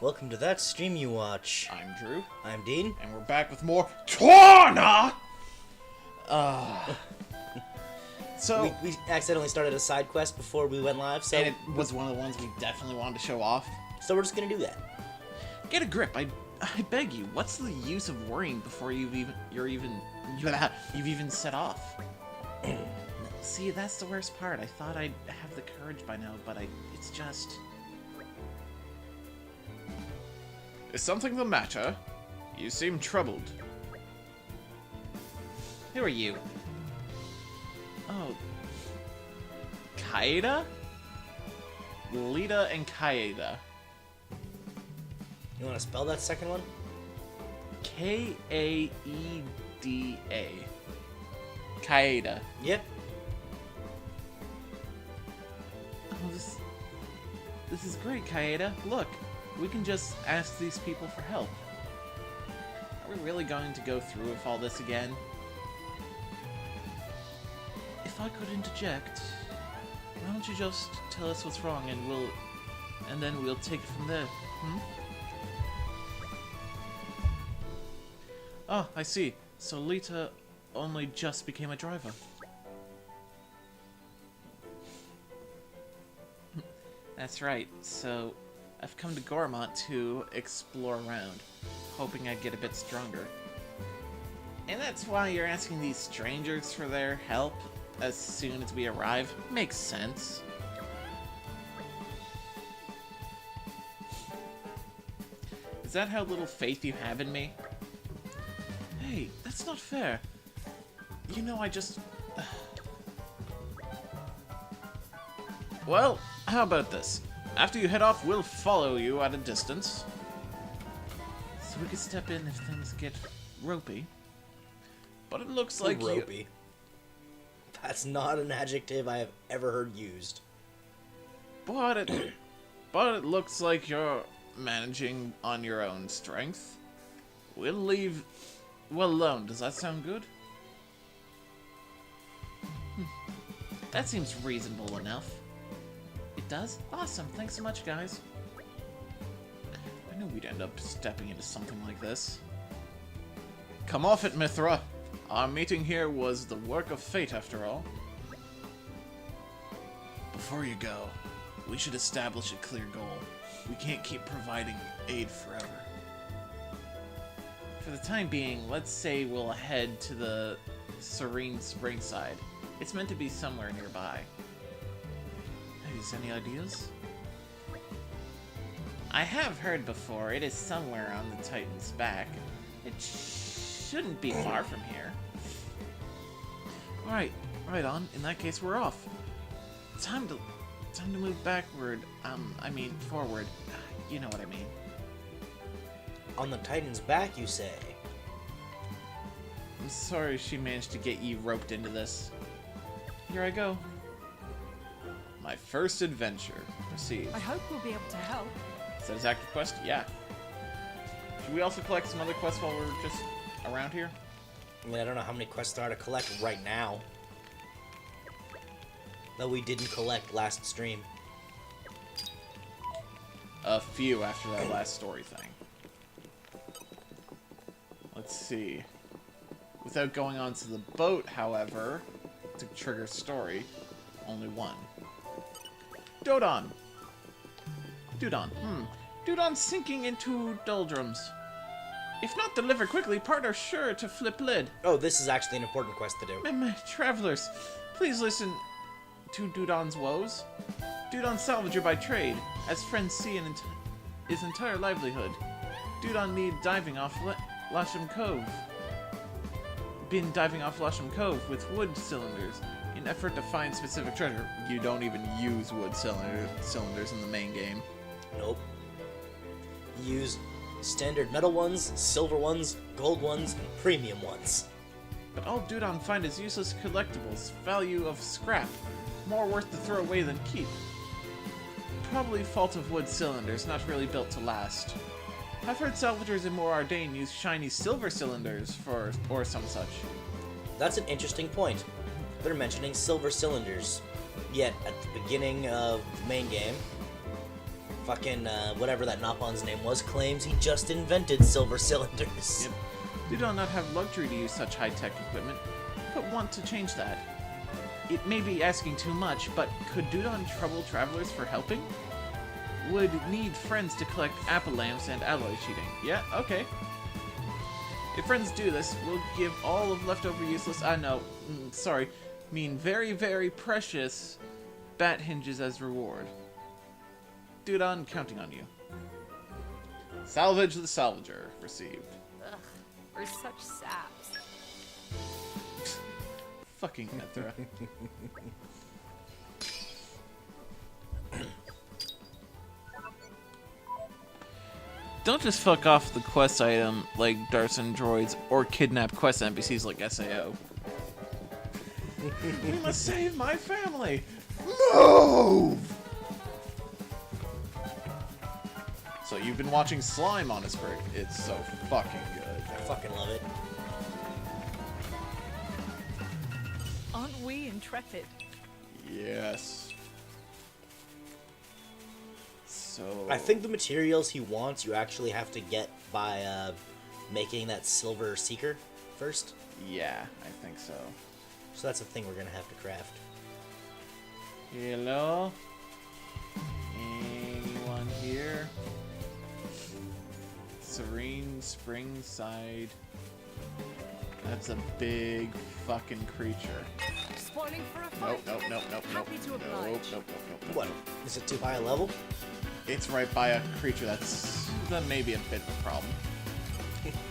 Welcome to Thatstreamyouwatch. I'm Drew. I'm Dean. And we're back with more Torna! So... We accidentally started a side quest before we went live, so... And it was one of the ones we definitely wanted to show off. So we're just gonna do that. Get a grip, I beg you. What's the use of worrying before you've even set off? See, that's the worst part. I thought I'd have the courage by now, but it's just... Is something the matter? You seem troubled. Who are you? Oh. Kaeda? Lita and Kaeda. You wanna spell that second one? Kaeda. Kaeda. Yep. Oh, this is great, Kaeda. Look, we can just ask these people for help. Are we really going to go through with all this again? If I could interject, why don't you just tell us what's wrong and then we'll take it from there, Oh, I see. So Lita only just became a driver. That's right. So I've come to Gormont to explore around, hoping I'd get a bit stronger. And that's why you're asking these strangers for their help as soon as we arrive? Makes sense. Is that how little faith you have in me? Hey, that's not fair. You know, I just... Well, how about this? After you head off, we'll follow you at a distance. So we can step in if things get ropey. But it looks like ropey. That's not an adjective I have ever heard used. But it looks like you're managing on your own strength. We'll leave well alone. Does that sound good? That seems reasonable enough. It does? Awesome. Thanks so much, guys. I knew we'd end up stepping into something like this. Come off it, Mithra. Our meeting here was the work of fate, after all. Before you go, we should establish a clear goal. We can't keep providing aid forever. For the time being, let's say we'll head to the Serene Springside. It's meant to be somewhere nearby. Any ideas? I have heard before. It is somewhere on the Titan's back. It shouldn't be far from here. Alright, right on. In that case, we're off. Time to move backward. I mean forward. You know what I mean. On the Titan's back, you say? I'm sorry she managed to get you roped into this. Here I go. My first adventure. Proceed. I hope we'll be able to help. Is that his active quest? Yeah. Should we also collect some other quests while we're just around here? I mean, I don't know how many quests there are to collect right now. That we didn't collect last stream. A few after that last story thing. Let's see. Without going onto the boat, however, to trigger story, only one. Dodon. Dudon sinking into doldrums. If not delivered quickly, part are sure to flip lid. Oh, this is actually an important quest to do. Travelers, please listen to Dudon's woes. Dudon's salvager by trade, as friends see in his entire livelihood. Dudon need diving off Lasham Cove. Been diving off Lasham Cove with wood cylinders. In effort to find specific treasure. You don't even use wood cylinders in the main game. Nope. You use standard metal ones, silver ones, gold ones, and premium ones. But all Dudon find is useless collectibles, value of scrap, more worth to throw away than keep. Probably fault of wood cylinders, not really built to last. I've heard salvagers in More Ardain use shiny silver cylinders or some such. That's an interesting point. They're mentioning silver cylinders. Yet, at the beginning of the main game, fucking, whatever that Noppon's name was, claims he just invented silver cylinders. Yep. Dudon not have luxury to use such high-tech equipment, but want to change that. It may be asking too much, but could Dudon trouble travelers for helping? Would need friends to collect apple lamps and alloy sheeting. Yeah, okay. If friends do this, we'll give all of leftover useless, mean very, very precious bat hinges as reward. Dudon, counting on you. Salvage the Salvager received. Ugh, we're such saps. Fucking Mithra. Don't just fuck off the quest item like Darson droids or kidnap quest NPCs like SAO. We must save my family! Move! So you've been watching Slime on his brick. It's so fucking good. I fucking love it. Aren't we intrepid? Yes. So I think the materials he wants you actually have to get by making that silver seeker first. yeah, I think so. So that's a thing we're gonna have to craft. Hello? Anyone here? Serene Springside. That's a big fucking creature. Spawning for a fight. Nope. Happy to oblige. Nope. What? Is it too high a level? It's right by a creature that may be a bit of a problem.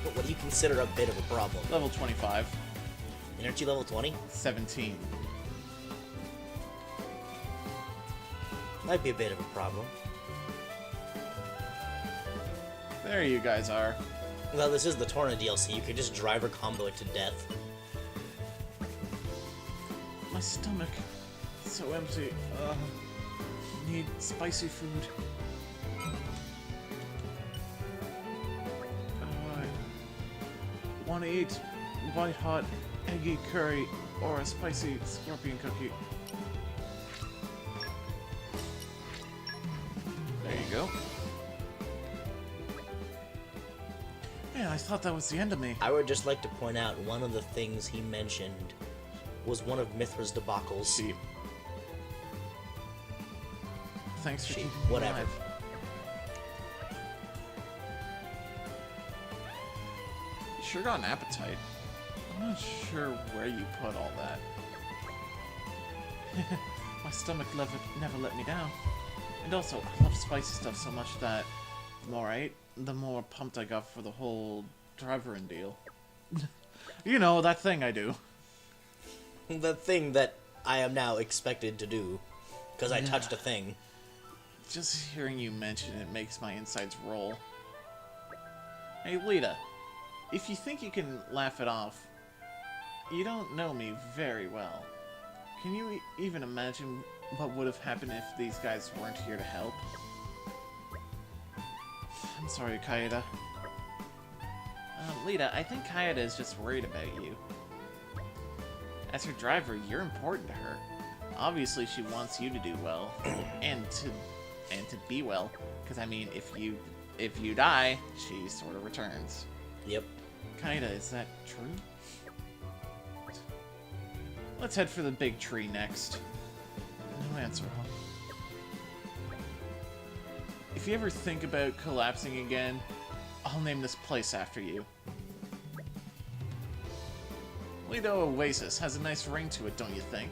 But what do you consider a bit of a problem? Level 25. And aren't you level 20? 17. Might be a bit of a problem. There you guys are. Well, this is the Torna DLC. You could just driver combo it to death. My stomach. It's so empty. Need spicy food. Want to eat white hot eggy curry or a spicy scorpion cookie. There you go. Man, I thought that was the end of me. I would just like to point out one of the things he mentioned was one of Mithra's debacles. Sheep. Thanks for Sheep, keeping me whatever. alive. You sure got an appetite. I'm not sure where you put all that. My stomach never let me down. And also, I love spicy stuff so much that the more I ate, the more pumped I got for the whole driver-in deal. You know, that thing I do. The thing that I am now expected to do. Because I touched a thing. Just hearing you mention it makes my insides roll. Hey, Lita. If you think you can laugh it off, you don't know me very well. Can you even imagine what would have happened if these guys weren't here to help? I'm sorry, Kaeda. Lita, I think Kaeda is just worried about you. As her driver, you're important to her. Obviously, she wants you to do well, and to be well. Because I mean, if you die, she sort of returns. Yep. Kaeda, is that true? Let's head for the big tree next. No answer, huh? If you ever think about collapsing again, I'll name this place after you. Lido Oasis has a nice ring to it, don't you think?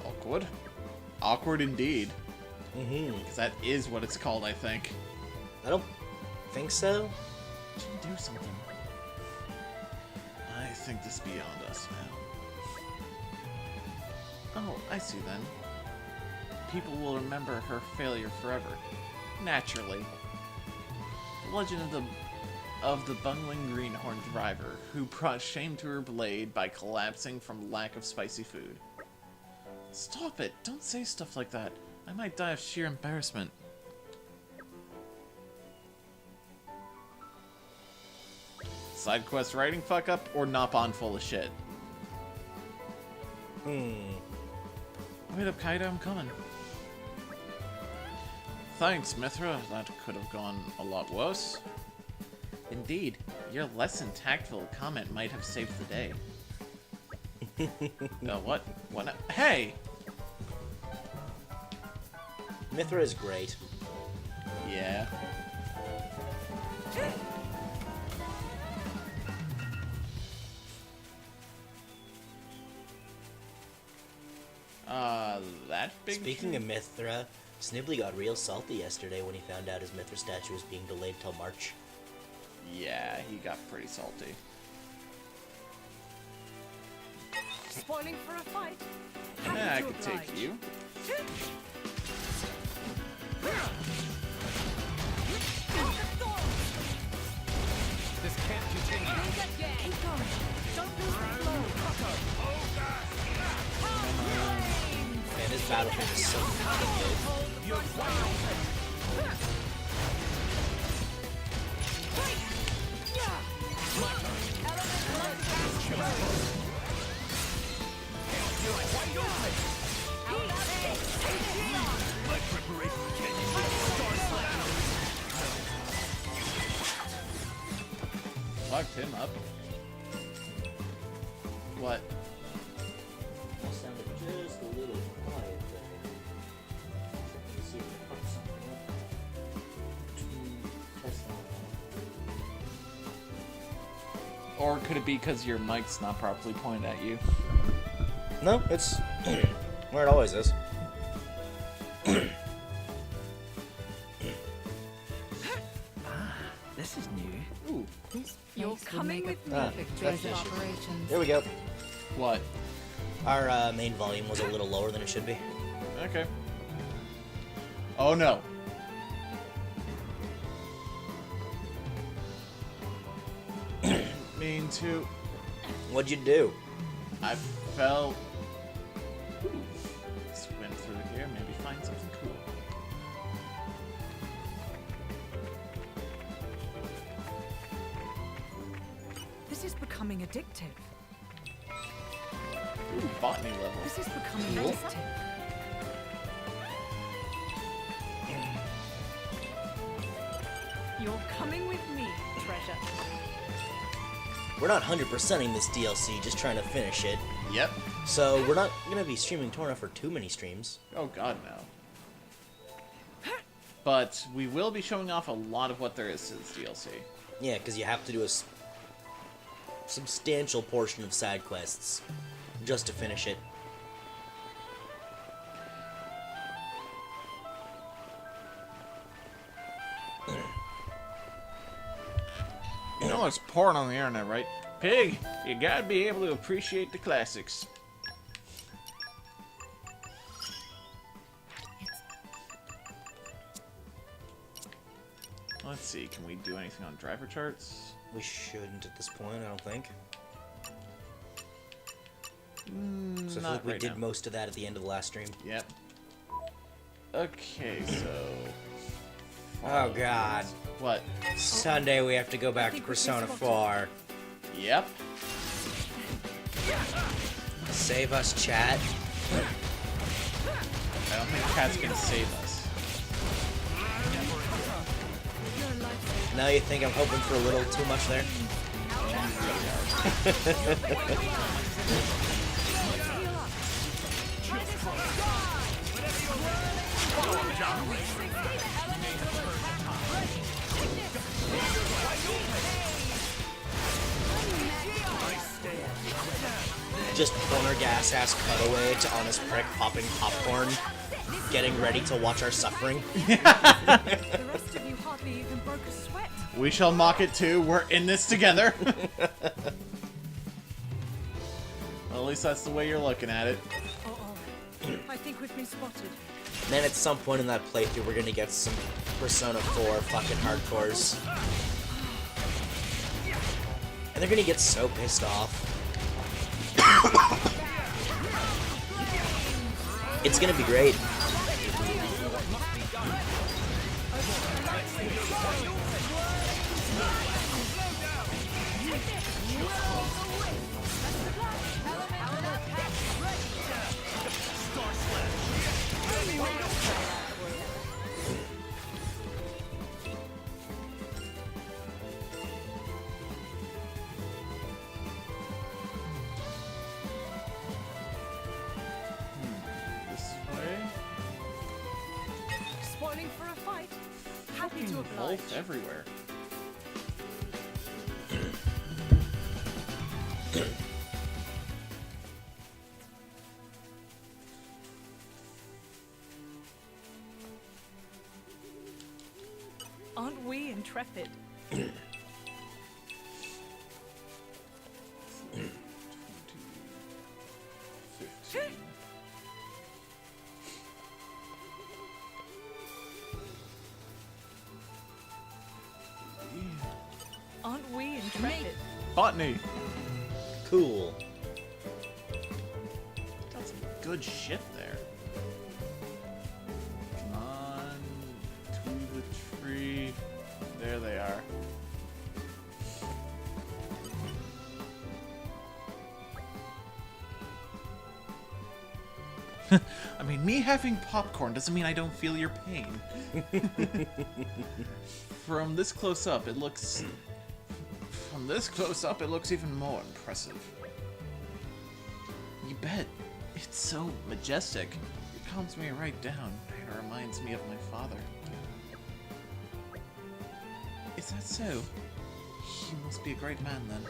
Awkward. Awkward indeed. Because that is what it's called, I think. I don't think so. Didn't do something. I think this is beyond us now. Oh, I see then. People will remember her failure forever. Naturally. The legend of the bungling greenhorn driver who brought shame to her blade by collapsing from lack of spicy food. Stop it! Don't say stuff like that. I might die of sheer embarrassment. Side quest writing fuck up or Nopon full of shit? Wait up, Kaida, I'm coming. Thanks, Mithra. That could have gone a lot worse. Indeed, your less than tactful comment might have saved the day. What? What? Hey! Mithra is great. Yeah. That big Speaking tree? of Mithra, Snibbly got real salty yesterday when he found out his Mithra statue was being delayed till March. Yeah, he got pretty salty. Spoiling for a fight. Yeah, I Happy to could take oblige. you. This can't continue. Keep going. Don't lose the flow. Man, his battlefield is so fucking good. You're wide open. You're wide open. My preparation continues. Star Slam. Fucked him up. What? That sounded just a little quiet there. Let's see if I fucked something up. To test that. Or could it be because your mic's not properly pointed at you? No, it's where it always is. This is new. Ooh. You're coming with me. Perfect Choice choice. of operations. Here we go. What? Our main volume was a little lower than it should be. Okay. Oh no. Mean to. What'd you do? I fell. Ooh. Swim through here, maybe find something cool. This is becoming addictive. Ooh, botany level. This is becoming Cool. addictive. You're coming with me, treasure. We're not 100%ing this DLC, just trying to finish it. Yep. So we're not gonna be streaming Torna for too many streams. Oh god, no. But we will be showing off a lot of what there is to this DLC. Yeah, because you have to do a substantial portion of side quests just to finish it. You know it's porn on the internet, right? Pig, you gotta be able to appreciate the classics. Let's see, can we do anything on driver charts? We shouldn't at this point, I don't think. So I feel Not like we right did now. most of that at the end of the last stream. Yep. Okay, so... Oh god. What? Sunday we have to go back to Persona 4. Yep. Save us, chat. I don't think Cat's gonna save us. Now you think I'm hoping for a little too much there? Just corner gas ass cutaway to Honest Prick popping popcorn, getting ready to watch our suffering. The rest of you hardly even broke a sweat. We shall mock it too. We're in this together. Well, at least that's the way you're looking at it. Uh-oh. I think we've been spotted. Then at some point in that playthrough, we're gonna get some Persona 4 fucking hardcores. And they're gonna get so pissed off. It's gonna be great. fucking to wolf oblige. everywhere. Aren't we intrepid? 15. Aren't we intrepid? Botany! Cool. Got some good shit there. Come on. To the tree. There they are. I mean, me having popcorn doesn't mean I don't feel your pain. From this close up, it looks... From this close up, it looks even more impressive. You bet. It's so majestic. It calms me right down. It reminds me of my father. Is that so? He must be a great man, then.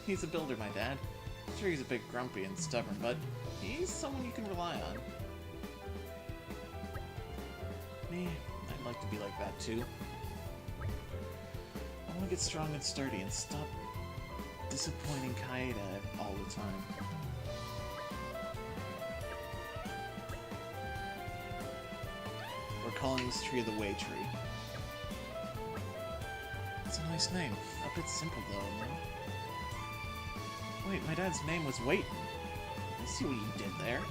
He's a builder, my dad. Sure, he's a bit grumpy and stubborn, but he's someone you can rely on. Me, I'd like to be like that, too. I want to get strong and sturdy and stop disappointing Kaeda all the time. We're calling this tree the Way Tree. It's a nice name. A bit simple, though, no? Wait, my dad's name was Waitin. I see what you did there.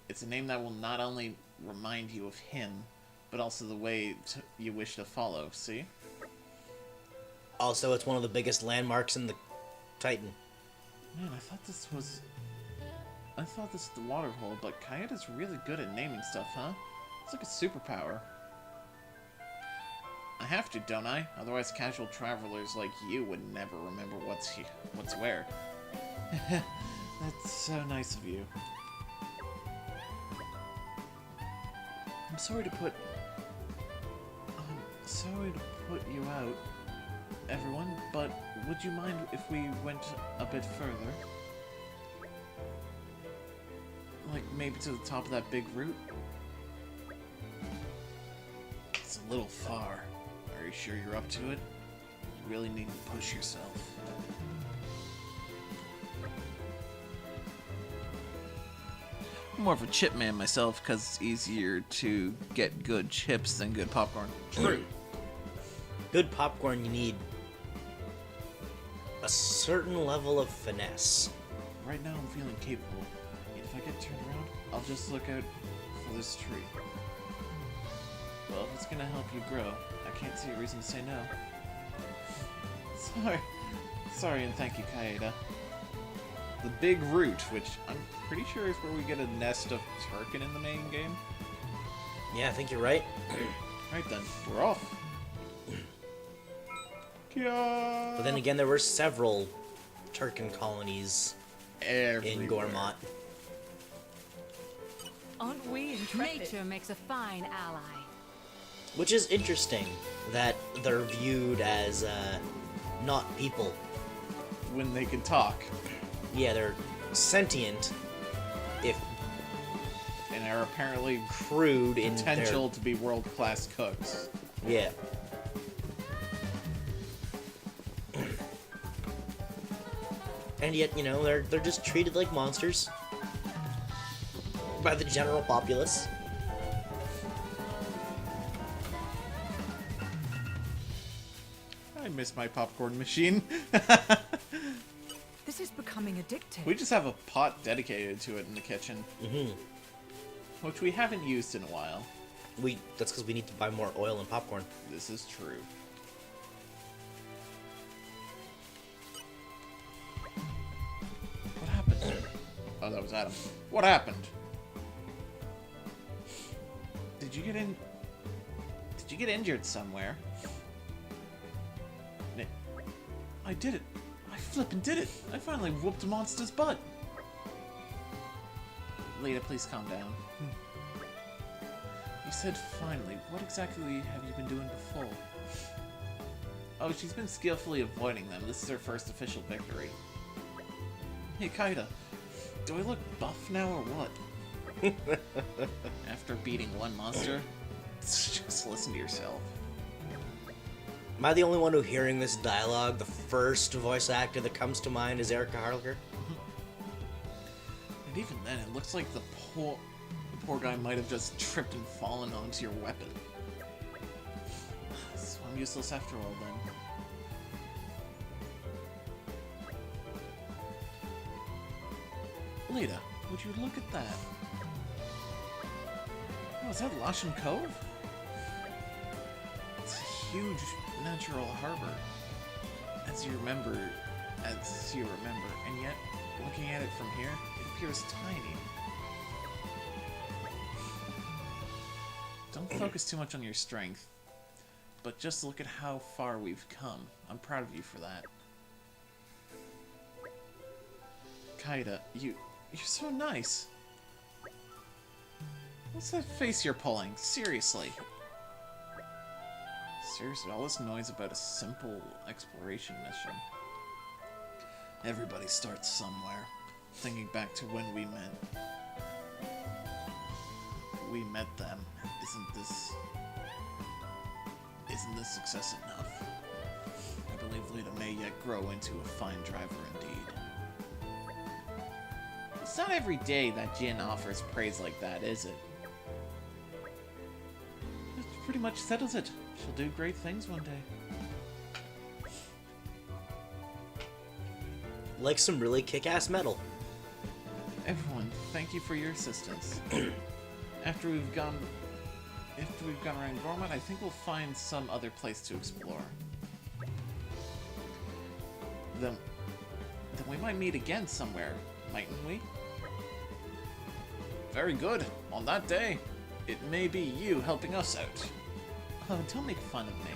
It's a name that will not only remind you of him, but also the way you wish to follow, see? Also, it's one of the biggest landmarks in the Titan. Man, I thought this was the water hole, but Kaeda's really good at naming stuff, huh? It's like a superpower. I have to, don't I? Otherwise casual travelers like you would never remember what's where. That's so nice of you. I'm sorry to put you out, everyone, but would you mind if we went a bit further? Like, maybe to the top of that big root? It's a little far. Are you sure you're up to it? You really need to push yourself. I'm more of a chip man myself, because it's easier to get good chips than good popcorn. True. Good popcorn, you need a certain level of finesse. Right now I'm feeling capable. And if I get turned around, I'll just look out for this tree. Well, if it's gonna help you grow, I can't see a reason to say no. Sorry, and thank you, Kaeda. The big root, which I'm pretty sure is where we get a nest of Turkin in the main game. Yeah, I think you're right. Right then, we're off. But then again, there were several Turkin colonies in Gormott. Aren't we intrepid? Nature makes a fine ally. Which is interesting, that they're viewed as, not people. When they can talk. Yeah, they're sentient, if And are apparently crude in potential to be world-class cooks. Yeah. And yet, you know, they're just treated like monsters by the general populace. I miss my popcorn machine. This is becoming addictive. We just have a pot dedicated to it in the kitchen. Mm-hmm. Which we haven't used in a while. That's because we need to buy more oil and popcorn. This is true. What happened? Oh, that was Adam. What happened? Did you get injured somewhere? I did it. I flippin' did it. I finally whooped a monster's butt. Lita, please calm down. You said finally. What exactly have you been doing before? Oh, she's been skillfully avoiding them. This is her first official victory. Hey, Kaida. Do I look buff now or what? After beating one monster? Just listen to yourself. Am I the only one who hearing this dialogue? The first voice actor that comes to mind is Erica Harlacher. And even then, it looks like the poor guy might have just tripped and fallen onto your weapon. So I'm useless after all, then. Lita, would you look at that? Oh, is that Lashan Cove? It's a huge natural harbor, as you remember, and yet, looking at it from here, it appears tiny. Don't focus too much on your strength, but just look at how far we've come. I'm proud of you for that. Kaida, you're so nice. What's that face you're pulling? Seriously. Seriously, all this noise about a simple exploration mission. Everybody starts somewhere. Thinking back to when we met them. Isn't this success enough? I believe Lita may yet grow into a fine driver indeed. It's not every day that Jin offers praise like that, is it? That pretty much settles it. She'll do great things one day. Like some really kick-ass metal. Everyone, thank you for your assistance. After we've gone around Gormont, I think we'll find some other place to explore. Then we might meet again somewhere, mightn't we? Very good. On that day, it may be you helping us out. Oh, don't make fun of me.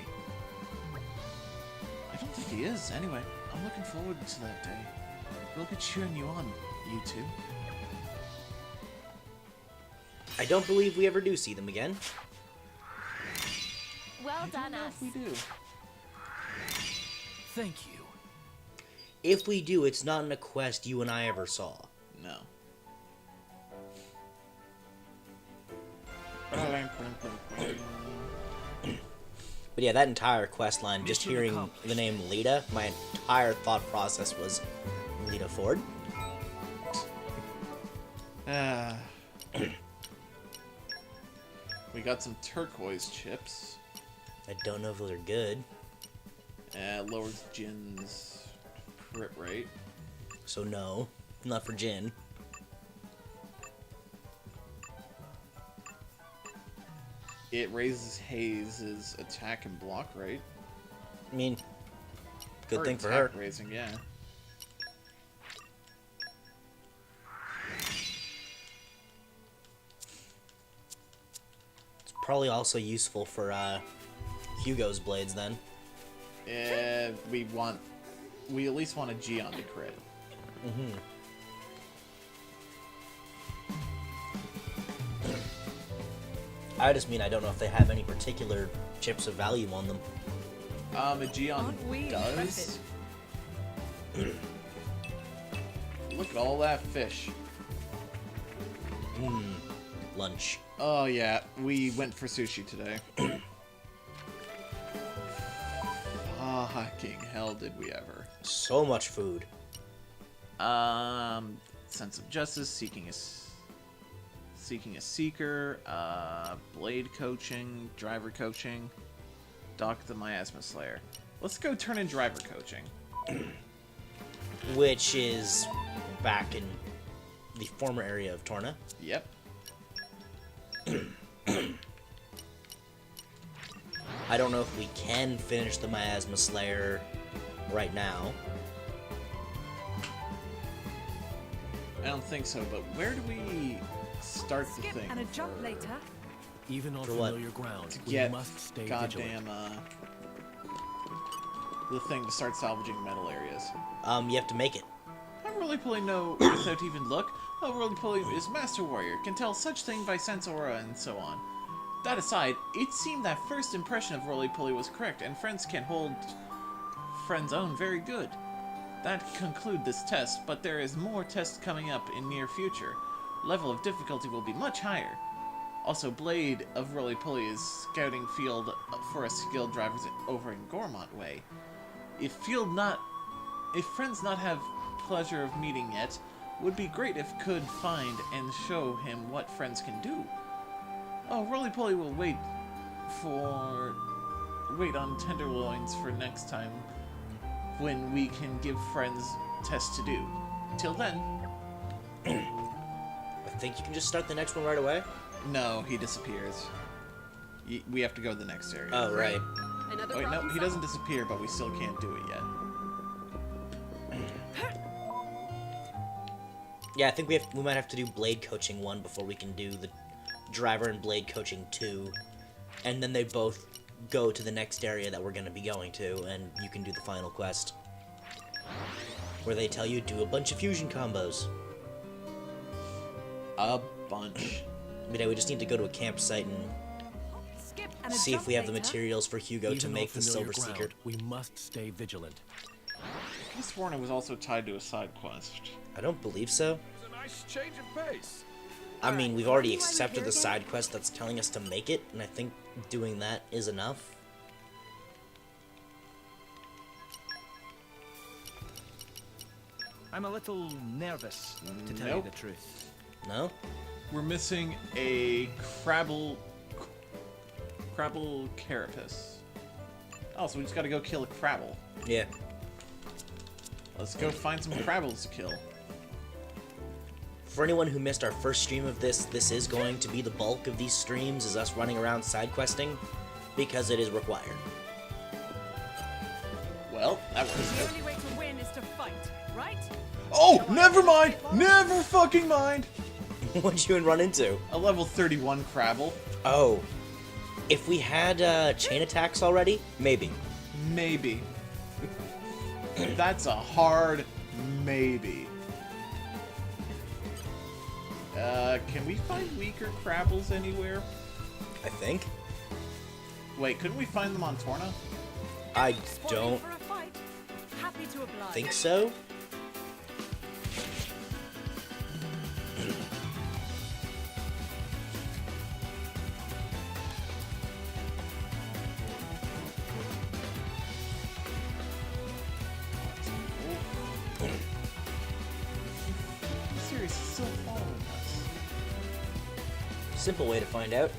I don't think he is, anyway. I'm looking forward to that day. We'll be cheering you on, you two. I don't believe we ever do see them again. Well I done, don't know us. if we do. Thank you. If we do, it's not in a quest you and I ever saw. No. But yeah, that entire quest line, just Mission hearing accomplished. the name Lita, my entire thought process was Lita Ford. We got some turquoise chips. I don't know if those are good. Lowers Jin's crit rate. So no, not for Jin. It raises Hayes' attack and block rate. I mean, good Or thing for attack her. raising, yeah. It's probably also useful for Hugo's blades then. We at least want a G on the crit. Mm-hmm. I just mean I don't know if they have any particular chips of value on them. A G on Aren't we does. Look at all that fish. Lunch. Oh yeah, we went for sushi today. Fucking hell did we ever. So much food. Sense of justice, seeking a seeker, blade coaching, driver coaching, Doc the Miasma Slayer. Let's go turn in driver coaching. Which is back in the former area of Torna. Yep. I don't know if we can finish the Miasma Slayer right now. I don't think so, but where do we start the Skip thing? and a jump for- later. Even on For what? familiar ground, we Get must stay vigilant. goddamn the thing to start salvaging metal areas. You have to make it. I'm really pulling no without even look. Oh, really pulling is Master Warrior can tell such thing by sense aura and so on. That aside, it seemed that first impression of Roly-Poly was correct, and friends can hold friends' own very good. That conclude this test, but there is more tests coming up in near future. Level of difficulty will be much higher. Also, Blade of Roly-Poly is scouting field for a skilled drivers over in Gormont Way. If friends not have pleasure of meeting yet, would be great if could find and show him what friends can do. Oh, Roly-Poly will wait on Tenderloins for next time when we can give friends tests to do. Till then... I think you can just start the next one right away. No, he disappears. We have to go to the next area. Oh, right. Another Wait, no, problem he doesn't disappear, but we still can't do it yet. Yeah, I think we might have to do Blade Coaching 1 before we can do the Driver and Blade Coaching 2. And then they both go to the next area that we're going to be going to, and you can do the final quest. Where they tell you do a bunch of fusion combos. A bunch. But yeah, we just need to go to a campsite and Skip and a see if jump we have the later. materials for Hugo to Even make on the familiar Silver ground, Seeker. we must stay vigilant. I could have sworn it was also tied to a side quest. I don't believe so. It's a nice change of pace. I mean, we've already Why are we accepted here the again? side quest that's telling us to make it, and I think doing that is enough. I'm a little nervous, to tell you Nope. the truth. No? We're missing a Crabble carapace. Oh, so we just gotta go kill a Crabble. Yeah. Let's go find some Crabbles to kill. For anyone who missed our first stream of this is going to be the bulk of these streams, is us running around side questing, because it is required. Well, that works. The only way to win is to fight, right? Oh, never mind! Never fucking mind! What'd you run into? A level 31 Crabble. Oh. If we had chain attacks already, maybe. Maybe. That's a hard maybe. Can we find weaker Crabbles anywhere? I think. Wait, couldn't we find them on Torna? I Spotted don't for a fight. Happy to oblige. think so. I'm serious, it's still following us. Simple way to find out.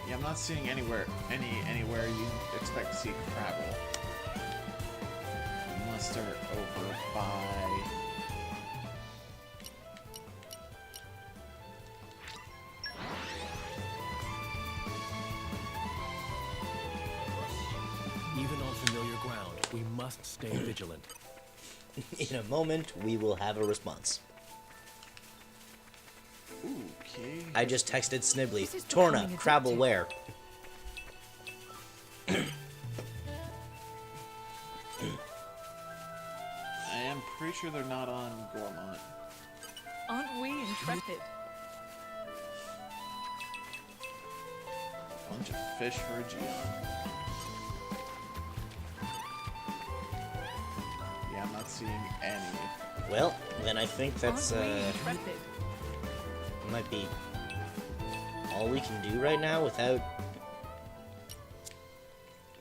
Yeah, I'm not seeing anywhere you expect to see Crabble. Unless they're over by... Even on familiar ground, we must stay vigilant. In a moment, we will have a response. Okay. I just texted Snibbly. This is Torna, becoming Crabble addictive. where? I am pretty sure they're not on Gormont. Aren't we intrepid? Bunch of fish for a Geon. Yeah, I'm not seeing any. Well, then I think that's Aren't we intrepid? might be all we can do right now without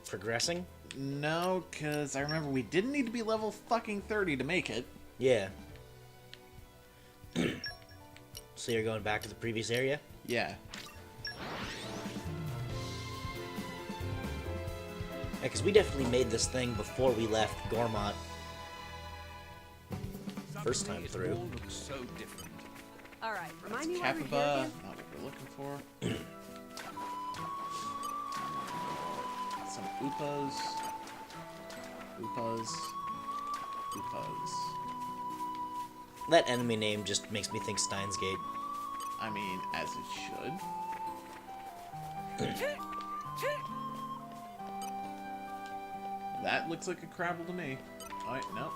progressing. No, because I remember we didn't need to be level fucking 30 to make it. Yeah. So you're going back to the previous area? Yeah. Yeah, because we definitely made this thing before we left Gormont. First time through. All looks so different. All right, remind me why we're here Capyba, again. not what we're looking for. Some Oopas. Oopas. Oopas. That enemy name just makes me think Steins Gate. I mean, as it should. That looks like a Crabble to me. Oh, wait, no.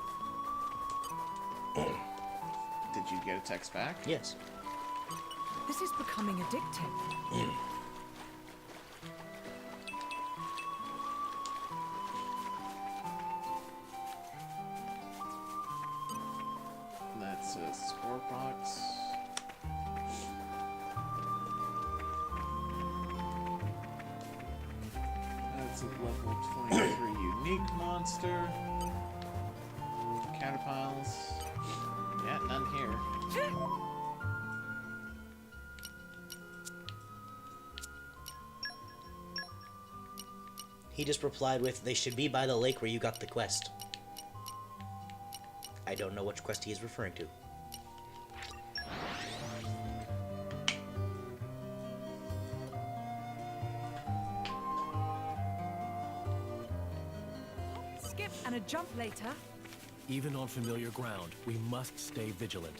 Did you get a text back? Yes. This is becoming addictive. That's a score box. That's a level 23 unique monster. Caterpills. Yeah, none here. He just replied with, "They should be by the lake where you got the quest." I don't know which quest he is referring to. Skip and a jump later. Even on familiar ground, we must stay vigilant.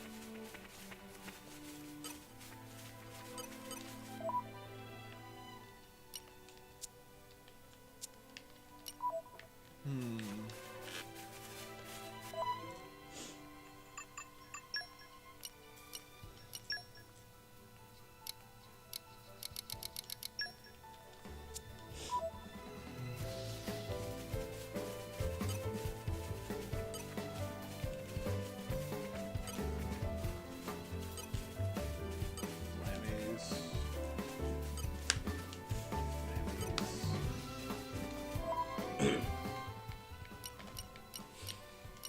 Lammies.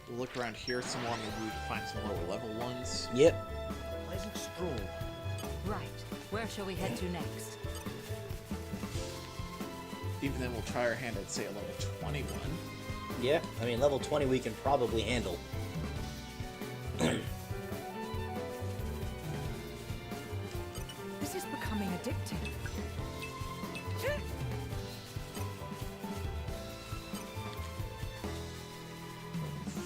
We'll look around here some more. Maybe we can find some lower level ones. Yep. Pleasant stroll. Right. Where shall we head to next? Even then, we'll try our hand at, say, a level 21. Yeah, I mean, level 20 we can probably handle. This is becoming addictive.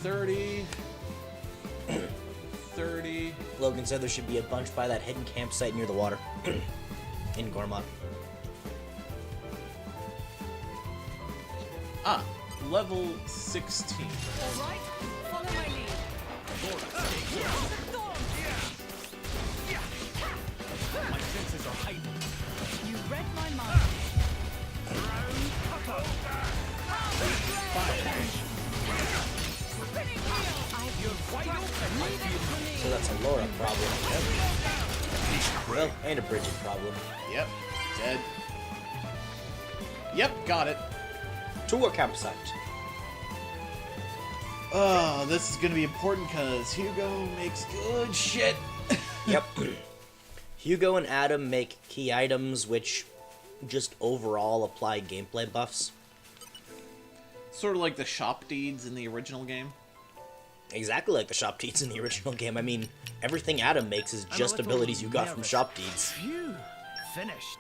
30. 30. Logan said there should be a bunch by that hidden campsite near the water. In Gormott. Ah, level 16. All right, follow my lead. My senses are heightened. You read my mind. So that's a Laura problem. Well, and a Bridget problem. Yep, dead. Yep, got it. To a campsite. Oh, this is gonna be important because Hugo makes good shit. Yep. Hugo and Adam make key items which just overall apply gameplay buffs. Sort of like the shop deeds in the original game. Exactly like the shop deeds in the original game. I mean, everything Adam makes is just little abilities you got from nervous. shop deeds. Phew. Finished.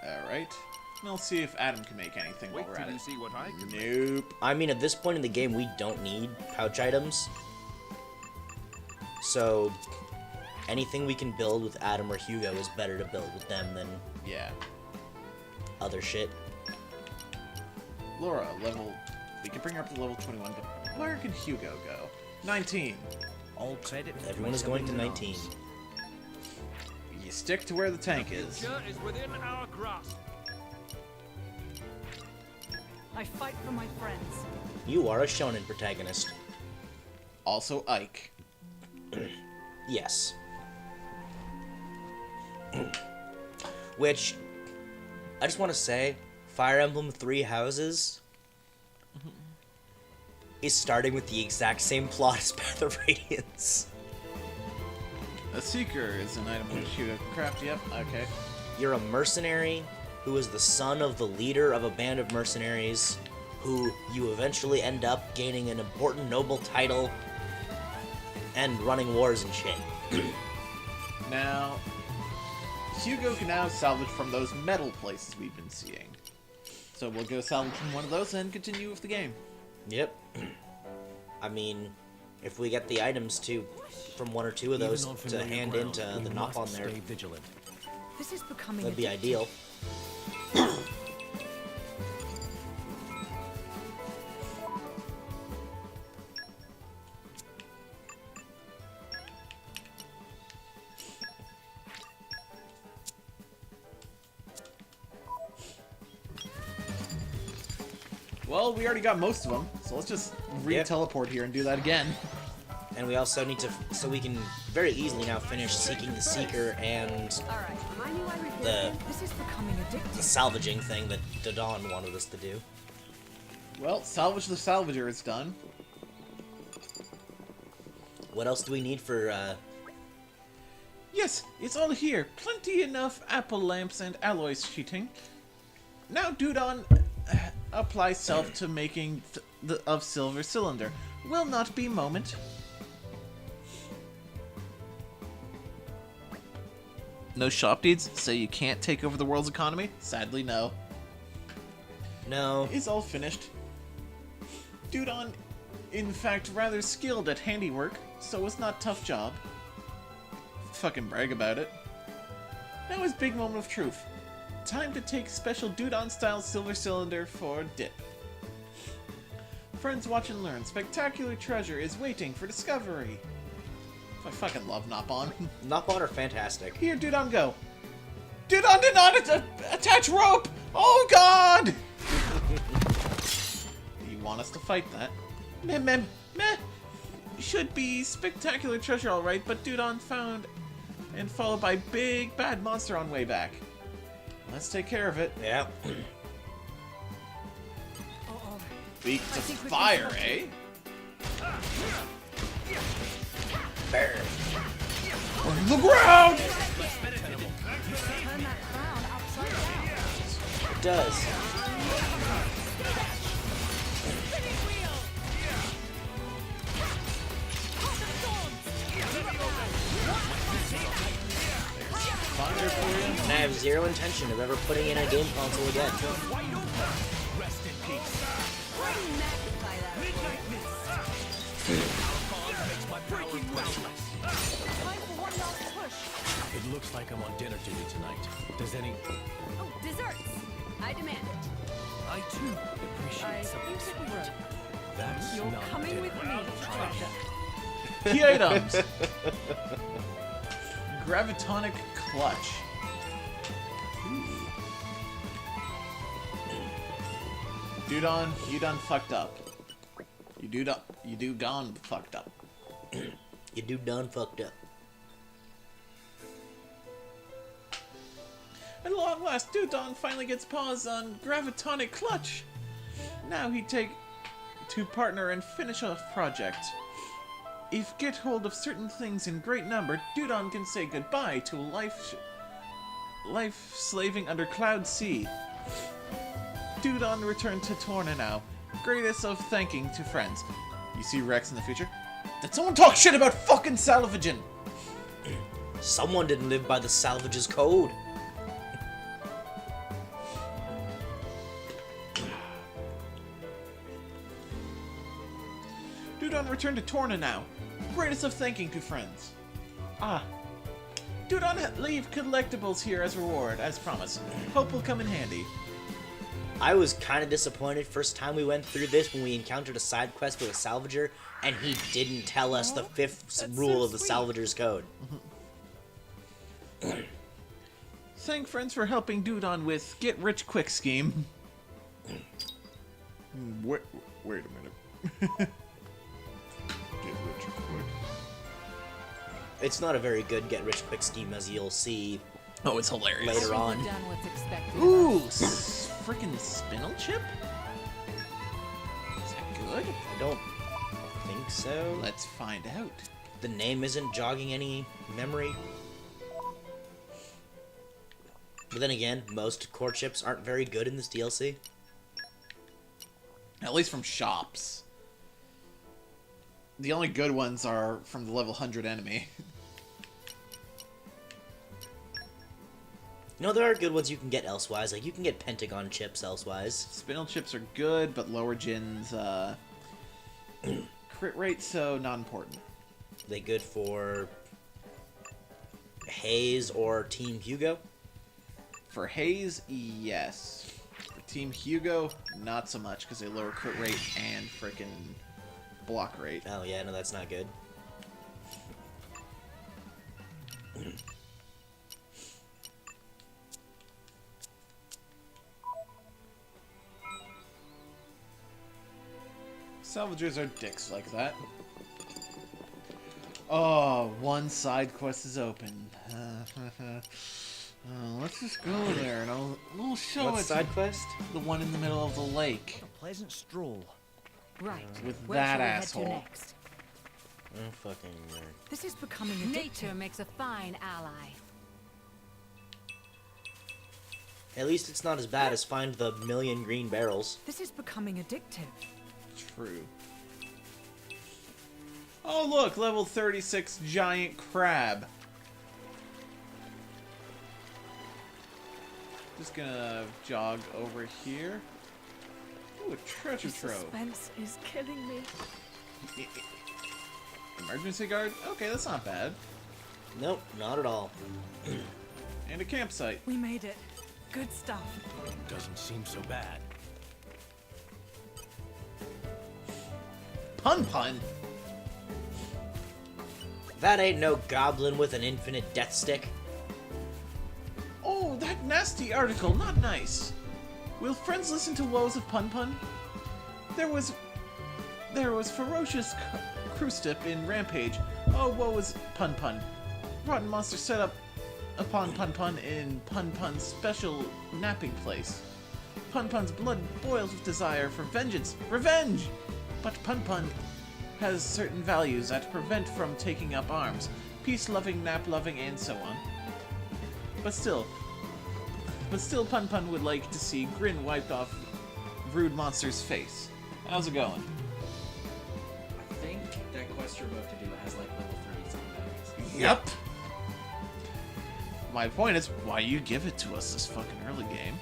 Alright. We'll see if Adam can make anything while we're at it. see what I can. Nope. I mean, at this point in the game, we don't need pouch items. So, anything we can build with Adam or Hugo is better to build with them than Yeah. other shit. Laura, level... We can bring her up to level 21, but where can Hugo go? 19. All credit. to Everyone my is going to siblings in 19. arms. You stick to where the tank is. Future is within our grasp. I fight for my friends. You are a shonen protagonist. Also Ike. Yes. Which, I just want to say, Fire Emblem Three Houses is starting with the exact same plot as Path of Radiance. A Seeker is an item which Hugo can craft. Yep, okay. You're a mercenary who is the son of the leader of a band of mercenaries who you eventually end up gaining an important noble title and running wars and shit. Now, Hugo can now salvage from those metal places we've been seeing. So we'll go salvage from one of those and continue with the game. Yep. I mean, if we get the items to from one or two of those Even on to familiar hand ground, into we the knock must on there, Stay vigilant. This is becoming that'd be addictive. ideal. Well, we already got most of them, so let's just re-teleport here and do that again. And we also need to, so we can very easily now finish Seeking the Seeker and All right. I knew I reported. the This is becoming addictive. salvaging thing that Dodon wanted us to do. Well, Salvage the Salvager is done. What else do we need for, Yes, it's all here. Plenty enough apple lamps and alloy sheeting. Now, Dudon, apply self to making of silver cylinder. Will not be moment. No shop deeds, so you can't take over the world's economy? Sadly, no. no. It's all finished. Dudon, in fact, rather skilled at handiwork, so it's not tough job. Fucking brag about it. Now is big moment of truth. Time to take special Dudon-style silver cylinder for dip. Friends, watch and learn. Spectacular treasure is waiting for discovery. I fucking love Nopon. Nopon are fantastic. Here, Dudon, go. Dudon did not attach rope! Oh, God! You want us to fight that? Meh. Should be spectacular treasure, alright, but Dudon found and followed by big bad monster on way back. Let's take care of it. Yeah. Weak to fire, eh? Burn. On the ground! Turn that crown upside down. It does. Fire for you. And I have zero intention of ever putting in a game console again. Rest in peace. Midnight Miss. Makes my power restless. Time for one last push. It looks like I'm on dinner duty tonight. Does any... Oh, desserts. I demand it. I too I appreciate something think it sweet. will. That's You're not coming dinner. with me, treasure. Key items. Gravitonic clutch. Dudon, you done fucked up. You do gone fucked up. You do done fucked up. At long last, Dudon finally gets paws on Gravitonic Clutch. Now he take to partner and finish off project. If get hold of certain things in great number, Dudon can say goodbye to life slaving under Cloud Sea. Dudon returned to Torna now. Greatest of thanking to friends. You see Rex in the future? Did someone talk shit about fucking salvaging? Someone didn't live by the salvage's code. Dudon returned to Torna now. Greatest of thanking to friends. Ah. Dudon leave collectibles here as reward, as promised. Hope will come in handy. I was kind of disappointed first time we went through this when we encountered a side quest with a salvager and he didn't tell us the fifth That's rule so of the sweet. salvager's code. Thank friends for helping Dudon with Get Rich Quick scheme. Wait a minute. Get Rich Quick. It's not a very good get rich quick scheme, as you'll see Oh, it's hilarious. later on. We've done what's expected. Ooh, freaking spinel chip? Is that good? I don't think so. Let's find out. The name isn't jogging any memory. But then again, most core chips aren't very good in this DLC. At least from shops. The only good ones are from the level 100 enemy. You know, there are good ones you can get elsewise. Like, you can get Pentagon chips elsewise. Spinel chips are good, but lower gens, crit rate, so not important. They good for Haze or Team Hugo? For Haze, yes. For Team Hugo, not so much, because they lower crit rate and frickin' block rate. Oh yeah, no, that's not good. Salvagers are dicks like that. Oh, one side quest is open. Let's just go there and we'll show What it. side quest? The one in the middle of the lake. A pleasant stroll. Right. With Where that shall we asshole. head to next? Oh, fucking nerd. This is becoming addictive. Nature makes a fine ally. At least it's not as bad as find the million green barrels. This is becoming addictive. True. Oh look, level 36 giant crab. Just gonna jog over here. Ooh, a treasure The trove. suspense is killing me. Emergency guard? Okay, that's not bad. Nope, not at all. And a campsite. We made it. Good stuff. Doesn't seem so bad. Pun pun. That ain't no goblin with an infinite death stick. Oh, that nasty article, not nice. Will friends listen to woes of Pun Pun? There was ferocious Crustip in Rampage. Oh, woe is Pun Pun. Rotten monster set up upon Pun Pun in Pun Pun's special napping place. Pun Pun's blood boils with desire for vengeance. Revenge! But Pun Pun has certain values that prevent from taking up arms. Peace-loving, nap-loving, and so on. But still, Pun Pun would like to see grin wiped off rude monster's face. How's it going? I think that quest you're about to do has like level 30 something. Yep. My point is, why you give it to us this fucking early game?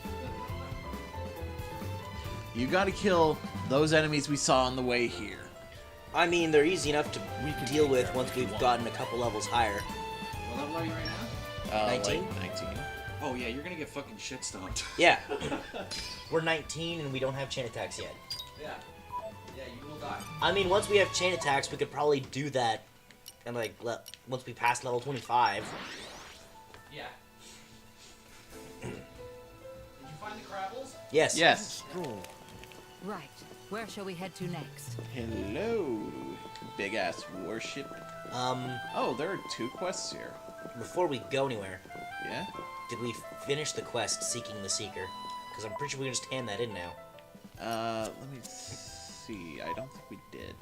You gotta kill those enemies we saw on the way here. I mean, they're easy enough to We can deal take with care of once it if you we've want. gotten a couple levels higher. What level are you right now? 19? Like 19. Oh yeah, you're gonna get fucking shit stomped. Yeah. We're 19 and we don't have chain attacks yet. Yeah. Yeah, you will die. I mean, once we have chain attacks, we could probably do that. And like, once we pass level 25. Yeah. Did you find the crabbles? Yes. Yes. Stroll. Right. Where shall we head to next? Hello, big ass warship. Oh, there are 2 quests here. Before we go anywhere, Yeah? did we finish the quest Seeking the Seeker? Because I'm pretty sure we can just hand that in now. Let me see. I don't think we did.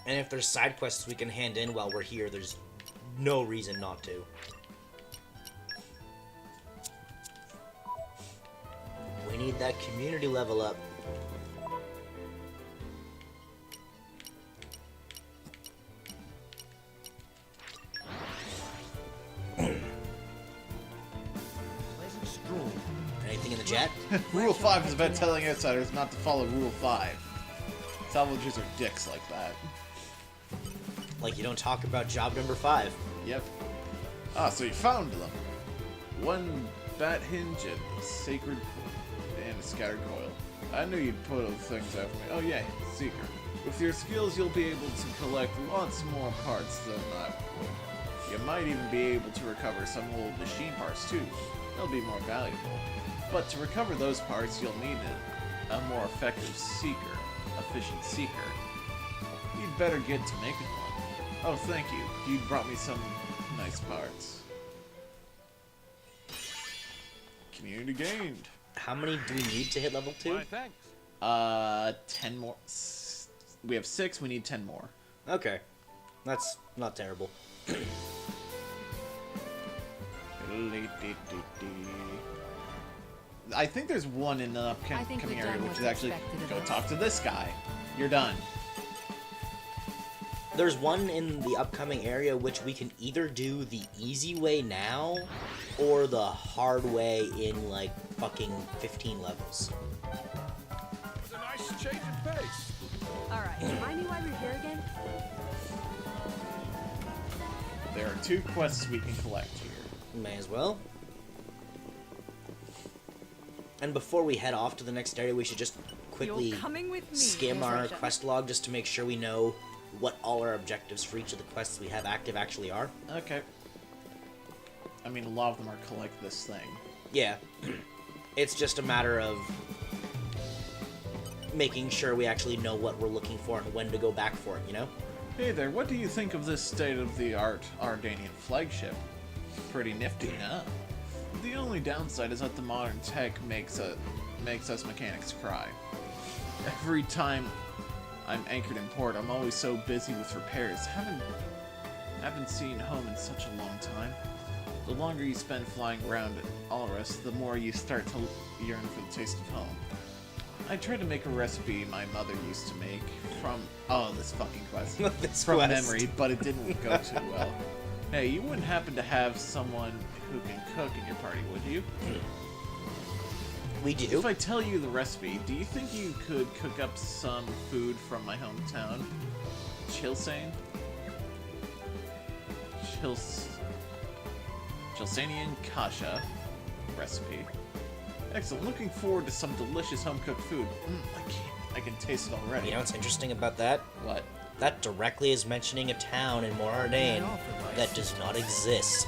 And if there's side quests we can hand in while we're here, there's no reason not to. We need that community level up. Pleasant stroll. Anything in the chat? Rule 5 is about telling outsiders not to follow Rule 5. Salvagers are dicks like that. Like you don't talk about job number 5. Yep. Ah, so you found them. 1 bat hinge and a sacred and a scattered coil. I knew you'd put those things out for me. Oh yeah, Seeker. With your skills, you'll be able to collect lots more parts than I would. You might even be able to recover some old machine parts too. They'll be more valuable. But to recover those parts, you'll need a more effective Seeker. Efficient Seeker. You'd better get to making one. Oh, thank you. You brought me some nice parts. Community gained. How many do we need to hit level 2? Why, thanks. 10 more. We have 6, we need 10 more. Okay. That's not terrible. I think there's one in the I upcoming think we've area, done which what's is actually expected of go us. talk to this guy. You're done. There's one in the upcoming area which we can either do the easy way now or the hard way in like fucking 15 levels. It's a nice change in pace. Alright, remind me why we're here again? There are 2 quests we can collect here. May as well. And before we head off to the next area, we should just quickly You're coming with me. skim our Gotcha. quest log just to make sure we know what all our objectives for each of the quests we have active actually are. Okay. I mean, a lot of them are collect this thing. Yeah. It's just a matter of making sure we actually know what we're looking for and when to go back for it, you know? Hey there, what do you think of this state-of-the-art Ardanian flagship? Pretty nifty, huh? The only downside is that the modern tech makes us mechanics cry. Every time I'm anchored in port, I'm always so busy with repairs. Haven't seen home in such a long time. The longer you spend flying around Alrus, the more you start to yearn for the taste of home. I tried to make a recipe my mother used to make from this fucking quest This from quest. memory, but it didn't go too well. Hey, you wouldn't happen to have someone who can cook in your party, would you? We do. If I tell you the recipe, do you think you could cook up some food from my hometown? Chilsane? Chilsanian Kasha recipe. Excellent. Looking forward to some delicious home-cooked food. I can taste it already. You know what's interesting about that? What? That directly is mentioning a town in Morardane that does not exist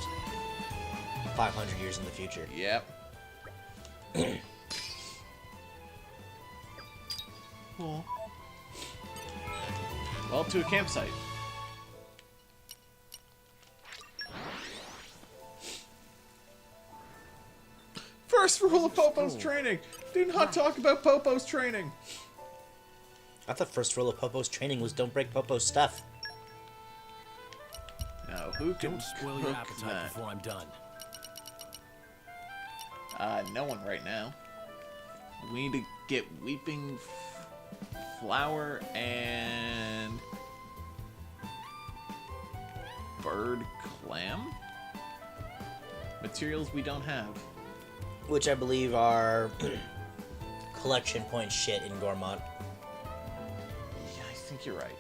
500 years in the future. Yep. Cool. Well, to a campsite. First rule of Popo's training: do not talk about Popo's training. I thought first rule of Popo's training was don't break Popo's stuff. Now, who can Don't spoil your cook appetite that? before I'm done. No one right now. We need to get weeping flour and bird clam. Materials we don't have. Which I believe are collection point shit in Gormont. Yeah, I think you're right.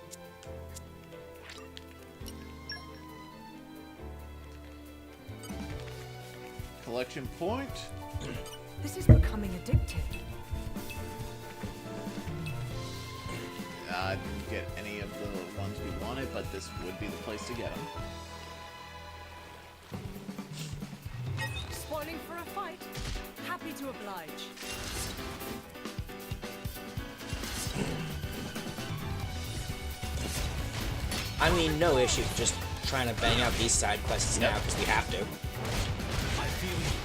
Collection point. This is becoming addictive. I didn't get any of the ones we wanted, but this would be the place to get them. Spoiling for a fight? Happy to oblige. I mean, no issue, just trying to bang out these side quests now because we have to.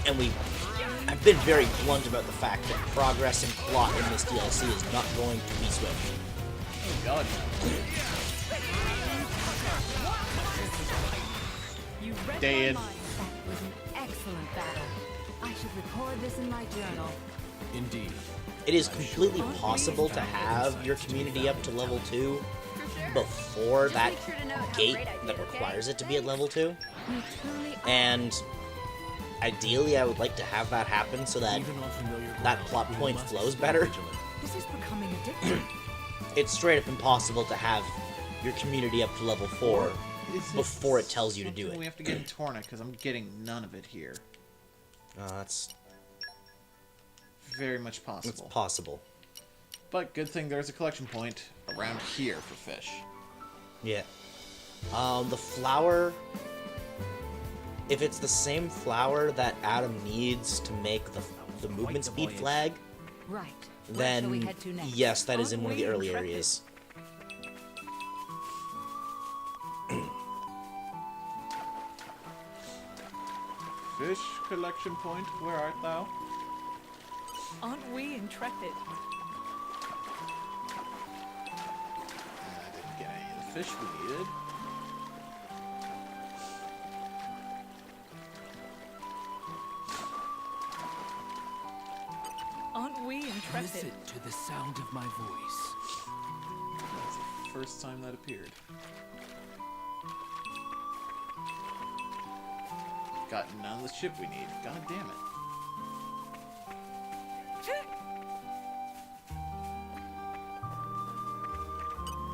And I've been very blunt about the fact that progress and plot in this DLC is not going to be swift. Oh god. You read Dead. my mind. That was an excellent battle. I should record this in my journal. Indeed. It is completely possible to have your community up to level 2 before that gate that requires it to be at level 2. You truly are. And ideally, I would like to have that happen so that Even on familiar that ground, plot we point must flows stay better. vigilant. This is becoming addictive. It's straight up impossible to have your community up to level 4 Is before it tells you to do something it. We have to get in Torna because I'm getting none of it here. That's Very much possible. possible. But good thing there's a collection point around here for fish. Yeah. The flour... If it's the same flour that Adam needs to make the movement speed flag, Right. Where shall we then head to next? yes, that is in Aren't one of the we early intrepid? areas. Fish collection point, where art thou? Aren't we intrepid? I didn't get any of the fish we needed. Aren't we intrepid? Listen to the sound of my voice. That's the first time that appeared. Got none of the ship we need. God damn it.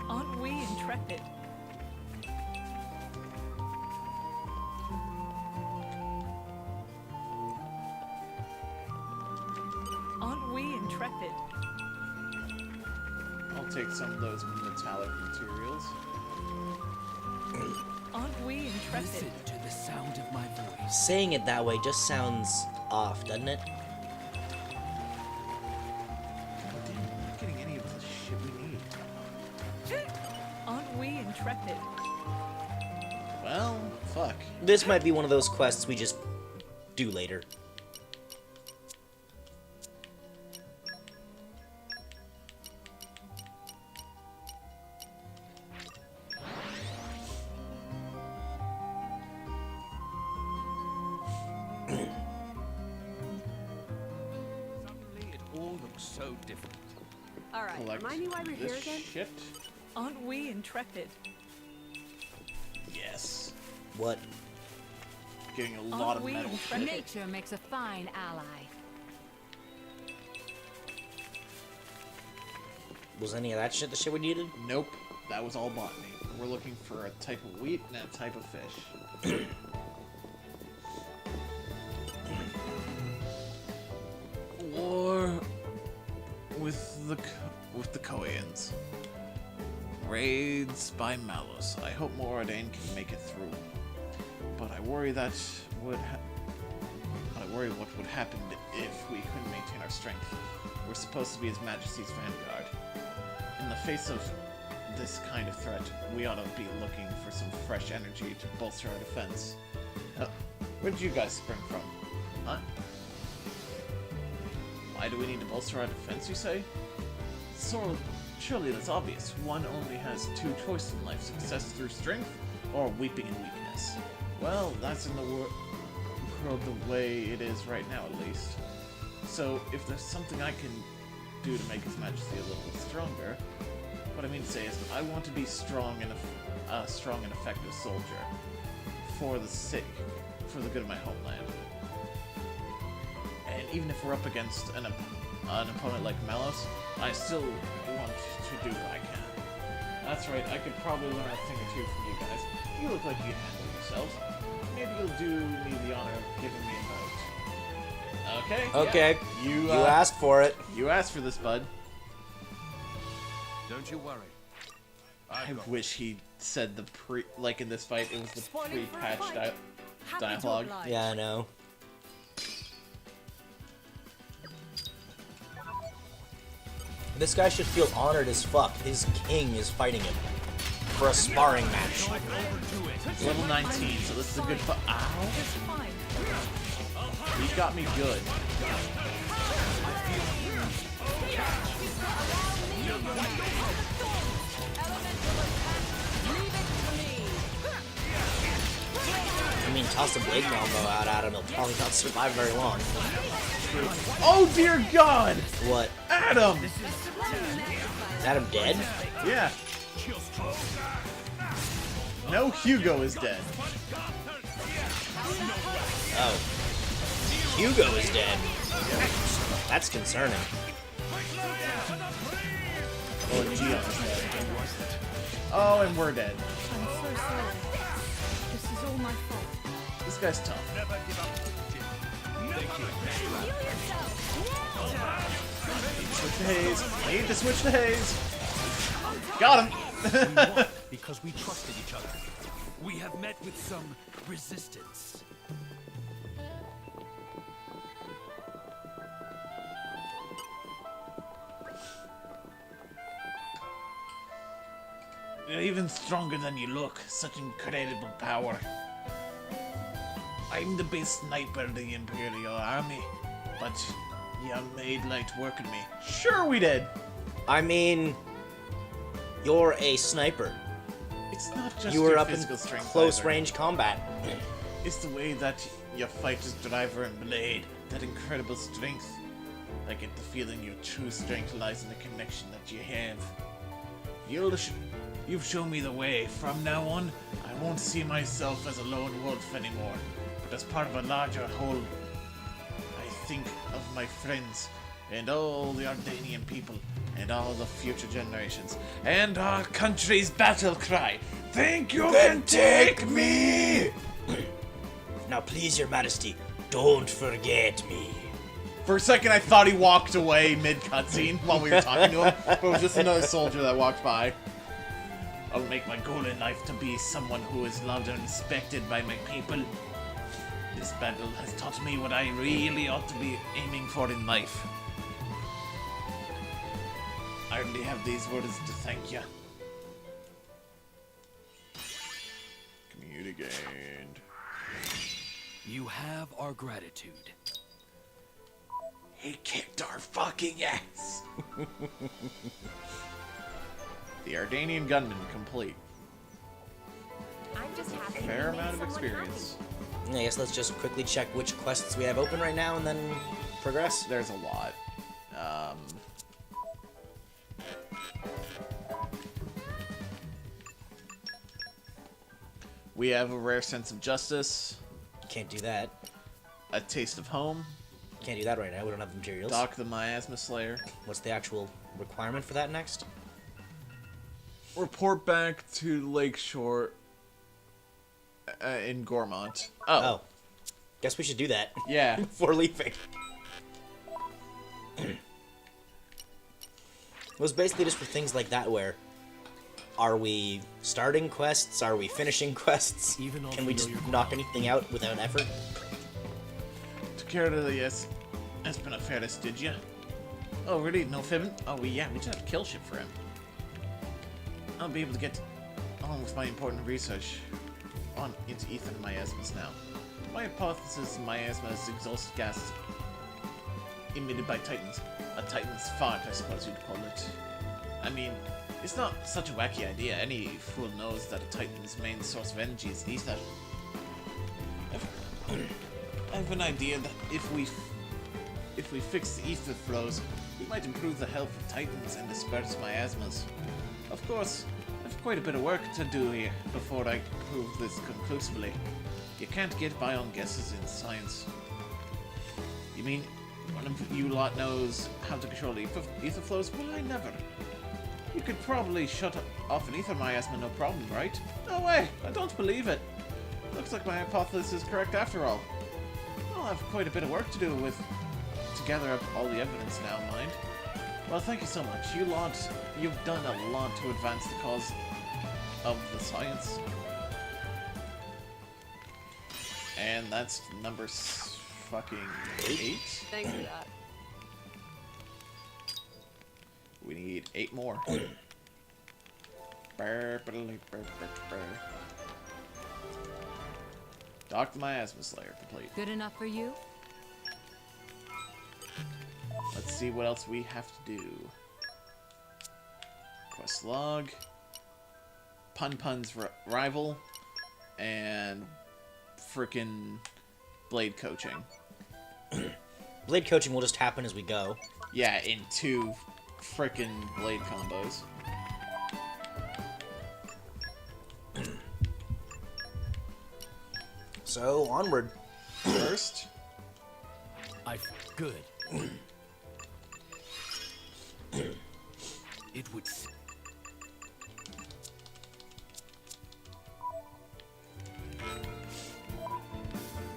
Aren't we intrepid? Aren't we intrepid? I'll take some of those metallic materials. Aren't we intrepid? Listen to the sound of my voice. Saying it that way just sounds off, doesn't it? God damn, I'm not getting any of the intrepid. Well, fuck. This might be one of those quests we just do later. Suddenly, it all looks so different. All right, Collect remind me why we're here this again? shit. Aren't we intrepid? Yes. What? Getting a lot Aren't of we metal. intrepid? Nature makes a fine ally. Was any of that shit the shit we needed? Nope. That was all botany. We're looking for a type of wheat and a type of fish. War with the Koreans. Raids by Malus. I hope Moradane can make it through. But I worry that I worry what would happen if we couldn't maintain our strength. We're supposed to be His Majesty's vanguard. In the face of this kind of threat, we ought to be looking for some fresh energy to bolster our defense. Where did you guys spring from? Huh? Why do we need to bolster our defense, you say? Surely that's obvious. One only has two choices in life, success through strength, or weeping in weakness. Well, that's in the world the way it is right now, at least. So, if there's something I can do to make His Majesty a little stronger, what I mean to say is, I want to be strong and effective soldier for the good of my homeland. And even if we're up against an opponent like Malos, I still want to do what I can. That's right, I could probably learn a thing or two from you guys. You look like you handle yourselves. Maybe you'll do me the honor of giving me a vote. Okay? Okay. Yeah. You asked for it. You asked for this, bud. Don't you worry. I wish he said the like in this fight, it was the Spoiling for a pre-patch fight. Happy to dialogue. oblige. Yeah, I know. This guy should feel honored as fuck. His king is fighting him for a sparring match. Don't overdo it. Level 19, so this is a good fight. Ow! It's fine. He got me good. I mean, toss a blade combo out at him, he'll probably not survive very long. Oh dear God! What? Adam! Is Adam dead? Yeah. No, Hugo is dead. Oh. Hugo is dead. That's concerning. Oh, and Gion is dead. Oh, and we're dead. I'm so sorry. This is all my fault. This guy's tough. Never give up. Switch to Haze. I need to switch to Haze. Got him. Because we trusted each other. We have met with some resistance. You're even stronger than you look. Such incredible power. I'm the best sniper of the Imperial Army, but you made light work of me. Sure we did. I mean, you're a sniper. It's not just You were your up in physical strength close either. range combat. It's the way that you fight as Driver and Blade. That incredible strength. I get the feeling your true strength lies in the connection that you have. You've shown me the way. From now on, I won't see myself as a lone wolf anymore, but as part of a larger whole. I think of my friends, and all the Ardanian people, and all the future generations, and our country's battle cry. Think you can take me? Now please, your majesty, don't forget me. For a second, I thought he walked away mid-cutscene while we were talking to him, but it was just another soldier that walked by. I'll make my goal in life to be someone who is loved and respected by my people. This battle has taught me what I really ought to be aiming for in life. I only have these words to thank you. gained. You have our gratitude. He kicked our fucking ass. The Ardanian gunman complete. I'm just happy Fair amount of experience. I guess let's just quickly check which quests we have open right now and then progress. There's a lot. We have a rare sense of justice, Can't do that. a taste of home, Can't do that right now. We don't have the materials. Doc the Miasma Slayer. What's the actual requirement for that next? Report back to Lakeshore in Gormont. Oh. Guess we should do that Yeah. before leaving. It was basically just for things like that where are we starting quests? Are we finishing quests? Even on Can we just familiar knock ground. anything out without effort? Took care of the Espinoferis, did ya? Oh, really? No fibbing? Oh, yeah, we just have a kill ship for him. I'll be able to get on with my important research on into ether miasmas now. My hypothesis is miasma is exhaust gas emitted by Titans. A Titan's fart, I suppose you'd call it. I mean, it's not such a wacky idea. Any fool knows that a Titan's main source of energy is ether. I have an idea that if we fix the ether flows, we might improve the health of Titans and disperse miasmas. Of course, I have quite a bit of work to do here before I prove this conclusively. You can't get by on guesses in science. You mean one of you lot knows how to control ether flows? Well, I never. You could probably shut off an ether miasma no problem, right? No way! I don't believe it. Looks like my hypothesis is correct after all. I'll have quite a bit of work to do to gather up all the evidence now, mind. Well, thank you so much. You've done a lot to advance the cause of the science. And that's number fucking 8. Thanks for that. We need 8 more. Doc the Miasma Slayer complete. Good enough for you? Let's see what else we have to do. Quest log. Pun's rival. And frickin' blade coaching. Blade coaching will just happen as we go. Yeah, in 2 frickin' blade combos. So, onward. First, Good. It would.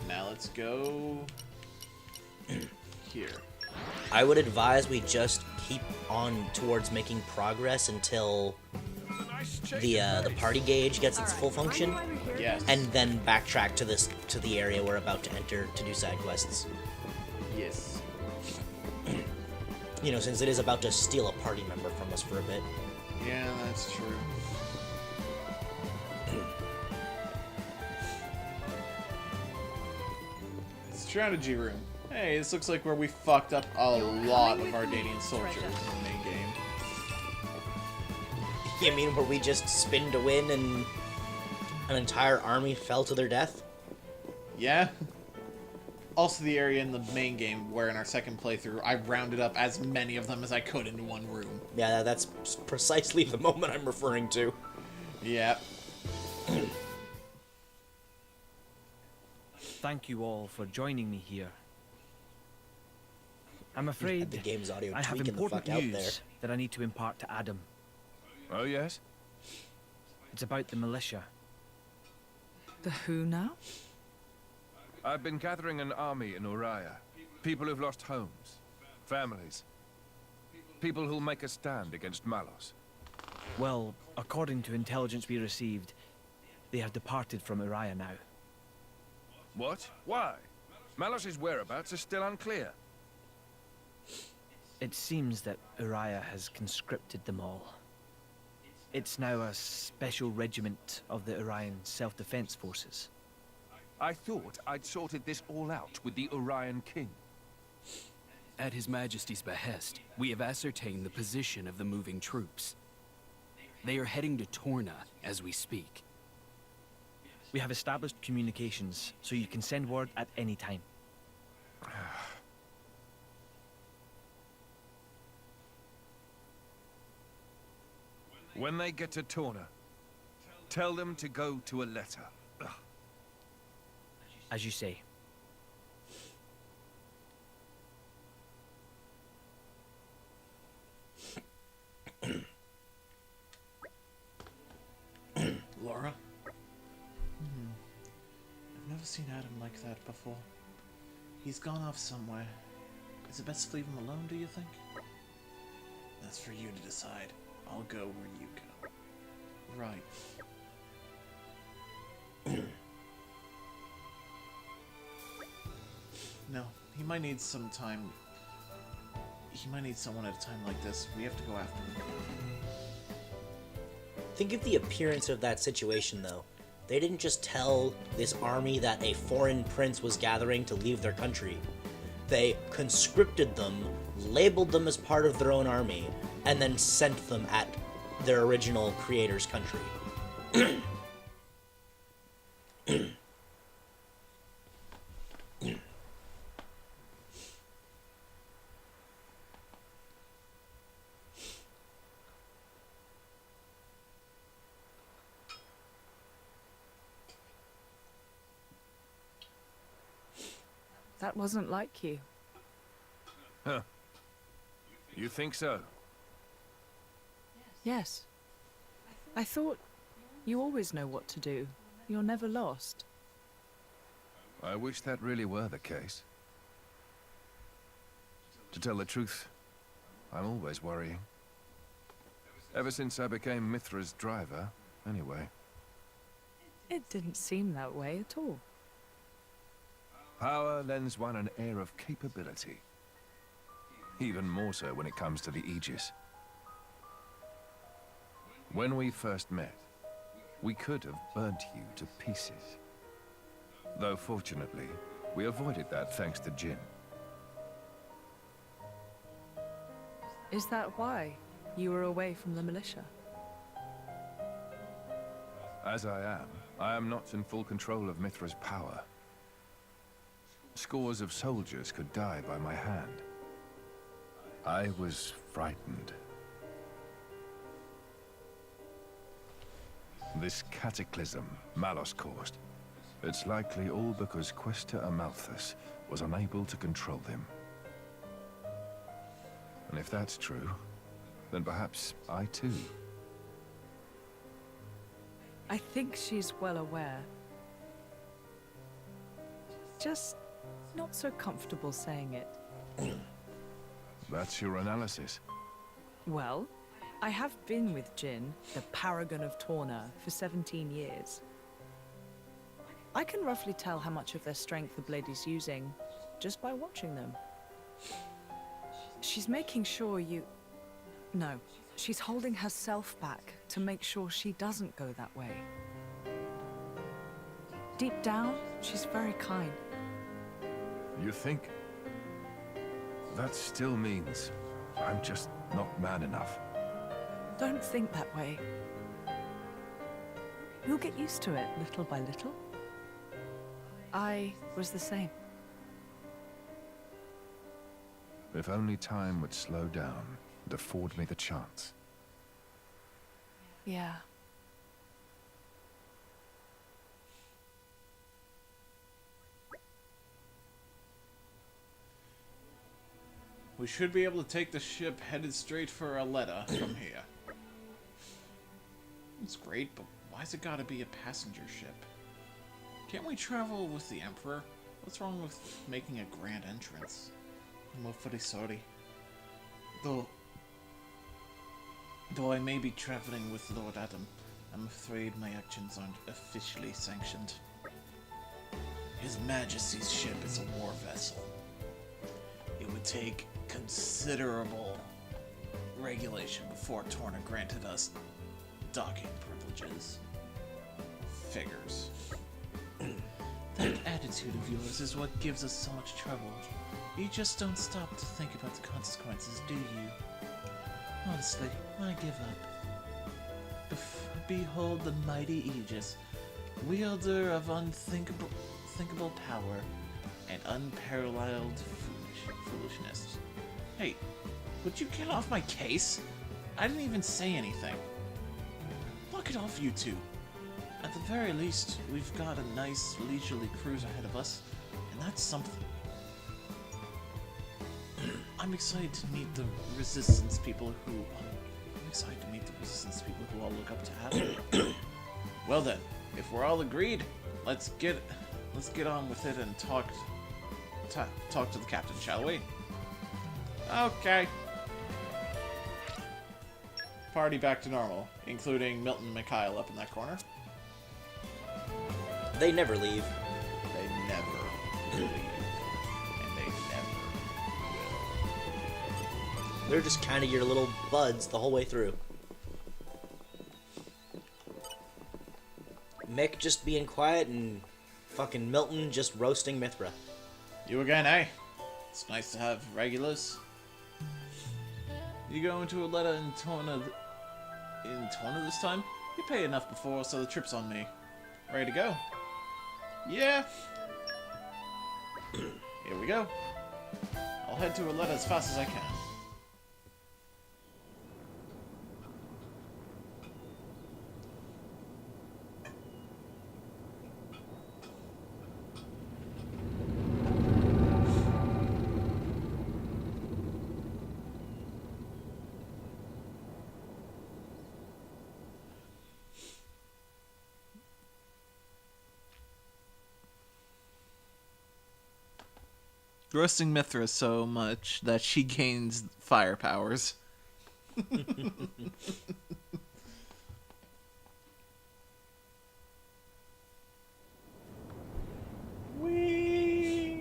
now let's go here. I would advise we just keep on towards making progress until the party gauge gets its full function, Yes. and then backtrack to the area we're about to enter to do side quests. yes. You know, since it is about to steal a party member from us for a bit. Yeah, that's true. Strategy room. Hey, this looks like where we fucked up a lot of Ardanian soldiers in the main game. You mean where we just spin to win and an entire army fell to their death? Yeah. Also the area in the main game where in our second playthrough I rounded up as many of them as I could into one room. Yeah, that's precisely the moment I'm referring to. Yep. Thank you all for joining me here. I'm The afraid game's audio I have tweaking the important fuck out there. news that I need to impart to Adam. Oh, yes? It's about the militia. The who now? I've been gathering an army in Uriah. People who've lost homes, families. People who'll make a stand against Malos. Well, according to intelligence we received, they have departed from Uriah now. What? Why? Malos' whereabouts are still unclear. It seems that Uriah has conscripted them all. It's now a special regiment of the Orion Self-Defense Forces. I thought I'd sorted this all out with the Orion King. At His Majesty's behest, we have ascertained the position of the moving troops. They are heading to Torna as we speak. We have established communications, so you can send word at any time. When they get to Torna, tell them to go to a letter. Ugh. As you say. Laura? I've never seen Adam like that before. He's gone off somewhere. Is it best to leave him alone, do you think? That's for you to decide. I'll go where you go. Right. No, he might need some time. He might need someone at a time like this. We have to go after him. Think of the appearance of that situation, though. They didn't just tell this army that a foreign prince was gathering to leave their country. They conscripted them, labeled them as part of their own army, and then sent them at their original creator's country. That wasn't like you. Huh. You think so? Yes. I thought you always know what to do. You're never lost. I wish that really were the case. To tell the truth, I'm always worrying. Ever since I became Mithra's driver, anyway. It didn't seem that way at all. Power lends one an air of capability. Even more so when it comes to the Aegis. When we first met, we could have burnt you to pieces. Though fortunately, we avoided that thanks to Jin. Is that why you were away from the militia? As I am not in full control of Mithra's power. Scores of soldiers could die by my hand. I was frightened. This cataclysm Malos caused, it's likely all because Quester Amalthus was unable to control him. And if that's true, then perhaps I too. I think she's well aware. Just not so comfortable saying it. That's your analysis. Well, I have been with Jin, the paragon of Torna, for 17 years. I can roughly tell how much of their strength the blade is using just by watching them. She's making sure you... No, she's holding herself back to make sure she doesn't go that way. Deep down, she's very kind. You think? That still means I'm just not man enough. Don't think that way. You'll get used to it little by little. I was the same. If only time would slow down and afford me the chance. Yeah. We should be able to take the ship headed straight for Aletta from here. It's great, but why's it gotta be a passenger ship? Can't we travel with the Emperor? What's wrong with making a grand entrance? Sorry. Though I may be traveling with Lord Adam, I'm afraid my actions aren't officially sanctioned. His Majesty's ship is a war vessel. It would take considerable regulation before Torna granted us docking privileges. Figures. That attitude of yours is what gives us so much trouble. You just don't stop to think about the consequences, do you? Honestly, I give up. Behold the mighty Aegis, wielder of unthinkable power and unparalleled foolishness. Hey, would you get off my case? I didn't even say anything. Knock it off, you two. At the very least, we've got a nice leisurely cruise ahead of us, and that's something. I'm excited to meet the resistance people who all look up to Adam. Well then, if we're all agreed, let's get on with it and talk to the captain, shall we? Okay. Party back to normal, including Milton and Mikhail up in that corner. They never leave. They never leave. And they never will. They're just kind of your little buds the whole way through. Mick just being quiet and fucking Milton just roasting Mithra. You again, eh? It's nice to have regulars. You go into Aletta and Torna this time? You pay enough before, so the trip's on me. Ready to go? Yeah. Here we go. I'll head to Aletta as fast as I can. Roasting Mithra so much that she gains fire powers. Whee!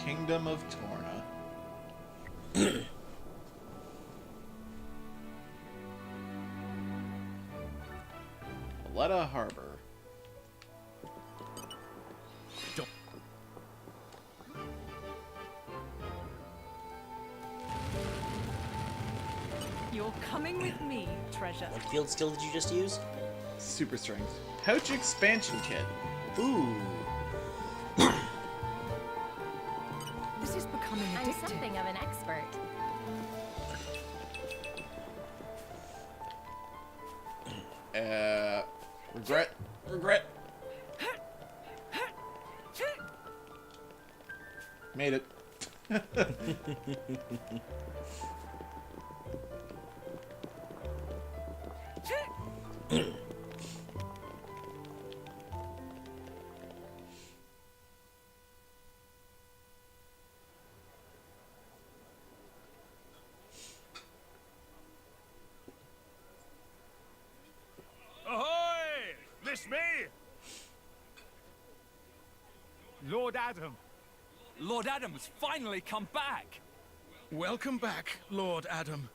Kingdom of Torna. Aletta Harbor. You're coming with me, treasure. What field skill did you just use? Super strength. Pouch expansion kit. Ooh. This is becoming I'm addictive. something of an expert. Regret. Made it. Ahoy! This me? Lord Adam. Lord Adam's finally come back! Welcome back, Lord Adam.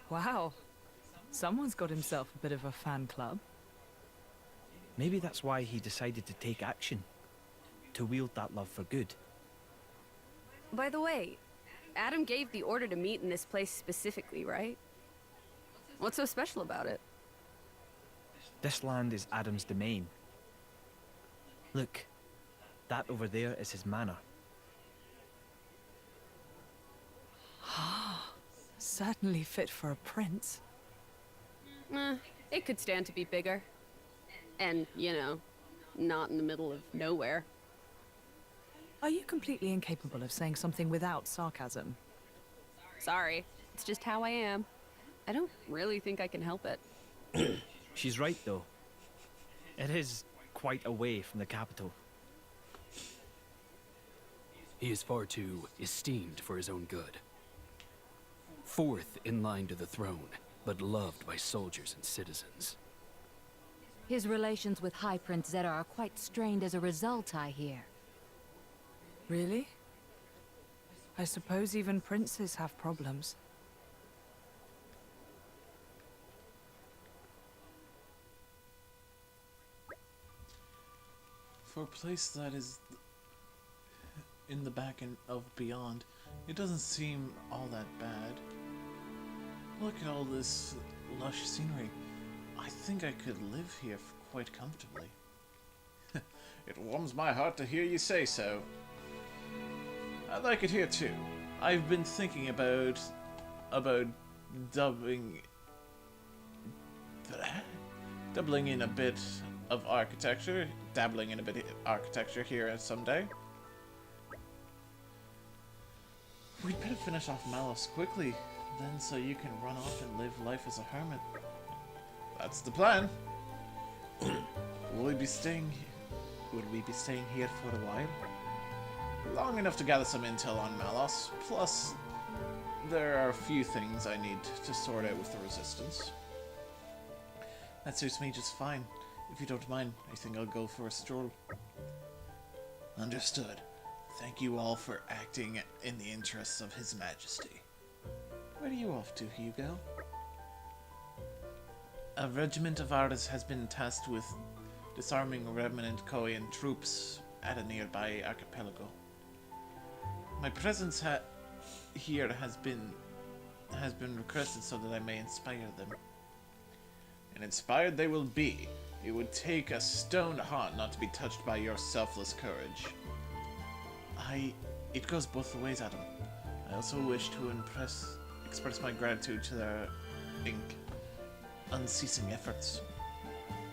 Wow. Someone's got himself a bit of a fan club. Maybe that's why he decided to take action. To wield that love for good. By the way, Adam gave the order to meet in this place specifically, right? What's so special about it? This land is Adam's domain. Look, that over there is his manor. Certainly fit for a prince. It could stand to be bigger. And, you know, not in the middle of nowhere. Are you completely incapable of saying something without sarcasm? Sorry. It's just how I am. I don't really think I can help it. She's right, though. It is quite away from the capital. He is far too esteemed for his own good. Fourth in line to the throne, but loved by soldiers and citizens. His relations with High Prince Zeta are quite strained as a result, I hear. Really? I suppose even princes have problems. For a place that is in the back end of Beyond, it doesn't seem all that bad. Look at all this lush scenery. I think I could live here quite comfortably. It warms my heart to hear you say so. I like it here too. I've been thinking about doubling in a bit of architecture, dabbling in a bit of architecture here someday. We'd better finish off Malos quickly, then, so you can run off and live life as a hermit. That's the plan. Would we be staying here for a while? Long enough to gather some intel on Malos. Plus, there are a few things I need to sort out with the Resistance. That suits me just fine. If you don't mind, I think I'll go for a stroll. Understood. Thank you all for acting in the interests of His Majesty. Where are you off to, Hugo? A regiment of ours has been tasked with disarming remnant Korean troops at a nearby archipelago. My presence here has been requested so that I may inspire them. And inspired they will be. It would take a stone heart not to be touched by your selfless courage. It goes both ways, Adam. I also wish to express my gratitude to their unceasing efforts.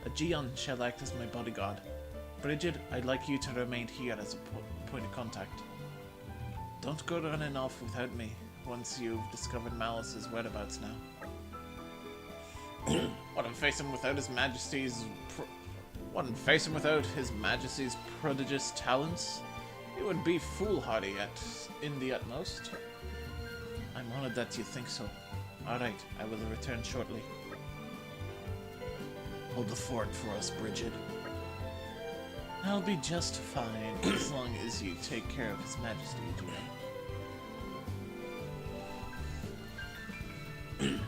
A Gion shall act as my bodyguard. Bridget, I'd like you to remain here as a point of contact. Don't go running off without me once you've discovered Malice's whereabouts now. What, and face him without His Majesty's prodigious talents? It would be foolhardy in the utmost. I'm honored that you think so. Alright, I will return shortly. Hold the fort for us, Bridget. I'll be just fine as long as you take care of His Majesty, Julian.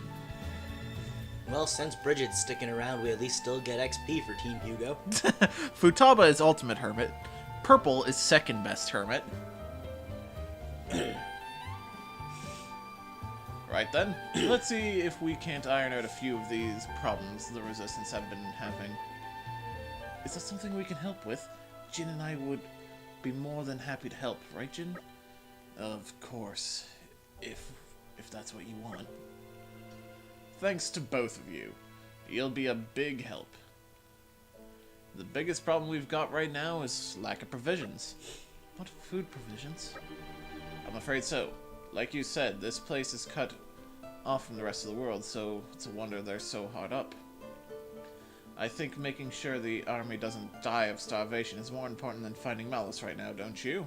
Well, since Bridget's sticking around, we at least still get XP for Team Hugo. Futaba is ultimate hermit. Purple is second best hermit. Right then, let's see if we can't iron out a few of these problems the Resistance have been having. Is that something we can help with? Jin and I would be more than happy to help, right, Jin? Of course, if that's what you want. Thanks to both of you. You'll be a big help. The biggest problem we've got right now is lack of provisions. What food provisions? I'm afraid so. Like you said, this place is cut off from the rest of the world, so it's a wonder they're so hard up. I think making sure the army doesn't die of starvation is more important than finding Malice right now, don't you?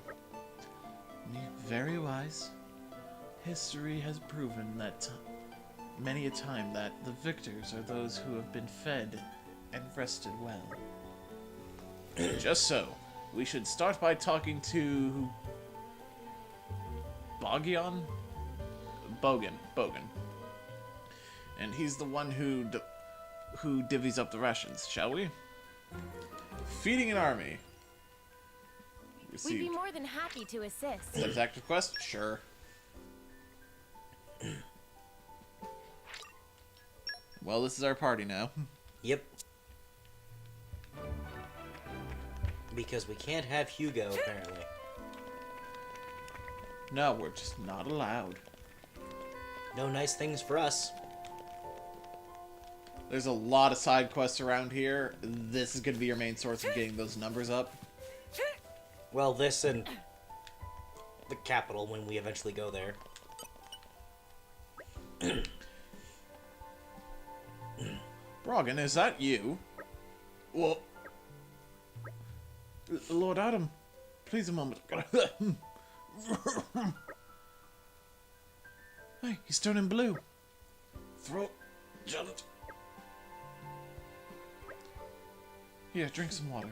Very wise. History has proven that many a time that the victors are those who have been fed and rested well. Just so. We should start by talking to Bogan. And he's the one who divvies up the rations, shall we? Feeding an army. Received. We'd be more than happy to assist. Is that active quest? Sure. Well, this is our party now. Yep. Because we can't have Hugo, apparently. No, we're just not allowed. No nice things for us. There's a lot of side quests around here. This is going to be your main source of getting those numbers up. Well, this and the capital when we eventually go there. Brogan, is that you? Well, Lord Adam, please a moment. Hey, he's turning blue. Throat, Janet. Here, drink some water.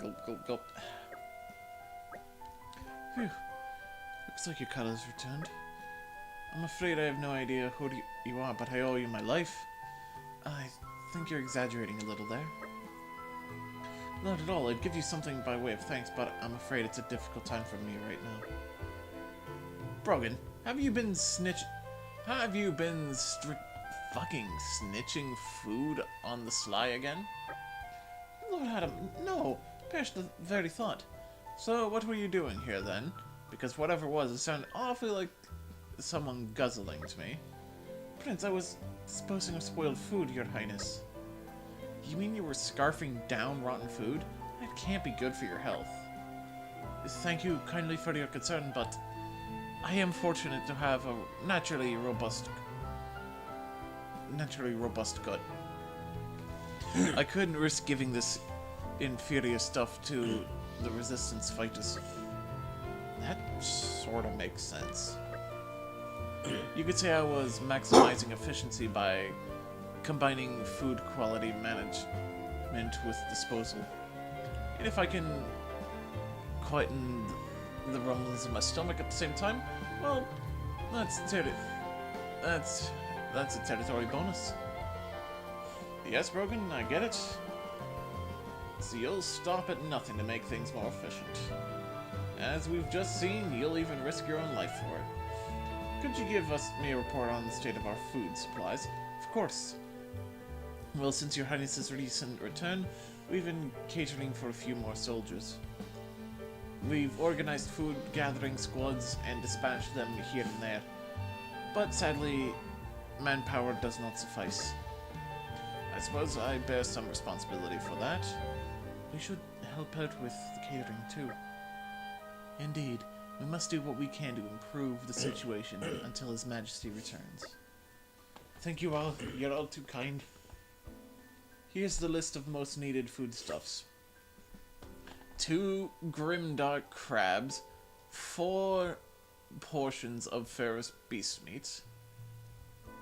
Gulp, gulp, gulp. Phew. Looks like your color's returned. I'm afraid I have no idea who you are, but I owe you my life. I think you're exaggerating a little there. Not at all. I'd give you something by way of thanks, but I'm afraid it's a difficult time for me right now. Brogan, have you been fucking snitching food on the sly again? Lord Adam, no. Perish the very thought. So what were you doing here then? Because whatever it was, it sounded awfully like someone guzzling to me. Prince, I was disposing of spoiled food, Your Highness. You mean you were scarfing down rotten food? That can't be good for your health. Thank you kindly for your concern, but I am fortunate to have a naturally robust gut. I couldn't risk giving this inferior stuff to the resistance fighters. That sort of makes sense. You could say I was maximizing efficiency by combining food quality management with disposal. And if I can quieten the rumbles in my stomach at the same time, well, that's a territory bonus. Yes, Brogan, I get it. So you'll stop at nothing to make things more efficient. As we've just seen, you'll even risk your own life for it. Could you give me a report on the state of our food supplies? Of course. Well, since Your Highness's recent return, we've been catering for a few more soldiers. We've organized food gathering squads and dispatched them here and there. But sadly, manpower does not suffice. I suppose I bear some responsibility for that. We should help out with the catering too. Indeed, we must do what we can to improve the situation until His Majesty returns. Thank you all. You're all too kind. Here's the list of most needed foodstuffs. 2 grimdark crabs, 4 portions of ferrous beast meat,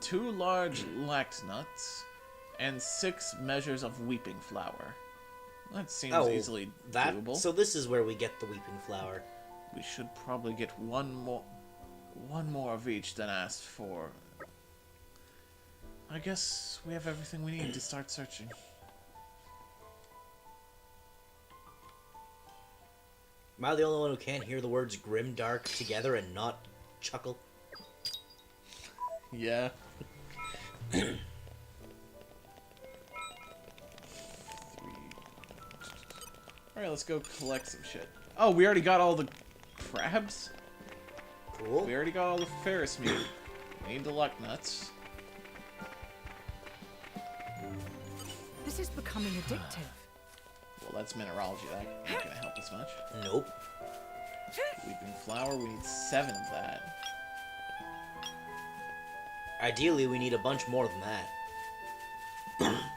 2 large lax nuts, and 6 measures of weeping flour. That seems easily doable. So this is where we get the weeping flour. We should probably get one more of each than asked for. I guess we have everything we need to start searching. Am I the only one who can't hear the words grimdark together and not chuckle? Yeah. Alright, let's go collect some shit. Oh, we already got all the crabs? Cool. We already got all the ferrous meat. We need the luck nuts. This is becoming addictive. Well, that's mineralogy. That ain't gonna help us much. Nope. Weeping flour, we need 7 of that. Ideally, we need a bunch more than that.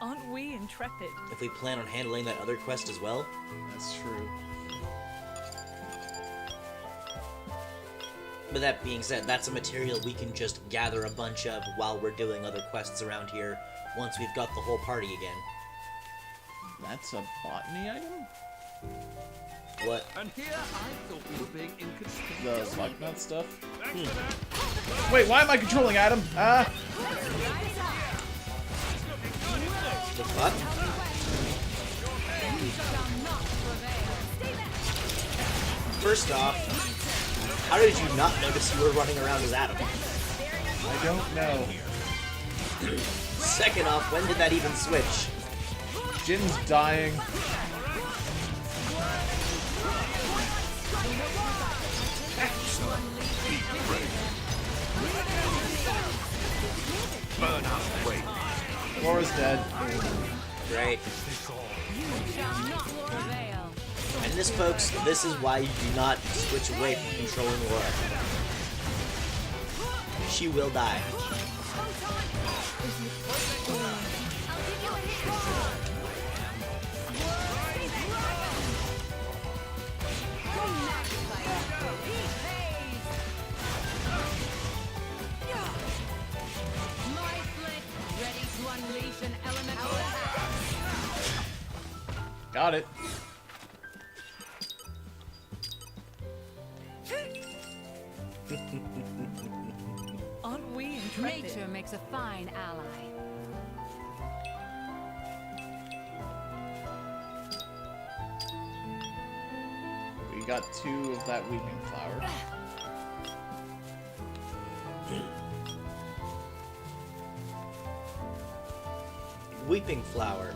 Aren't we intrepid? If we plan on handling that other quest as well. That's true. But that being said, that's a material we can just gather a bunch of while we're doing other quests around here once we've got the whole party again. That's a botany item? What? And here I thought we were being inconsistent. The luck nut stuff? Wait, why am I controlling Adam? Ah! The fuck? First off, how did you not notice you were running around as Adam? I don't know. Second off, when did that even switch? Jin's dying. Eat bread. Burn up, wait. Laura's dead. Great. And this, folks, this is why you do not switch away from controlling Laura. She will die. Got it. Aren't we intrepid? Nature makes a fine ally. We got 2 of that weeping flower. Weeping flower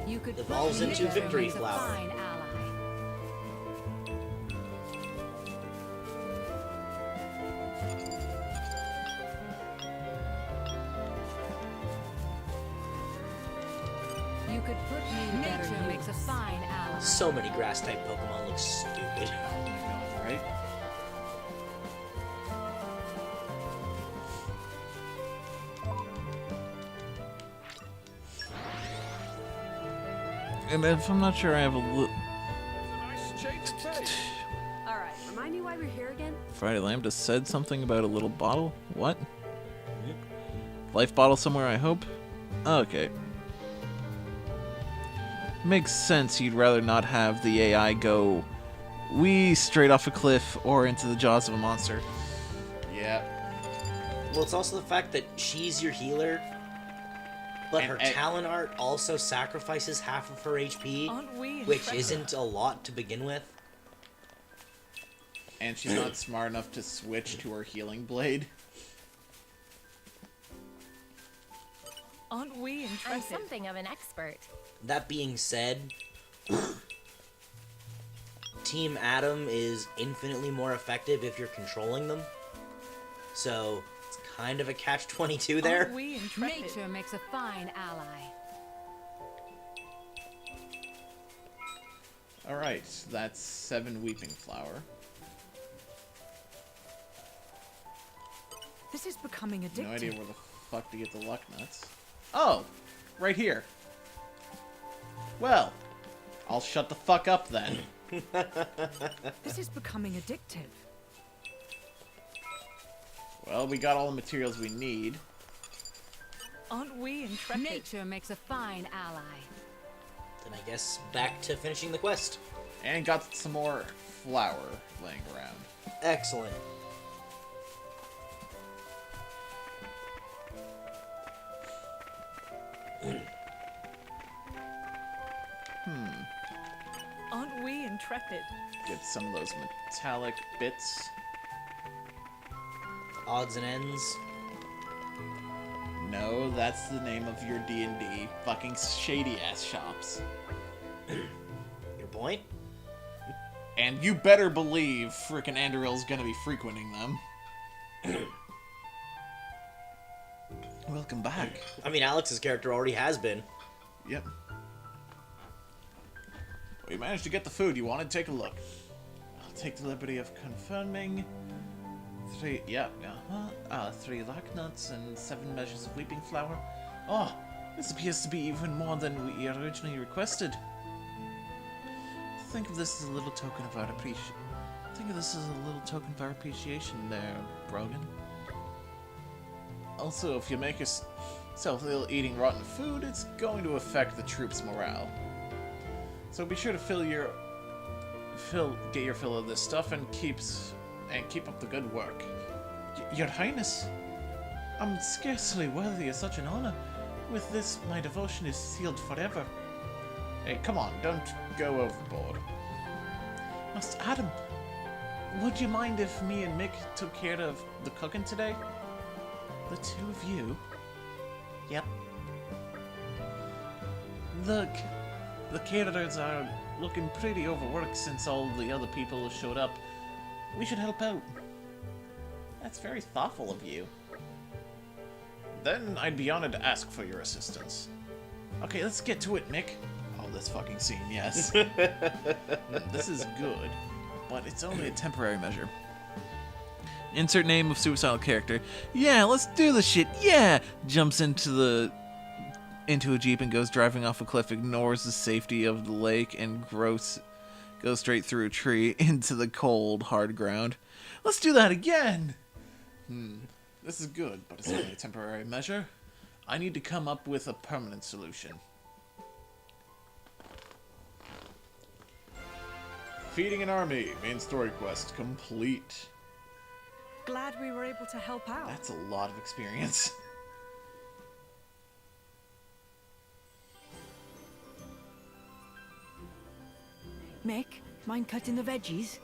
You could evolves put into nature victory makes a flower. fine ally. You could put me nature makes a fine ally. So many grass type Pokemon look stupid. Right? And if I'm not sure, I have a little. Alright, remind me why we're here again? Friday Lambda said something about a little bottle. What? Life bottle somewhere, I hope? Okay. Makes sense you'd rather not have the AI go wee straight off a cliff or into the jaws of a monster. Yeah. Well, it's also the fact that she's your healer, but her talent art also sacrifices half of her HP, Aren't we which intrepid? isn't a lot to begin with. And she's not smart enough to switch to her healing blade. Aren't we I'm intrepid? something of an expert. That being said, Team Adam is infinitely more effective if you're controlling them. So, it's kind of a catch-22 there. Aren't we intrepid? Nature makes a fine ally. Alright, that's 7 weeping flower. This is becoming addictive. No idea where the fuck to get the luck nuts. Oh! Right here. Well, I'll shut the fuck up then. This is becoming addictive. Well, we got all the materials we need. Aren't we intrepid? Nature makes a fine ally. Then I guess back to finishing the quest. And got some more flour laying around. Excellent. Aren't we intrepid? Get some of those metallic bits. Odds and ends. No, that's the name of your D&D fucking shady-ass shops. Your point? And you better believe frickin' Anderill's gonna be frequenting them. Welcome back. I mean, Alex's character already has been. Yep. We managed to get the food. You want to take a look? I'll take the liberty of confirming. 3 lac nuts and 7 measures of weeping flower. Oh, this appears to be even more than we originally requested. Think of this as a little token of our appreciation. There, Brogan. Also, if you make yourself ill eating rotten food, it's going to affect the troops' morale. So be sure to get your fill of this stuff and keep up the good work. Your Highness, I'm scarcely worthy of such an honor. With this, my devotion is sealed forever. Hey, come on, don't go overboard. Master Adam, would you mind if me and Mick took care of the cooking today? The two of you? Yep. Look, the caterers are looking pretty overworked since all the other people have showed up. We should help out. That's very thoughtful of you. Then I'd be honored to ask for your assistance. Okay, let's get to it, Mick. Oh, this fucking scene, yes. This is good, but it's only a temporary measure. Insert name of suicidal character. Yeah, let's do the shit. Yeah! Jumps into a jeep and goes driving off a cliff, ignores the safety of the lake, and goes straight through a tree into the cold, hard ground. Let's do that again! This is good, but it's only a temporary measure. I need to come up with a permanent solution. Feeding an army. Main story quest complete. Glad we were able to help out. That's a lot of experience. Mick, mind cutting the veggies?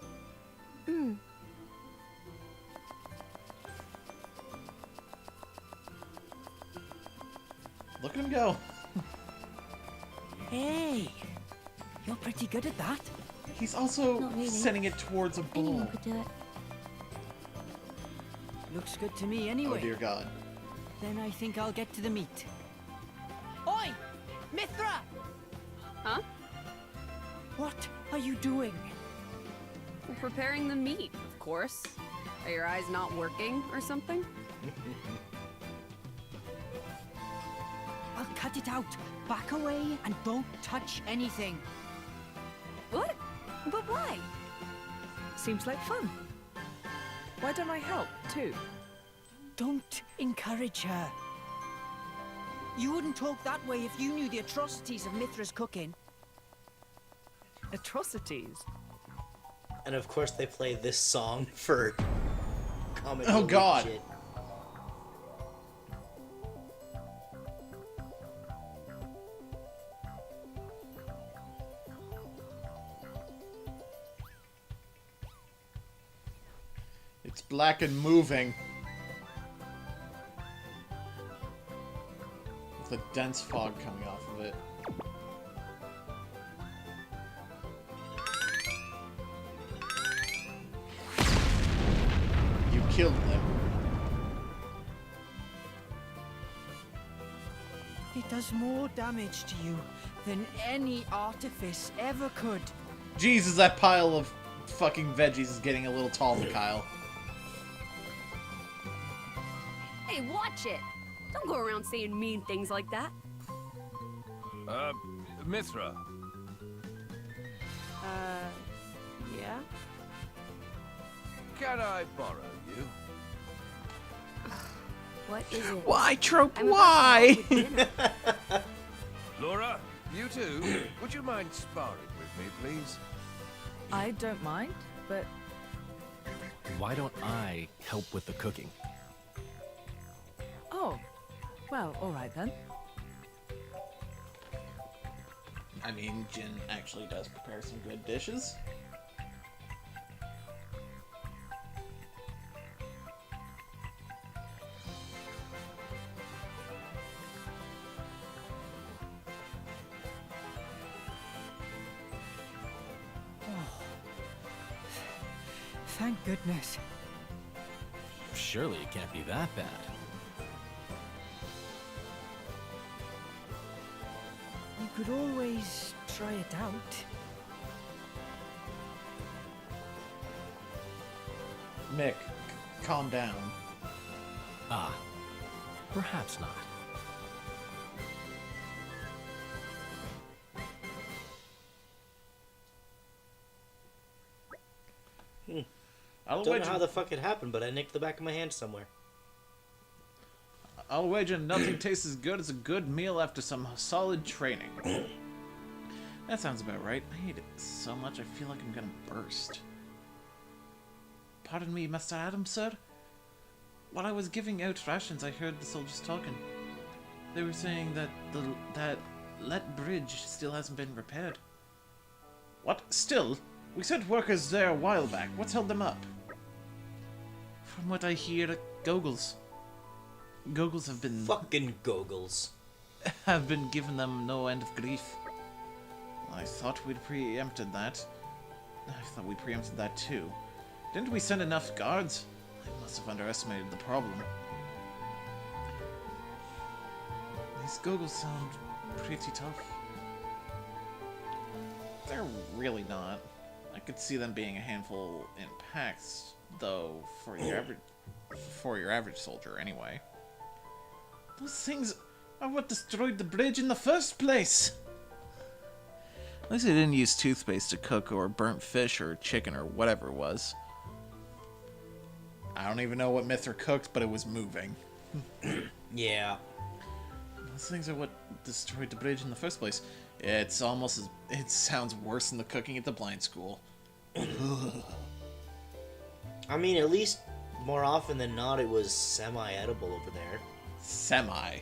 Look at him go. Hey, you're pretty good at that. He's also Not really. sending it towards a Anyone bull. could do it. Looks good to me anyway. Oh dear God. Then I think I'll get to the meat. Oi! Mithra! Huh? What are you doing? We're preparing the meat, of course. Are your eyes not working or something? I'll cut it out. Back away and don't touch anything. What? But why? Seems like fun. Why don't I help, too? Don't encourage her. You wouldn't talk that way if you knew the atrocities of Mithra's cooking. Atrocities? And of course they play this song for comic Oh relief God. shit. It's black and moving. With a dense fog coming off of it. You killed them. It does more damage to you than any artifice ever could. Jesus, that pile of fucking veggies is getting a little tall, Mikhail. Hey, watch it! Don't go around saying mean things like that. Mithra. Yeah? Can I borrow you? What is it? Why, Trope? I'm about to Why? have with dinner. Laura, you too. Would you mind sparring with me, please? I don't mind, but Why don't I help with the cooking? oh, well, all right then. I mean, Jin actually does prepare some good dishes. Thank goodness. Surely it can't be that bad. You could always try it out. Mick, calm down. Ah, perhaps not. I'll Don't know wager, how the fuck it happened, but I nicked the back of my hand somewhere. I'll wager nothing tastes as good as a good meal after some solid training. That sounds about right. I hate it so much I feel like I'm gonna burst. Pardon me, Master Adams, sir? While I was giving out rations, I heard the soldiers talking. They were saying that that Let Bridge still hasn't been repaired. What? Still? We sent workers there a while back. What's held them up? From what I hear, Gogles. Gogles have been... Fucking Gogles. have been giving them no end of grief. I thought we'd preempted that. I thought we preempted that too. Didn't we send enough guards? I must have underestimated the problem. These goggles sound pretty tough. They're really not. I could see them being a handful in packs, though, for your average soldier, anyway. Those things are what destroyed the bridge in the first place! At least they didn't use toothpaste to cook, or burnt fish, or chicken, or whatever it was. I don't even know what Mithra cooked, but it was moving. Yeah. Those things are what destroyed the bridge in the first place. It's almost as... It sounds worse than the cooking at the blind school. I mean, at least more often than not, it was semi-edible over there. Semi.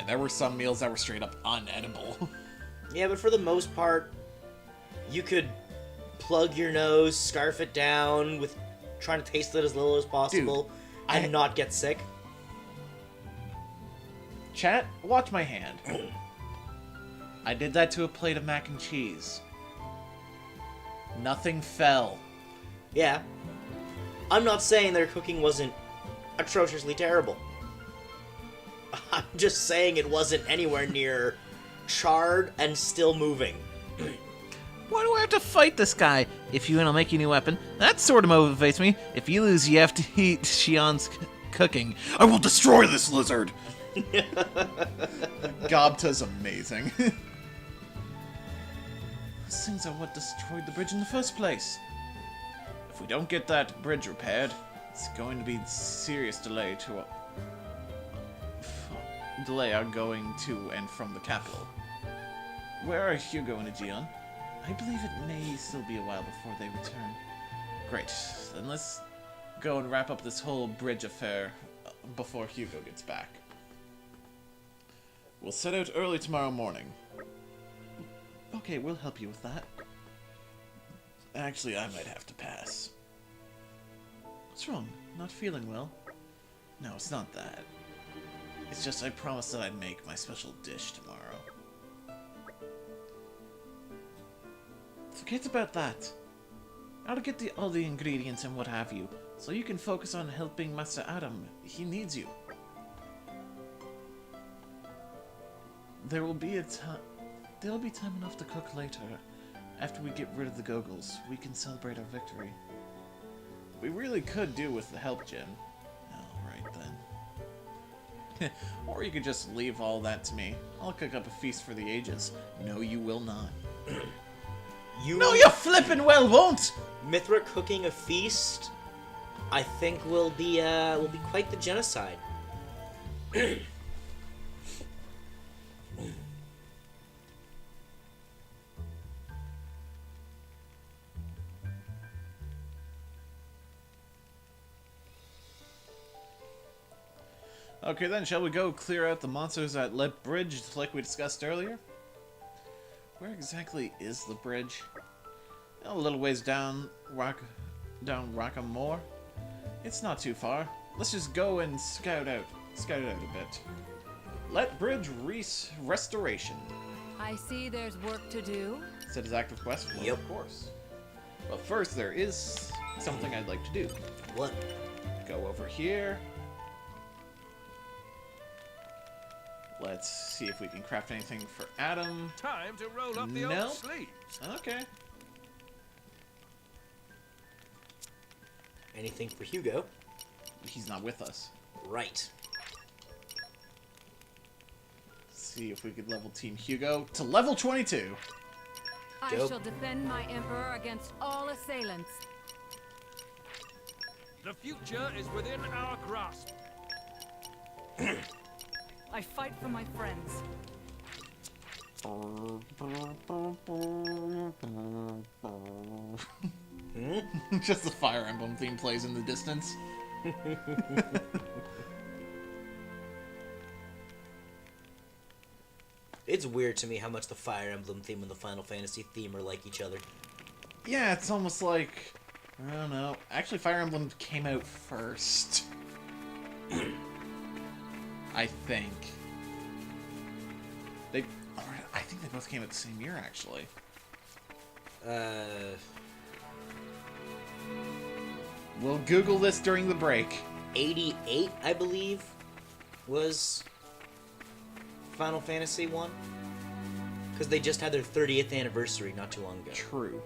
There were some meals that were straight up unedible. Yeah, but for the most part, you could plug your nose, scarf it down, with trying to taste it as little as possible, Dude, and not get sick. Chat, watch my hand. I did that to a plate of mac and cheese. Nothing fell. Yeah. I'm not saying their cooking wasn't atrociously terrible. I'm just saying it wasn't anywhere near charred and still moving. Why do I have to fight this guy? If you win, I'll make you a new weapon. That sort of motivates me. If you lose, you have to eat Shion's cooking. I will destroy this lizard! Gobta's amazing. Those things are what destroyed the bridge in the first place. If we don't get that bridge repaired, it's going to be serious delay to our going to and from the capital. Where are Hugo and Aegeon? I believe it may still be a while before they return. Great, then let's go and wrap up this whole bridge affair before Hugo gets back. We'll set out early tomorrow morning. Okay, we'll help you with that. Actually, I might have to pass. What's wrong? Not feeling well? No, it's not that. It's just I promised that I'd make my special dish tomorrow. Forget about that. I'll get all the ingredients and what have you, so you can focus on helping Master Adam. He needs you. There'll be time enough to cook later. After we get rid of the goggles, we can celebrate our victory. We really could do with the help, Jin. Alright then. Or you could just leave all that to me. I'll cook up a feast for the ages. No, you will not. No, you flippin' well won't! Mithra cooking a feast, I think will be quite the genocide. Okay then, shall we go clear out the monsters at Lip Bridge like we discussed earlier? Where exactly is the bridge? A little ways down Rockham Moor. It's not too far. Let's just go and scout it out a bit. Let Bridge Restoration. I see there's work to do. Set his active quest? Well, of course. But first, there is something I'd like to do. What? Go over here. Let's see if we can craft anything for Adam. Time to roll up the old sleeves. Okay. Anything for Hugo? He's not with us. Right. See if we could level Team Hugo to level 22. I shall defend my emperor against all assailants. The future is within our grasp. I fight for my friends. Just the Fire Emblem theme plays in the distance. It's weird to me how much the Fire Emblem theme and the Final Fantasy theme are like each other. Yeah, it's almost like... I don't know. Actually, Fire Emblem came out first. I think. I think they both came out the same year, actually. We'll Google this during the break. 88, I believe, was Final Fantasy 1. Because they just had their 30th anniversary not too long ago. True.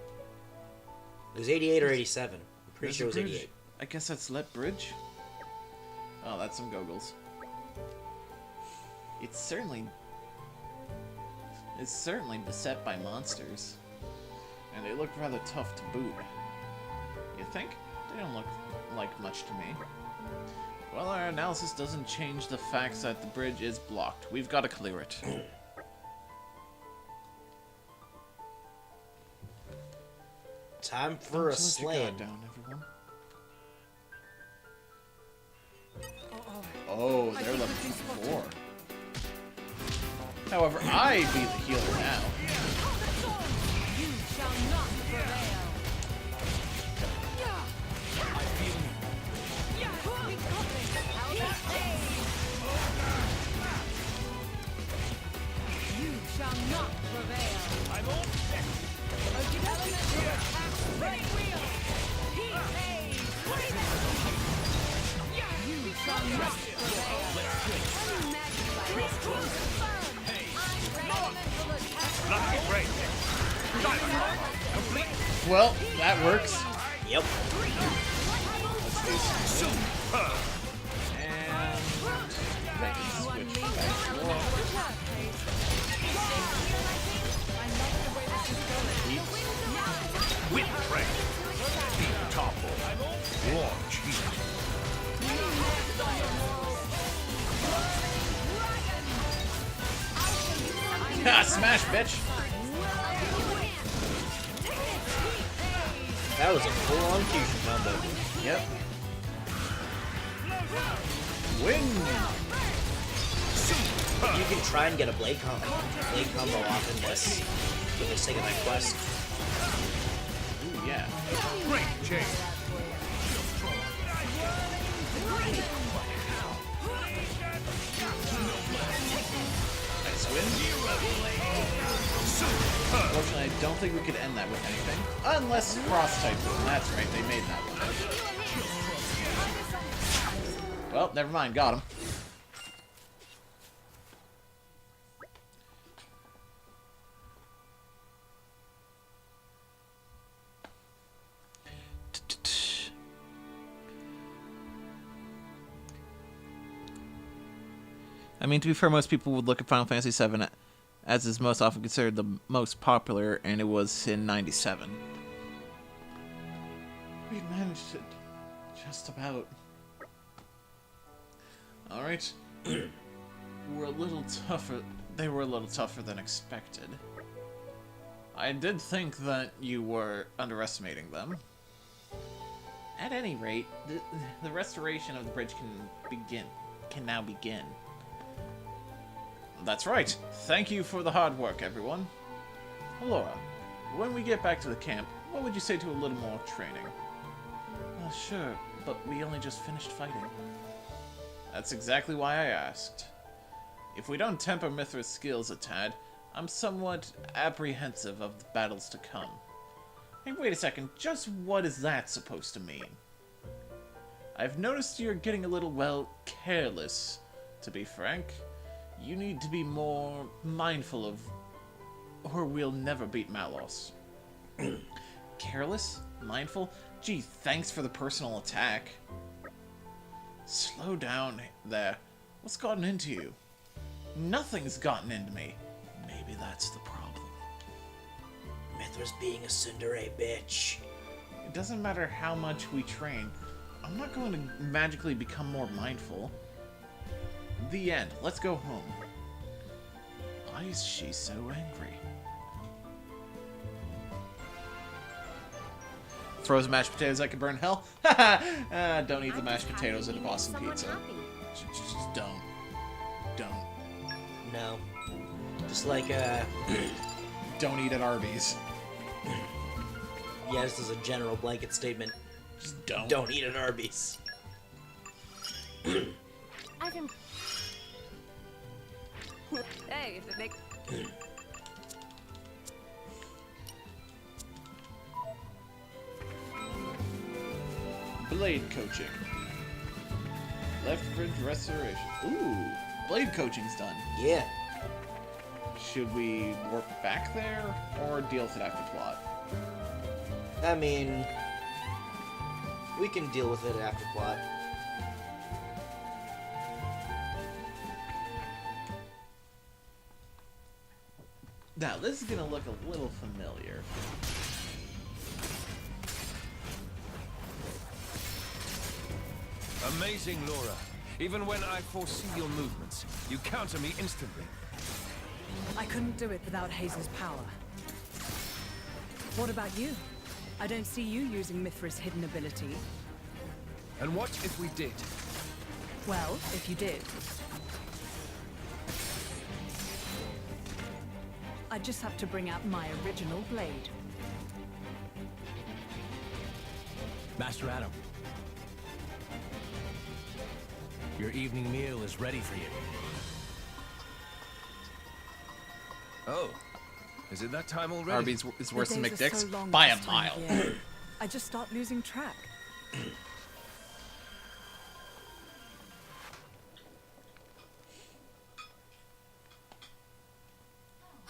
It was 88 or 87. I'm pretty sure it was 88. I guess that's Let Bridge. Oh, that's some goggles. It's certainly beset by monsters. And they look rather tough to boot. You think? They don't look like much to me. Well, our analysis doesn't change the facts that the bridge is blocked. We've got to clear it. Time for a slam. Down, everyone. Oh, they're level 4. However, I be the healer now. You shall not prevail. You shall not prevail. I'm all set. Elemental attack, right wheel. He pays. You shall not prevail. Well, that works. Yep. Let's do some and make a switch back. With Frank, deep topple, launch heat. Ah, smash, bitch! That was a full-on fusion combo. Yep. Win! You can try and get a blade combo off in this for the sake of that quest. Ooh, yeah. Great change. Nice win. Unfortunately, I don't think we could end that with anything. Unless Frost-type win. That's right, they made that one. Well, never mind, got him. I mean, to be fair, most people would look at Final Fantasy VII as is most often considered the most popular, and it was in '97. We managed it. Just about. Alright. We're a little tougher. They were a little tougher than expected. I did think that you were underestimating them. At any rate, the restoration of the bridge can now begin. That's right. Thank you for the hard work, everyone. Laura, when we get back to the camp, what would you say to a little more training? Sure, but we only just finished fighting. That's exactly why I asked. If we don't temper Mithra's skills a tad, I'm somewhat apprehensive of the battles to come. Hey, wait a second, just what is that supposed to mean? I've noticed you're getting a little, well, careless, to be frank. You need to be more mindful of, or we'll never beat Malos. Careless? Mindful? Gee, thanks for the personal attack. Slow down there. What's gotten into you? Nothing's gotten into me. Maybe that's the problem. Mithra's being a tsundere bitch. It doesn't matter how much we train. I'm not going to magically become more mindful. The end. Let's go home. Why is she so angry? Frozen mashed potatoes I could burn hell? Haha! Don't eat the mashed potatoes at a Boston Pizza. Just don't. Don't. No. Just like, Don't eat at Arby's. Yeah, this is a general blanket statement. Just don't. Don't eat at Arby's. Hey, if it makes... Blade coaching. Left bridge restoration. Ooh, blade coaching's done. Yeah. Should we warp back there or deal with it after plot? I mean, we can deal with it after plot. Now, this is gonna look a little familiar. Amazing, Laura. Even when I foresee your movements, you counter me instantly. I couldn't do it without Hayes' power. What about you? I don't see you using Mithra's hidden ability. And what if we did? Well, if you did, I'd just have to bring out my original blade. Master Adam, your evening meal is ready for you. Oh, is it that time already? Arby's is worse than The days are so McDick's long by this a time of mile. year. I just start losing track.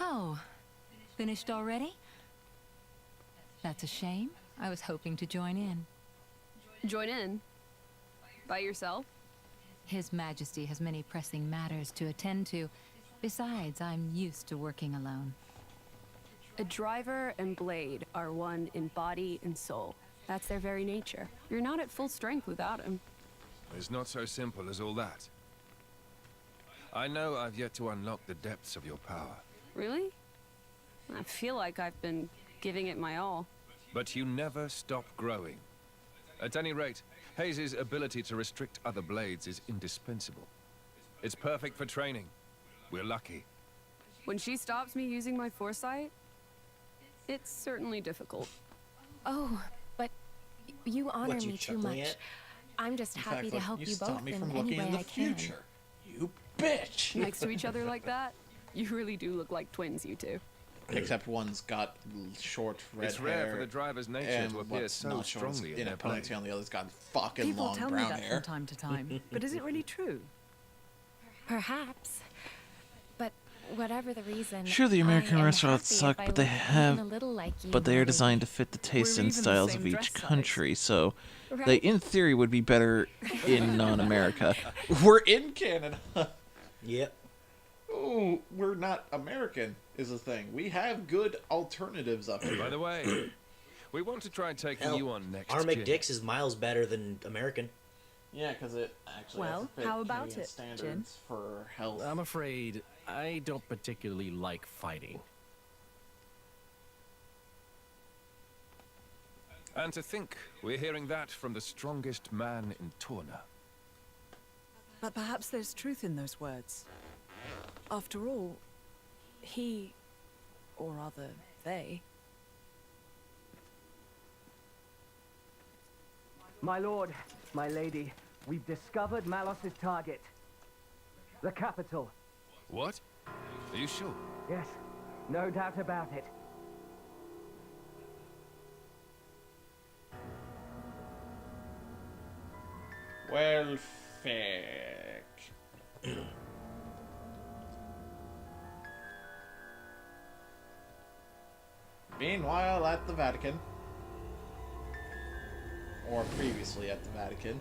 Oh, finished already? That's a shame. I was hoping to join in. Join in? By yourself? His Majesty has many pressing matters to attend to. Besides, I'm used to working alone. A driver and blade are one in body and soul. That's their very nature. You're not at full strength without him. It's not so simple as all that. I know I've yet to unlock the depths of your power. Really? I feel like I've been giving it my all. But you never stop growing. At any rate, Hayes' ability to restrict other blades is indispensable. It's perfect for training. We're lucky. When she stops me using my foresight, it's certainly difficult. Oh, but you honor What, you me too chuckling much. at? I'm just In happy fact, to look, help you stop both me in from any looking way in the I can. future. You bitch! Next to each other like that? You really do look like twins, you two. Except one's got short red It's rare hair, for the driver's nature and to appear what's so not shown is strongly in in a their blade. ponytail, and the other's got fucking People long tell me brown that hair. from time to time, but is it really true? Perhaps. But whatever the reason, Sure, the American I am restaurants happy suck, if I but they look have, even a little like you, but they are Lily. designed to fit the tastes We're and even the styles same of each dress size. country. So, they, Right. in theory, would be better in non-America. We're in Canada. Yep. Ooh, we're not American, is the thing. We have good alternatives up here. By the way, we want to try taking Hell, you on next. our Jin. McDick's is miles better than American. Yeah, because it actually Well, has to fit how about Canadian it, standards for health. I'm afraid I don't particularly like fighting. And to think we're hearing that from the strongest man in Torna. But perhaps there's truth in those words. After all, he, or rather, they, My lord, my lady, we've discovered Malos's target. The capital. What? Are you sure? Yes, no doubt about it. Well, fuck. Meanwhile, at the Vatican. Or previously at the Vatican.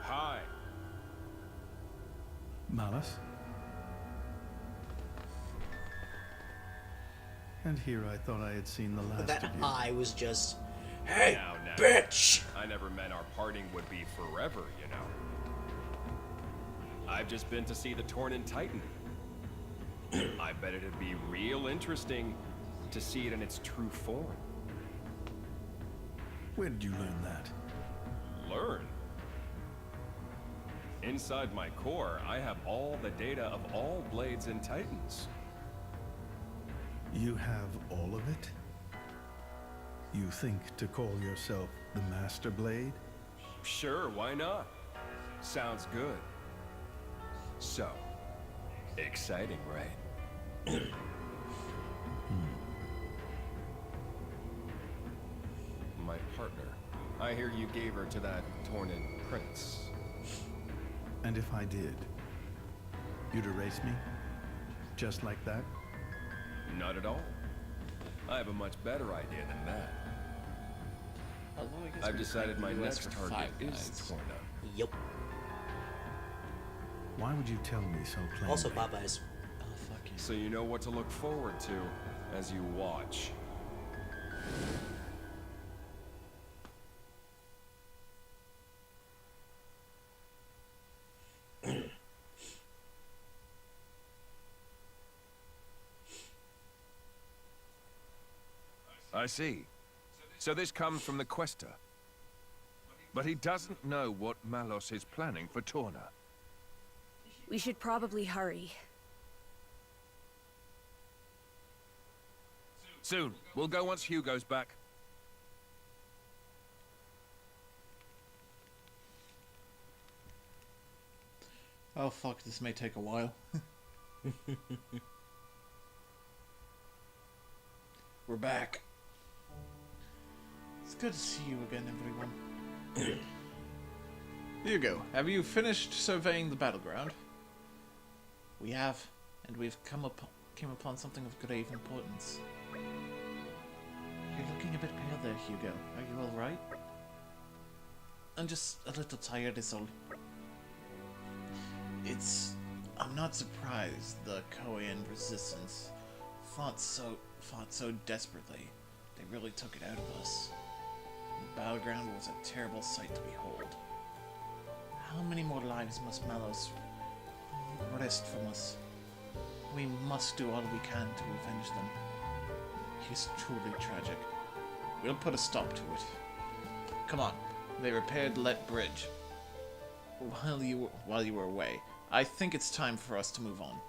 Hi. Malus? And here I thought I had seen the last But that of you. eye was just, hey, Now, bitch! I never meant our parting would be forever, you know. I've just been to see the Tornan Titan. I bet it'd be real interesting to see it in its true form. Where did you learn that? Learn? Inside my core, I have all the data of all blades and titans. You have all of it? You think to call yourself the Master Blade? Sure, why not? Sounds good. So, exciting, right? my partner. I hear you gave her to that Tornan prince. And if I did, you'd erase me? Just like that? Not at all. I have a much better idea than that. I've decided my next target is Torna. Yep. Why would you tell me so plainly? Also Popeyes. Oh, fuck you. So you know what to look forward to as you watch. I see. So this comes from the Quester. But he doesn't know what Malos is planning for Torna. We should probably hurry. Soon. We'll go once Hugo's back. Oh fuck, this may take a while. We're back. It's good to see you again, everyone. Hugo, have you finished surveying the battleground? We have, and we've came upon something of grave importance. You're looking a bit pale there, Hugo. Are you alright? I'm just a little tired, is all. I'm not surprised the Korean resistance fought so desperately. They really took it out of us. The battleground was a terrible sight to behold. How many more lives must Malos wrest from us? We must do all we can to avenge them. He's truly tragic. We'll put a stop to it. Come on. They repaired Let Bridge while you were away. I think it's time for us to move on.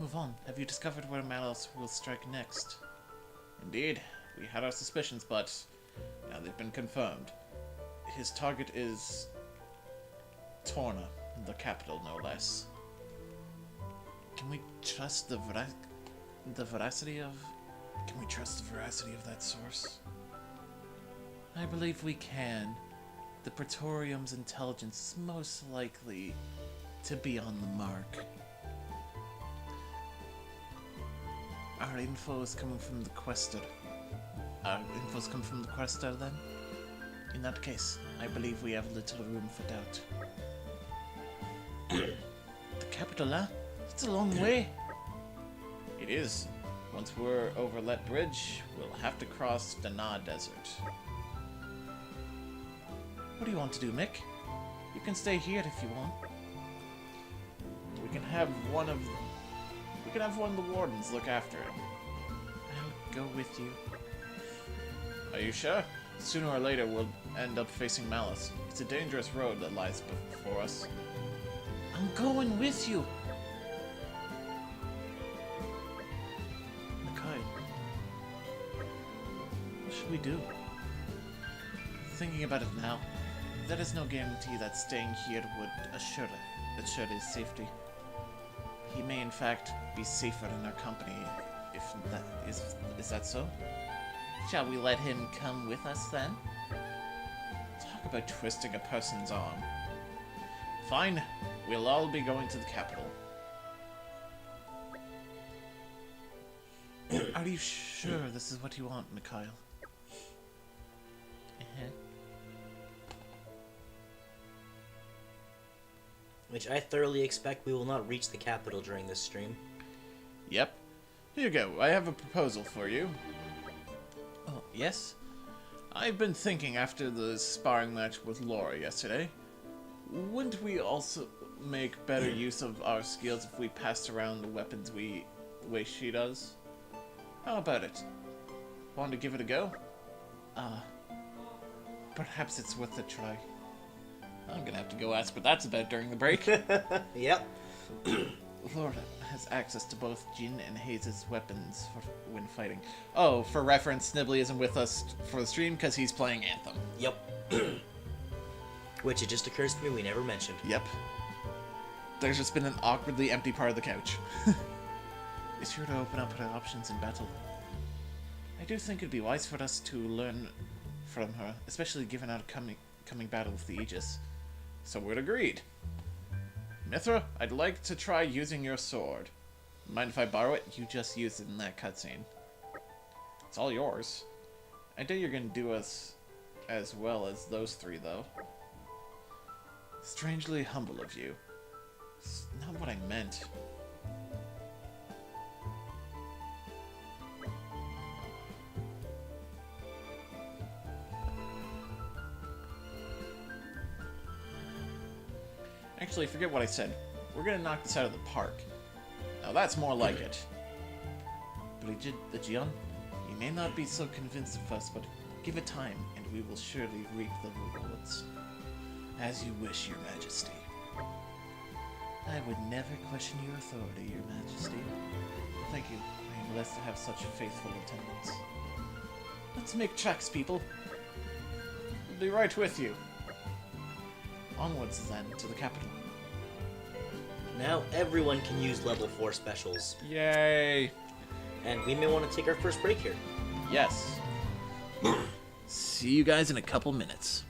Move on? Have you discovered where Malos will strike next? Indeed. We had our suspicions, but now they've been confirmed. His target is Torna, the capital, no less. Can we trust the veracity of that source? I believe we can. The Praetorium's intelligence is most likely to be on the mark. Our info is coming from the Quester. Our info's coming from the Quester, then? In that case, I believe we have little room for doubt. The capital, huh? It's a long way. It is. Once we're over Let Bridge, we'll have to cross the Dana Desert. What do you want to do, Mick? You can stay here if you want. We can have one of the wardens look after him. I'll go with you. Are you sure? Sooner or later we'll end up facing Malos. It's a dangerous road that lies before us. I'm going with you! Makai, what should we do? Thinking about it now, there is no guarantee that staying here would assure his safety. He may in fact be safer in our company, if that is that so? Shall we let him come with us then? Talk about twisting a person's arm. Fine, we'll all be going to the capital. Are you sure this is what you want, Mikhail? Which I thoroughly expect we will not reach the capital during this stream. Yep. Here you go. I have a proposal for you. Oh, yes? I've been thinking after the sparring match with Laura yesterday, wouldn't we also make better use of our skills if we passed around the weapons the way she does? How about it? Want to give it a go? Perhaps it's worth a try. I'm gonna have to go ask what that's about during the break. Yep. Laura has access to both Jin and Hayes' weapons when fighting. Oh, for reference, Snibbly isn't with us for the stream because he's playing Anthem. Yep. Which, it just occurs to me, we never mentioned. Yep. There's just been an awkwardly empty part of the couch. Be sure to open up her options in battle. I do think it'd be wise for us to learn from her, especially given our coming battle with the Aegis. So we're agreed. Mithra, I'd like to try using your sword. Mind if I borrow it? You just used it in that cutscene. It's all yours. I know you're gonna do us as well as those three, though. Strangely humble of you. It's not what I meant. Actually, forget what I said. We're gonna knock this out of the park. Now that's more like it. Brigid the Jian, you may not be so convinced of us, but give it time, and we will surely reap the rewards. As you wish, Your Majesty. I would never question your authority, Your Majesty. Thank you. I am blessed to have such faithful attendants. Let's make tracks, people. We'll be right with you. Onwards, then, to the capital. Now everyone can use level 4 specials. Yay! And we may want to take our first break here. Yes. See you guys in a couple minutes.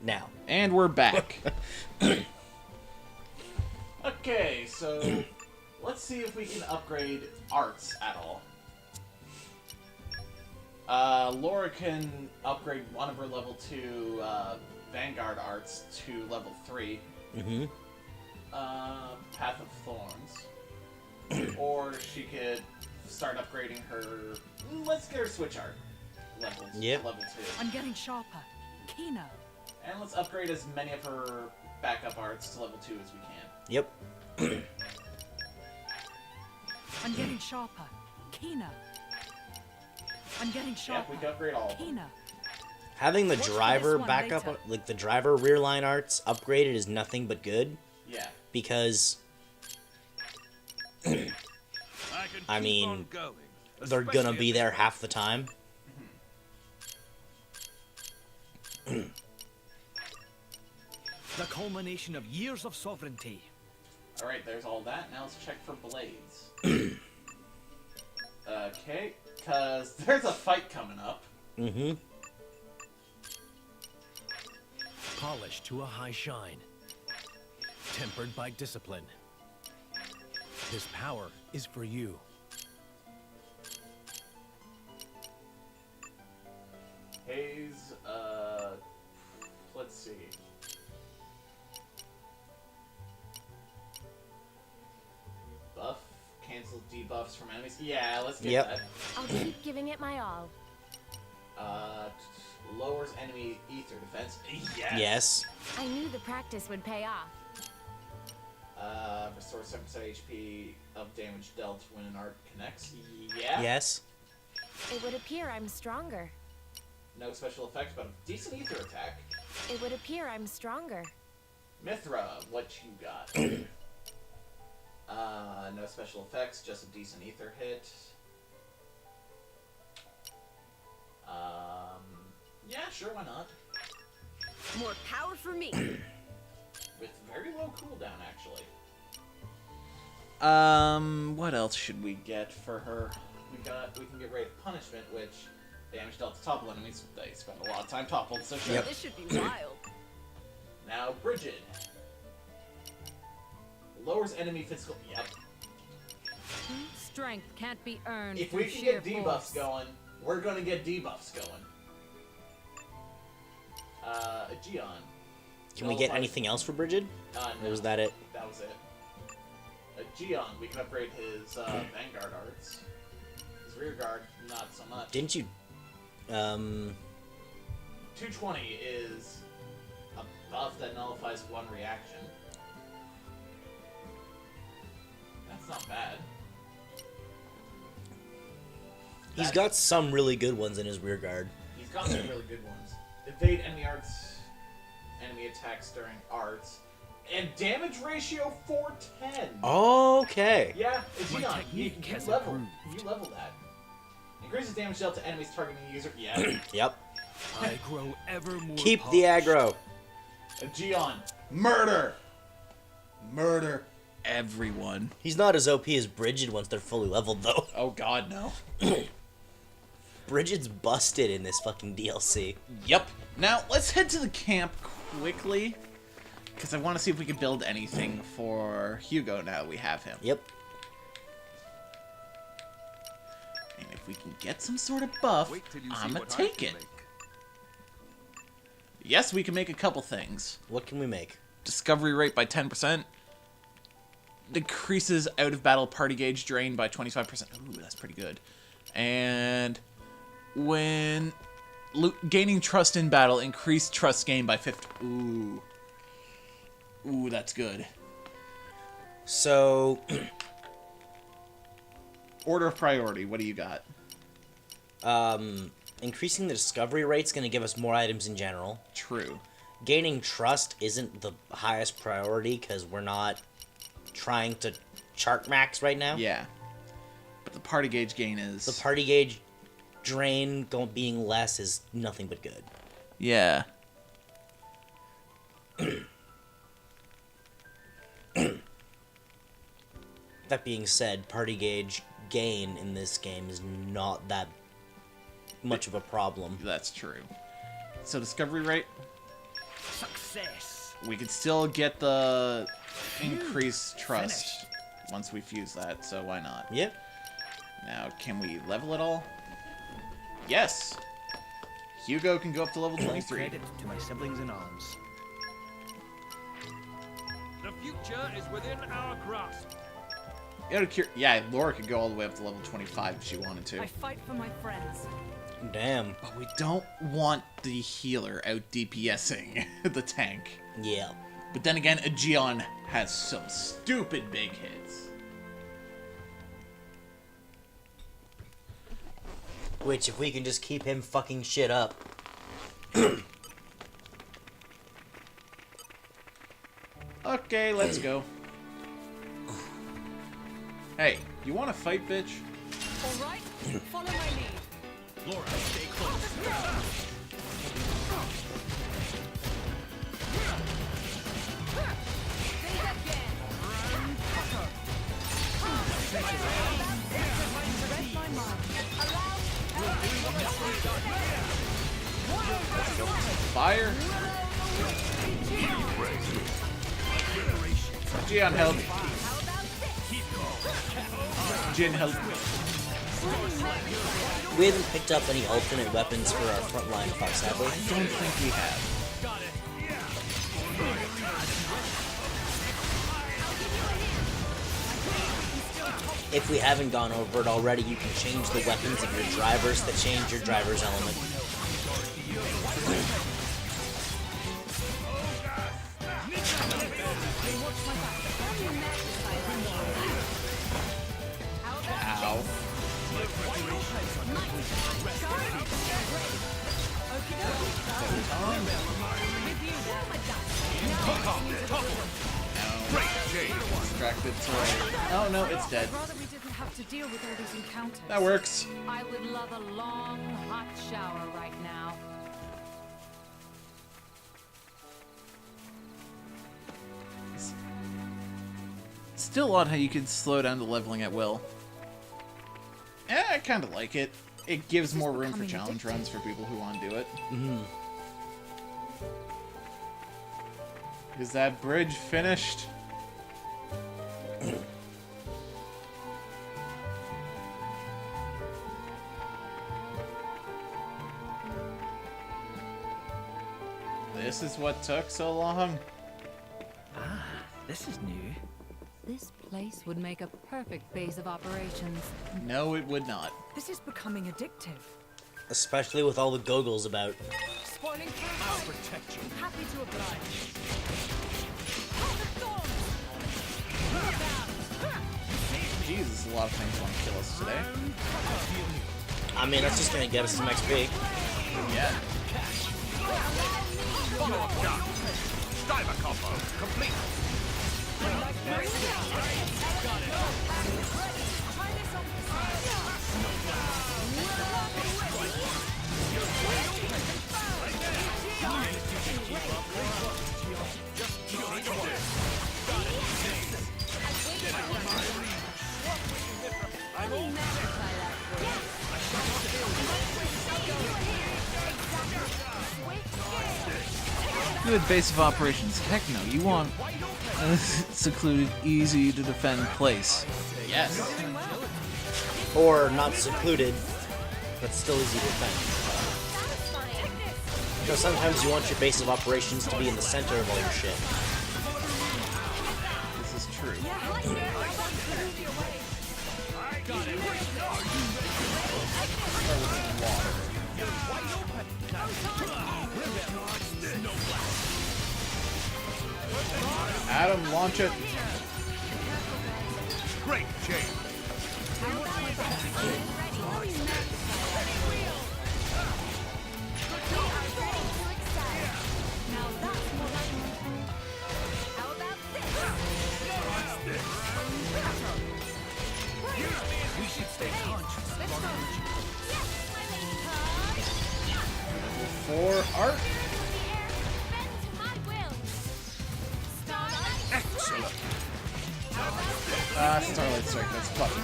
Now. And we're back. Okay, so let's see if we can upgrade arts at all. Laura can upgrade one of her level 2 Vanguard arts to level 3. Mm-hmm. Path of Thorns. Or she could start upgrading her... Let's get her switch art levels to level 2. I'm getting sharper, keener. And let's upgrade as many of her backup arts to level 2 as we can. Yep. I'm getting sharper, keener. I'm getting sharper. Yeah, we can upgrade all of them. Keener. Having the Watch for driver this one backup, later. like the driver rear line arts upgraded is nothing but good. Yeah. Because, I mean, they're gonna be there half the time. The culmination of years of sovereignty. Alright, there's all that. Now let's check for blades. Okay, because there's a fight coming up. Mm-hmm. Polished to a high shine. Tempered by discipline. This power is for you. Hayes, let's see. Buff, cancel debuffs from enemies. Yeah, let's get that. I'll keep giving it my all. Lowers enemy ether defense. Yes. Yes. I knew the practice would pay off. Restore 7% HP of damage dealt when an art connects. Yeah. Yes. It would appear I'm stronger. No special effects, but a decent ether attack. It would appear I'm stronger. Mithra, what you got? No special effects, just a decent ether hit. Yeah, sure, why not? More power for me. With very low cooldown, actually. What else should we get for her? We can get Wraith Punishment, which damage dealt to topple enemies. They spend a lot of time toppled, so sure. This should be wild. Now, Brigid. Lowers enemy physical... Yep. Strength can't be earned. If through we can sheer get debuffs force. going, we're gonna get debuffs going. Aegeon. Can we get anything else for Brigid? No, Or was that it? That was it. Aegeon, we can upgrade his Vanguard arts. His rear guard, not so much. Didn't you? 220 is a buff that nullifies one reaction. That's not bad. He's got some really good ones in his rear guard. He's got some really good ones. Evade enemy attacks during arts, and damage ratio 410. Okay. Yeah, My Aegeon, technique has level that. Increases damage dealt to enemies targeting the user. Yeah. Yep. I grow ever more Keep the aggro. Aegeon, murder! Murder everyone. He's not as OP as Brigid once they're fully leveled, though. Oh god, no. Brigid's busted in this fucking DLC. Yep. Now, let's head to the camp quickly, because I want to see if we can build anything for Hugo now that we have him. Yep. And if we can get some sort of buff, I'ma take it. Yes, we can make a couple things. What can we make? Discovery rate by 10%. Decreases out of battle party gauge drain by 25%. Ooh, that's pretty good. And when gaining trust in battle, increased trust gain by 50. Ooh. Ooh, that's good. So, order of priority, what do you got? Increasing the discovery rate's going to give us more items in general. True. Gaining trust isn't the highest priority because we're not trying to chart max right now. Yeah. But the party gauge gain is... The party gauge drain being less is nothing but good. Yeah. That being said, party gauge gain in this game is not that much of a problem. That's true. So discovery rate? We can still get the increased trust once we fuse that, so why not? Yep. Now, can we level it all? Yes! Hugo can go up to level 23. Credit to my siblings in arms. The future is within our grasp. Yeah, Laura could go all the way up to level 25 if she wanted to. I fight for my friends. Damn. But we don't want the healer out DPSing the tank. Yeah. But then again, Aegeon has some stupid big hits. Which, if we can just keep him fucking shit up. Okay, let's go. Hey, you want to fight, bitch? All right, follow my lead. Laura, stay close. Fire. Gian, help. Jin, help. We haven't picked up any alternate weapons for our front line fight, sadly. I don't think we have. If we haven't gone over it already, you can change the weapons of your drivers that change your driver's element. Ow. Distracted, sorry. Oh no, it's dead. Rather we didn't have to deal with all these encounters. That works. I would love a long, hot shower right now. Still odd how you can slow down the leveling at will. I kind of like it. It gives more room for challenge runs for people who want to do it. Mm-hmm. Is that bridge finished? This is what took so long? Ah, this is new. This place would make a perfect base of operations. No, it would not. This is becoming addictive. Especially with all the goggles about. Spoiling I'll protect you. Happy to oblige. Jesus, a lot of things want to kill us today. I mean, that's just gonna get us some XP. Yeah. Follow-up shot. Diver combo complete. Good base of operations. Heck no, you want a secluded, easy to defend place. Yes. Or not secluded, but still easy to defend. Because sometimes you want your base of operations to be in the center of all your shit. This is true. Adam, launch it. Great, Jake. We should stay conscious of our energy. For art. Excellent. Starlight Strike, that's fucking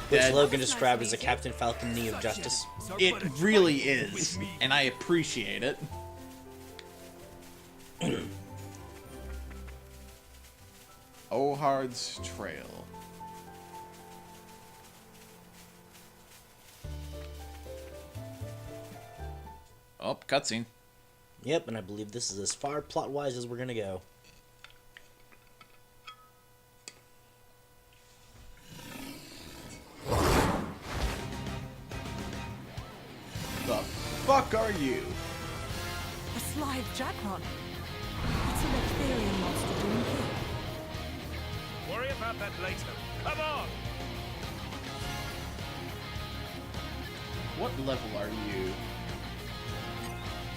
Which Dead. Logan described as a Captain Falcon knee of justice. It really is, and I appreciate it. Ohard's Trail. Oh, cutscene. Yep, and I believe this is as far plot-wise as we're gonna go. The fuck are you? A slide jackpot. It's an Ethereum monster doing here. Worry about that later. Come on! What level are you?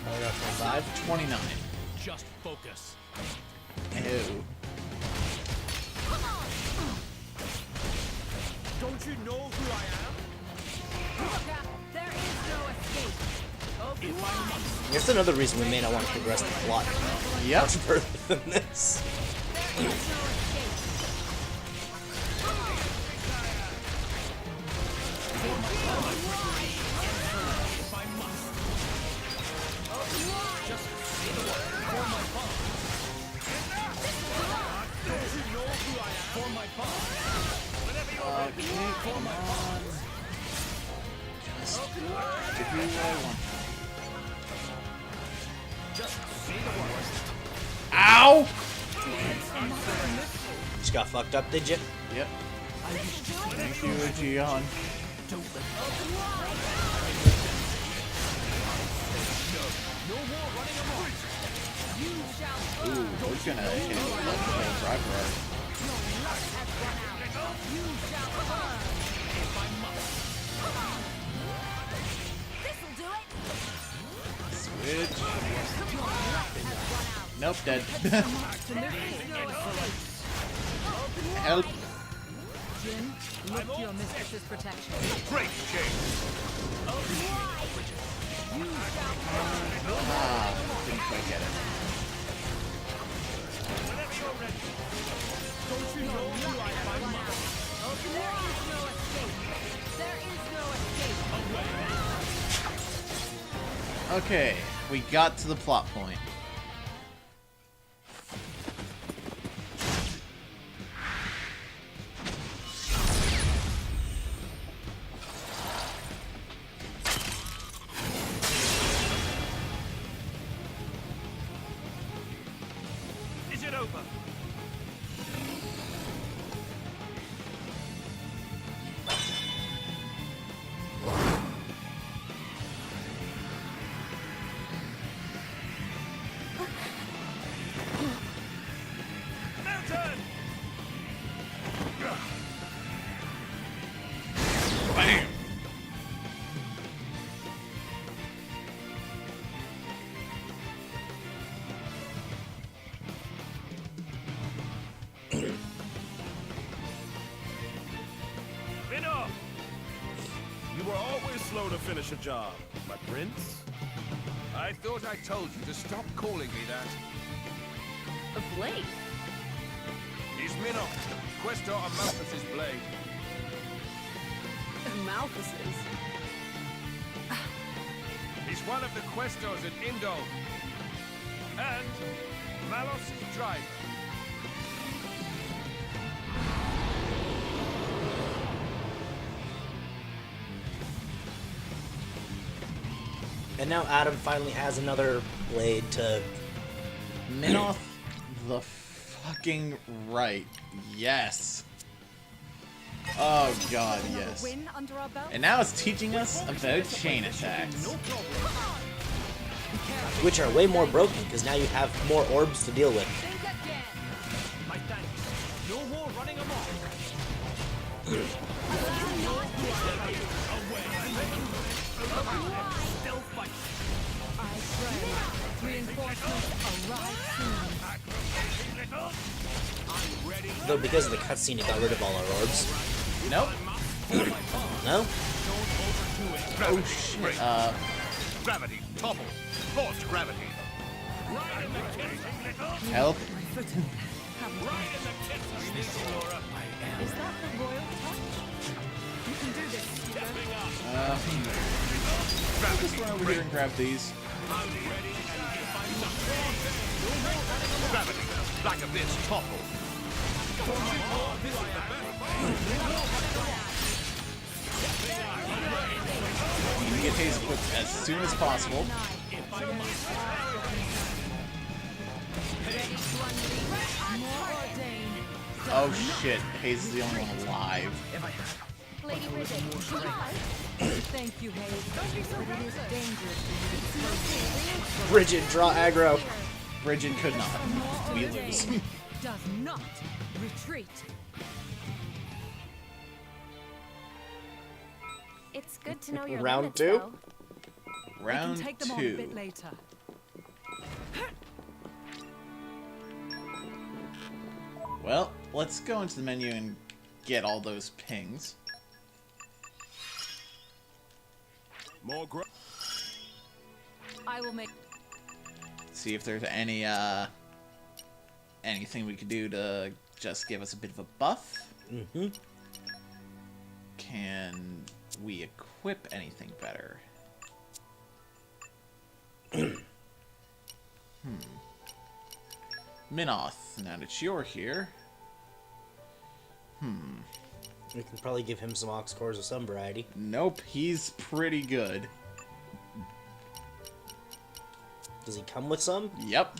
25? 29. Just focus. Ew. Don't you know who I am? There is no escape. That's another reason we may not want to progress the plot Yep. much further than this. Ow! Just got fucked up, did you? Yep. Thank you, Gian. Ooh, who's gonna hit him with the driver art? Switch. Nope, dead. Help. Jin, look to your mistress's protection. Great change. Ah, didn't quite get it. Whenever you're ready. Don't you know who I am? There is no escape. There is no escape. Okay, we got to the plot point. Is it over? Mountain! Bam! Spin off! You were always slow to finish a job, my prince. I thought I told you to stop calling me that. A blade. He's Minnow, Questor of Malthus's blade. Malthus's. He's one of the Questors at Indo. And Malos' driver. And now Adam finally has another blade to... Minoth the fucking right. Yes. Oh god, yes. Win under our belt? And now it's teaching us about chain attacks. which are way more broken, because now you have more orbs to deal with. My thanks. No more running amok. Still fight. I pray reinforcements arrive soon. I'm ready. Though because of the cutscene, it got rid of all our orbs. Nope. No? Oh shit. Gravity, topple. Forced gravity. Help. Is that the royal touch? You can do this, Hugo. I'll just run over here and grab these. I'm ready, and if I'm not, no more like a bitch topple. We need to get Haze equipped as soon as possible. Oh shit, Haze is the only one alive. Lady Bridget, Thank you, Hayes. But it is dangerous for you to Bridget, draw aggro. Bridget could not. We lose. does not retreat. it's good to know your Round limits, two? though. Round I can take them on a bit 2. later. Well, let's go into the menu and get all those pings. More I will make. See if there's any anything we could do to just give us a bit of a buff. Mm-hmm. Can we equip anything better? Minoth, now that you're here. We can probably give him some ox cores of some variety. Nope, he's pretty good. Does he come with some? Yep.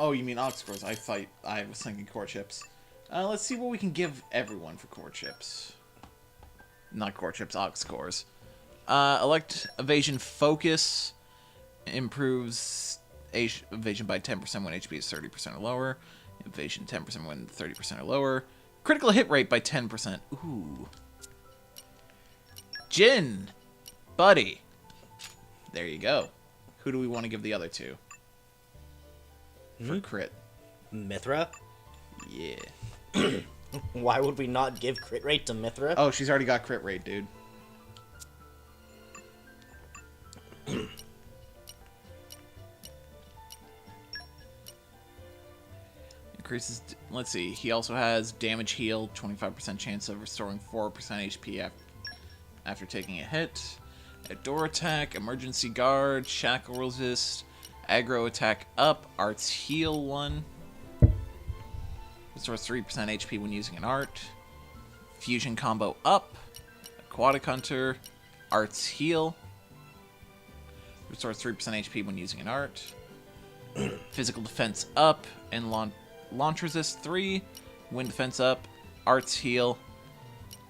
Oh, you mean ox cores? I was thinking core chips. Let's see what we can give everyone for core chips. Not core chips, ox cores. Elect evasion focus. Improves evasion by 10% when HP is 30% or lower. Evasion 10% when 30% or lower. Critical hit rate by 10%. Ooh. Jin! Buddy! There you go. Who do we want to give the other two? For crit. Mithra? Yeah. Why would we not give crit rate to Mithra? Oh, she's already got crit rate, dude. Increases. Let's see. He also has damage heal, 25% chance of restoring 4% HP after taking a hit. Outdoor attack, emergency guard, shackle resist, aggro attack up, arts heal 1. Restores 3% HP when using an art. Fusion combo up, aquatic hunter, arts heal. Restores 3% HP when using an art. Physical defense up, and launch resist 3, wind defense up, arts heal,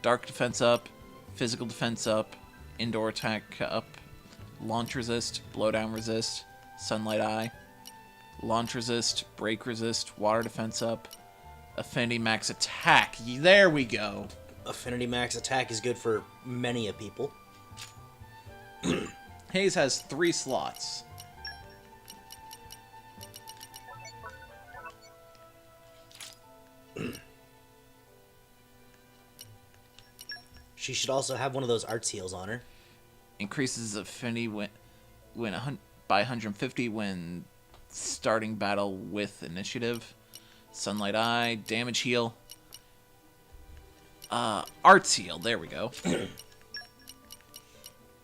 dark defense up, physical defense up, indoor attack up, launch resist, blowdown resist, sunlight eye, launch resist, break resist, water defense up, affinity max attack. There we go. Affinity max attack is good for many a people. Hayes has 3 slots. She should also have one of those arts heals on her. Increases affinity by 150 when starting battle with initiative. Sunlight eye, damage heal. Arts heal, there we go.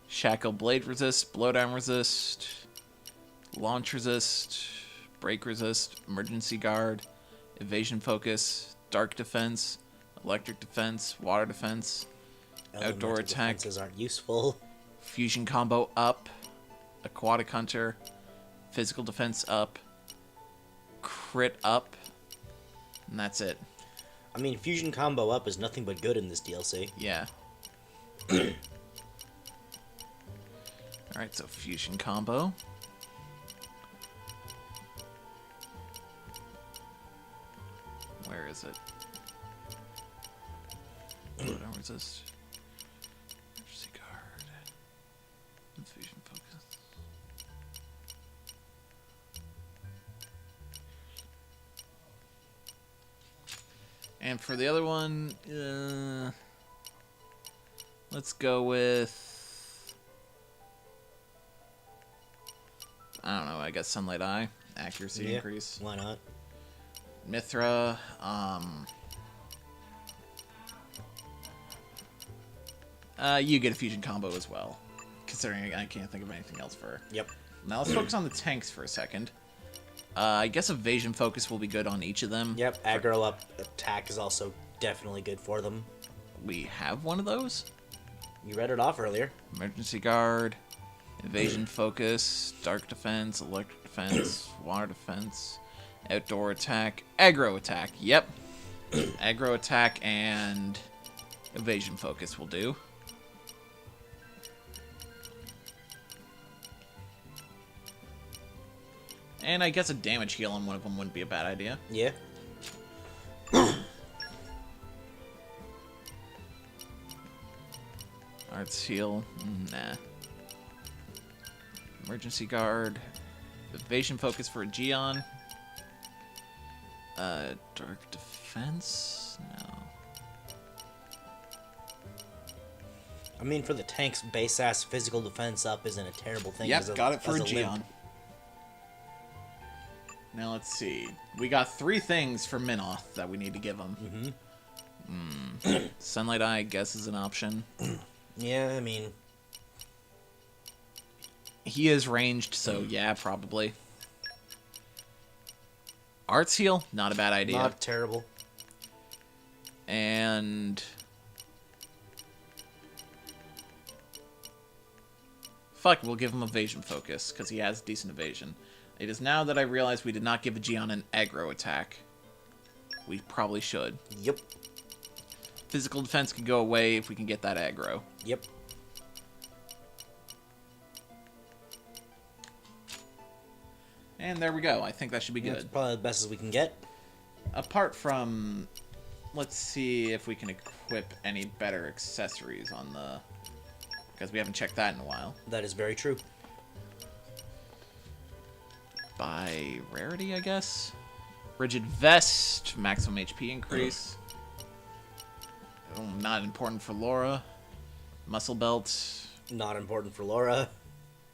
Shackle blade resist, blowdown resist, launch resist, break resist, emergency guard, evasion focus, dark defense, electric defense, water defense, outdoor attack. Defenses aren't useful. Fusion combo up, aquatic hunter, physical defense up, crit up, and that's it. I mean, fusion combo up is nothing but good in this DLC. Yeah. Alright, so fusion combo. Where is it? Blowdown resist. Emergency guard. Fusion focus. And for the other one, let's go with, I don't know, I guess Sunlight Eye. Accuracy increase. Why not? Mithra, you get a fusion combo as well. considering I can't think of anything else for her. Yep. Now let's focus on the tanks for a second. I guess evasion focus will be good on each of them. Yep, aggro up attack is also definitely good for them. We have one of those? You read it off earlier. Emergency guard, evasion focus, dark defense, electric defense, water defense, outdoor attack, aggro attack. Yep. Aggro attack and evasion focus will do. And I guess a damage heal on one of them wouldn't be a bad idea. Yeah. Arts heal. Nah. Emergency guard. Evasion focus for a Geon. Dark defense? No. I mean, for the tanks, base-ass physical defense up isn't a terrible thing. Yep, got it for a limp. Geon. Now let's see. We got 3 things for Minoth that we need to give him. Sunlight Eye, I guess, is an option. Yeah, I mean... He is ranged, so yeah, probably. Arts Heal, not a bad idea. Not terrible. And... Fuck, we'll give him Evasion Focus, because he has decent evasion. It is now that I realize we did not give a Geon an aggro attack. We probably should. Yep. Physical defense can go away if we can get that aggro. Yep. And there we go. I think that should be good. That's probably the best as we can get. Apart from... Let's see if we can equip any better accessories on the... Because we haven't checked that in a while. That is very true. By rarity, I guess? Rigid Vest, maximum HP increase. Oh, not important for Laura. Muscle Belt. Not important for Laura.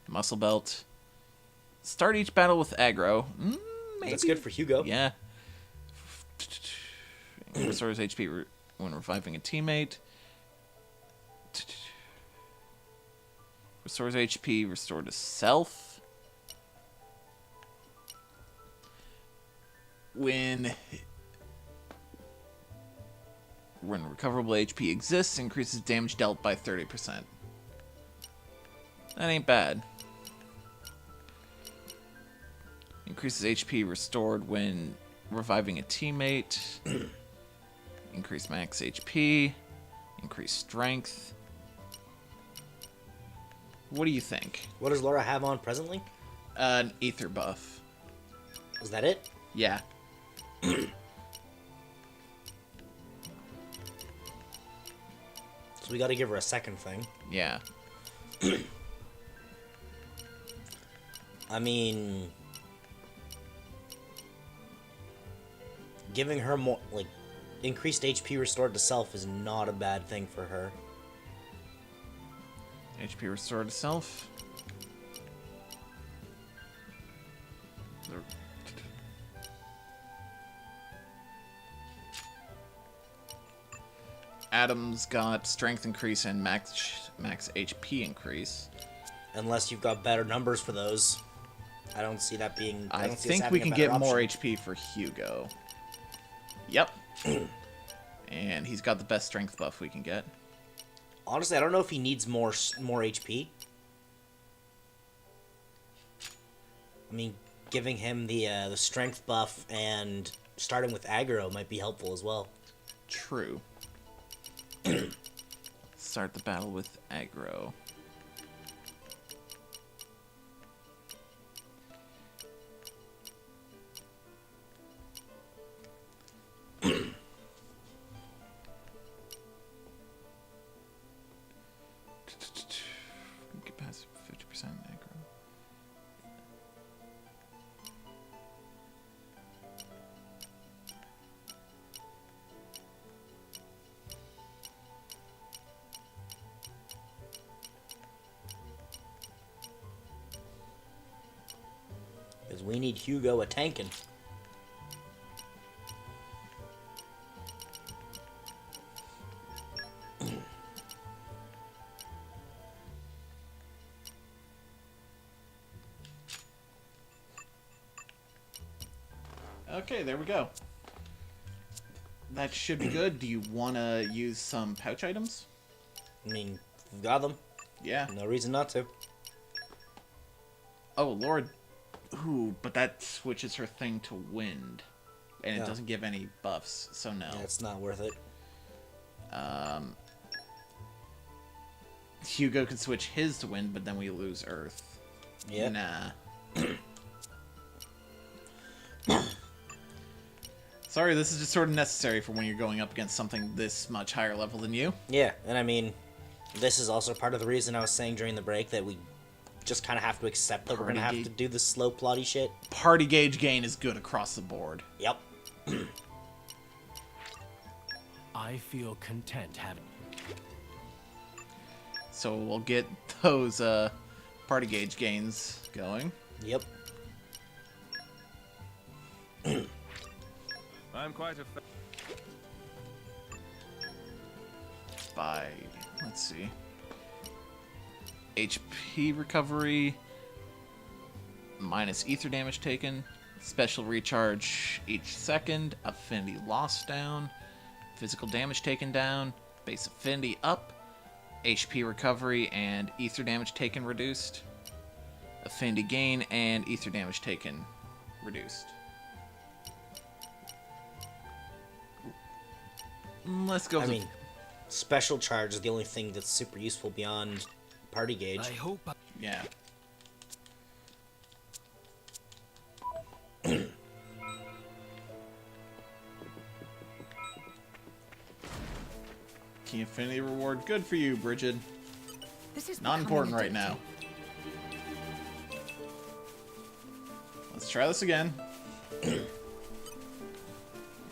Muscle Belt. Start each battle with aggro. Maybe. That's good for Hugo. Yeah. Restores HP when reviving a teammate. Restores HP restored to self. When recoverable HP exists, increases damage dealt by 30%. That ain't bad. Increases HP restored when reviving a teammate. Increase max HP. Increase strength. What do you think? What does Laura have on presently? An ether buff. Is that it? Yeah. So we gotta give her a second thing. Yeah. I mean... Giving her more, like, increased HP restored to self is not a bad thing for her. HP restored to self. Adam's got strength increase and max HP increase. Unless you've got better numbers for those. I don't see that being... I don't see us think having we a can better get more option. HP for Hugo. Yep. And he's got the best strength buff we can get. Honestly, I don't know if he needs more HP. I mean, giving him the strength buff and starting with aggro might be helpful as well. True. Start the battle with aggro. Get past 50% aggro. Because we need Hugo a tankin'. Okay, there we go. That should be good. Do you want to use some pouch items? I mean, we've got them. Yeah. No reason not to. Oh, Lord. Ooh, but that switches her thing to wind. And it doesn't give any buffs, so no. Yeah, it's not worth it. Hugo can switch his to wind, but then we lose Earth. Yeah. Nah. Sorry, this is just sort of necessary for when you're going up against something this much higher level than you. Yeah, and I mean, this is also part of the reason I was saying during the break that we just kind of have to accept that we're going to have to do the slow, plotty shit. Party gauge gain is good across the board. Yep. I feel content having... So we'll get those party gauge gains going. Yep. I'm quite a... By, let's see, HP recovery, minus ether damage taken, special recharge each second, affinity loss down, physical damage taken down, base affinity up, HP recovery and ether damage taken reduced, affinity gain and ether damage taken reduced. Let's go. I mean, special charge is the only thing that's super useful beyond party gauge. I hope. Yeah. Key Infinity reward. Good for you, Bridget. This is not important right now. Let's try this again.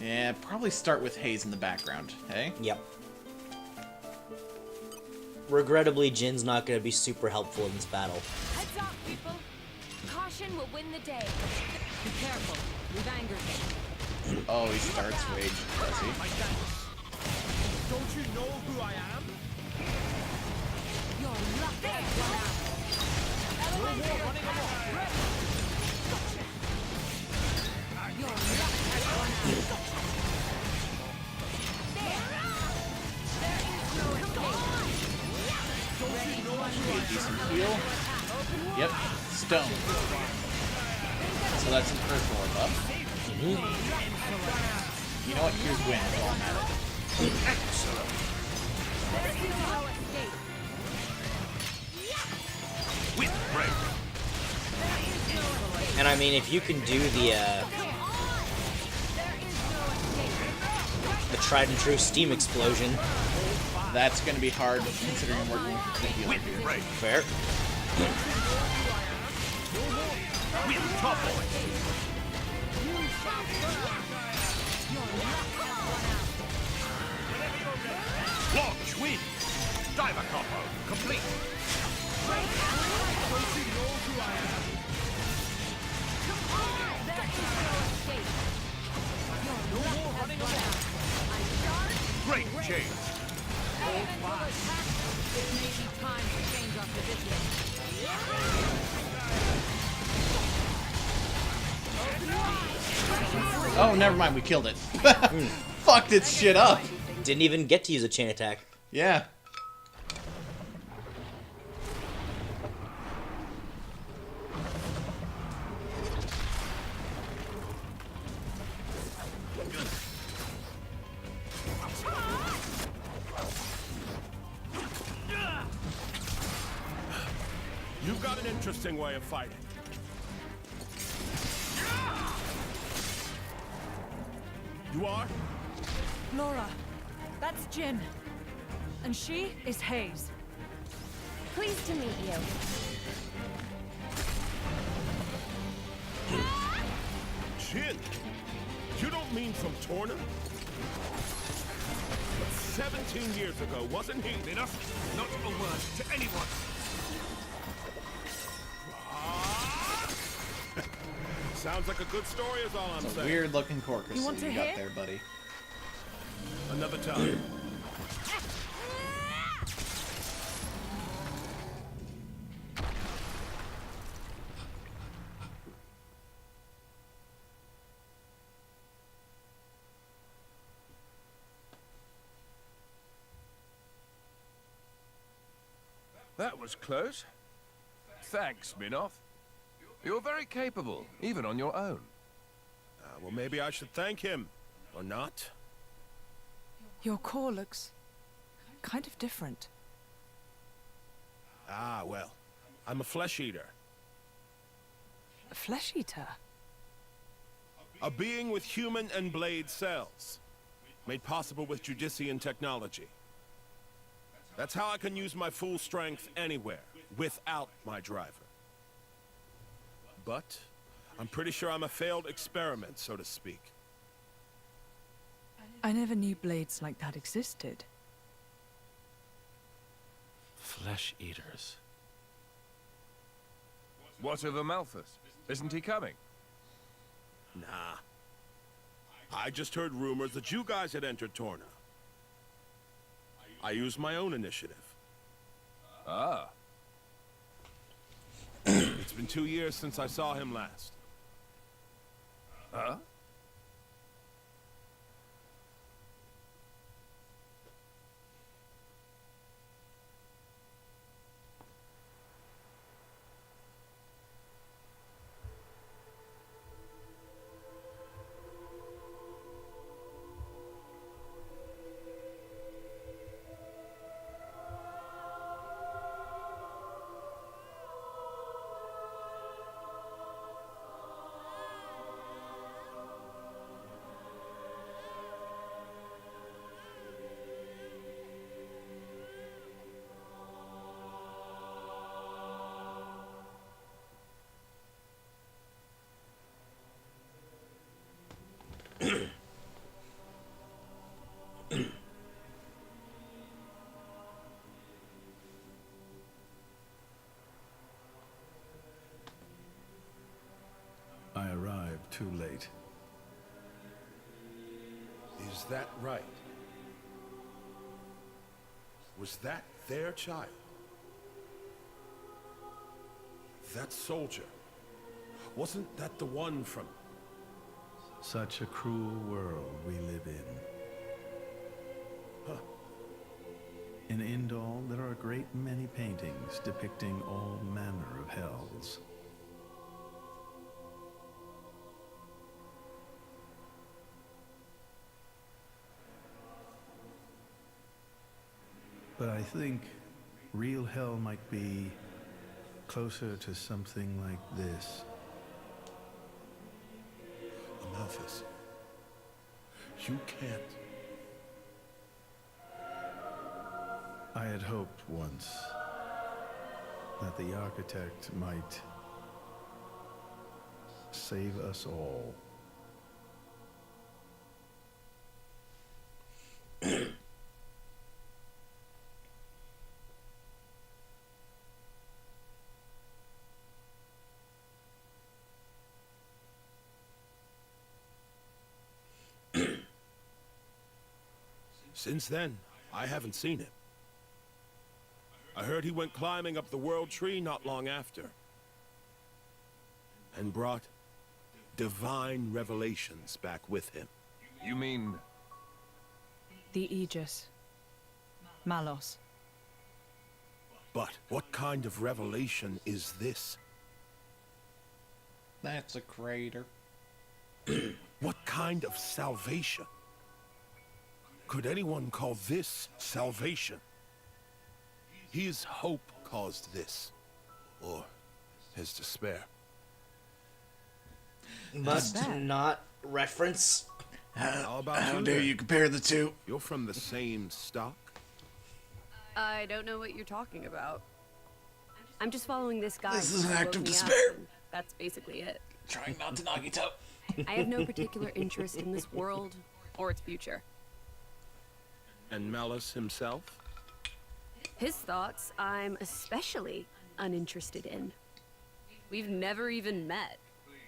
Yeah, probably start with Haze in the background, hey? Yep. Regrettably, Jin's not going to be super helpful in this battle. Heads up, people. Caution will win the day. Be careful. We've angered them. Oh, he starts Rage, does he? Don't you know who I am? You're lucky. Decent heal. Yep, stone. So that's an Earth Lore buff. You know what? Here's wind while I'm at it. And I mean, if you can do the tried and true steam explosion, that's going to be hard considering I'm working with the healer here. Fair. Launch, win. Diver combo, complete. Great change. It may be time to change our position. Oh, never mind. We killed it. Fucked its shit up. Didn't even get to use a chain attack. Yeah. You've got an interesting way of fighting. You are? Laura, that's Jin. And she is Haze. Pleased to meet you. Jin? You don't mean from Torna? 17 years ago, wasn't he? Enough. Not a word to anyone. Sounds like a good story is all I'm It's a saying. weird looking Corcus You want that to you got hit? there, buddy. Another time. That was close. Thanks, Minoth. You're very capable, even on your own. Well, maybe I should thank him. Or not. Your core looks kind of different. Ah, well. I'm a flesh eater. A flesh eater? A being with human and blade cells. Made possible with Judician technology. That's how I can use my full strength anywhere, without my driver. But I'm pretty sure I'm a failed experiment, so to speak. I never knew blades like that existed. Flesh eaters. What of Amalthus? Isn't he coming? Nah. I just heard rumors that you guys had entered Torna. I used my own initiative. Ah. It's been 2 years since I saw him last. Huh? I arrived too late. Is that right? Was that their child? That soldier? Wasn't that the one from... Such a cruel world we live in. Huh. In Indal, there are a great many paintings depicting all manner of hells. But I think real hell might be closer to something like this. Amalthus, you can't... I had hoped once that the architect might save us all. Since then, I haven't seen him. I heard he went climbing up the World Tree not long after. And brought divine revelations back with him. You mean... The Aegis. Malos. But what kind of revelation is this? That's a crater. What kind of salvation? Could anyone call this salvation? His hope caused this. Or his despair. Must not reference. How about How you dare then? you compare the two? You're from the same stock? I don't know what you're talking about. I'm just following this guy. This is an who act woke of me up, despair. and that's basically it. Trying not to Nagito. I have no particular interest in this world or its future. And Malus himself? His thoughts, I'm especially uninterested in. We've never even met.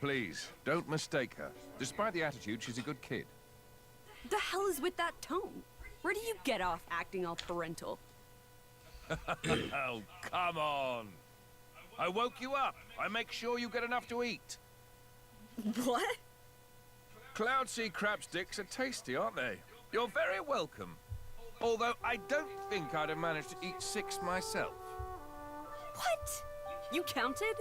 Please, don't mistake her. Despite the attitude, she's a good kid. The hell is with that tone? Where do you get off acting all parental? Oh, come on. I woke you up. I make sure you get enough to eat. What? Cloud sea crab sticks are tasty, aren't they? You're very welcome. Although I don't think I'd have managed to eat 6 myself. What? You counted?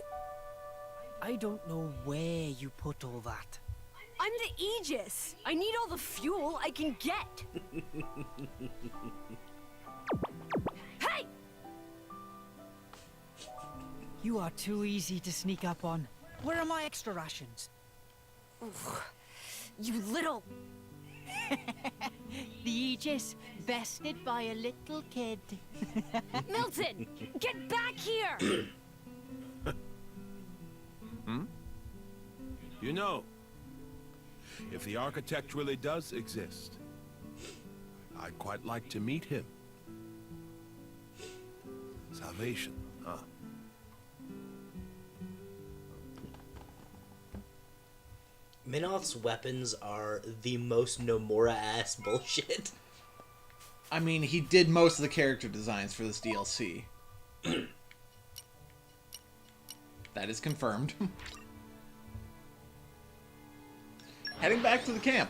I don't know where you put all that. I'm the Aegis. I need all the fuel I can get. Hey! You are too easy to sneak up on. Where are my extra rations? Ugh, you little... The Aegis, bested by a little kid. Milton, get back here! You know, if the architect really does exist, I'd quite like to meet him. Salvation, huh? Minoth's weapons are the most Nomura-ass bullshit. I mean, he did most of the character designs for this DLC. That is confirmed. Heading back to the camp.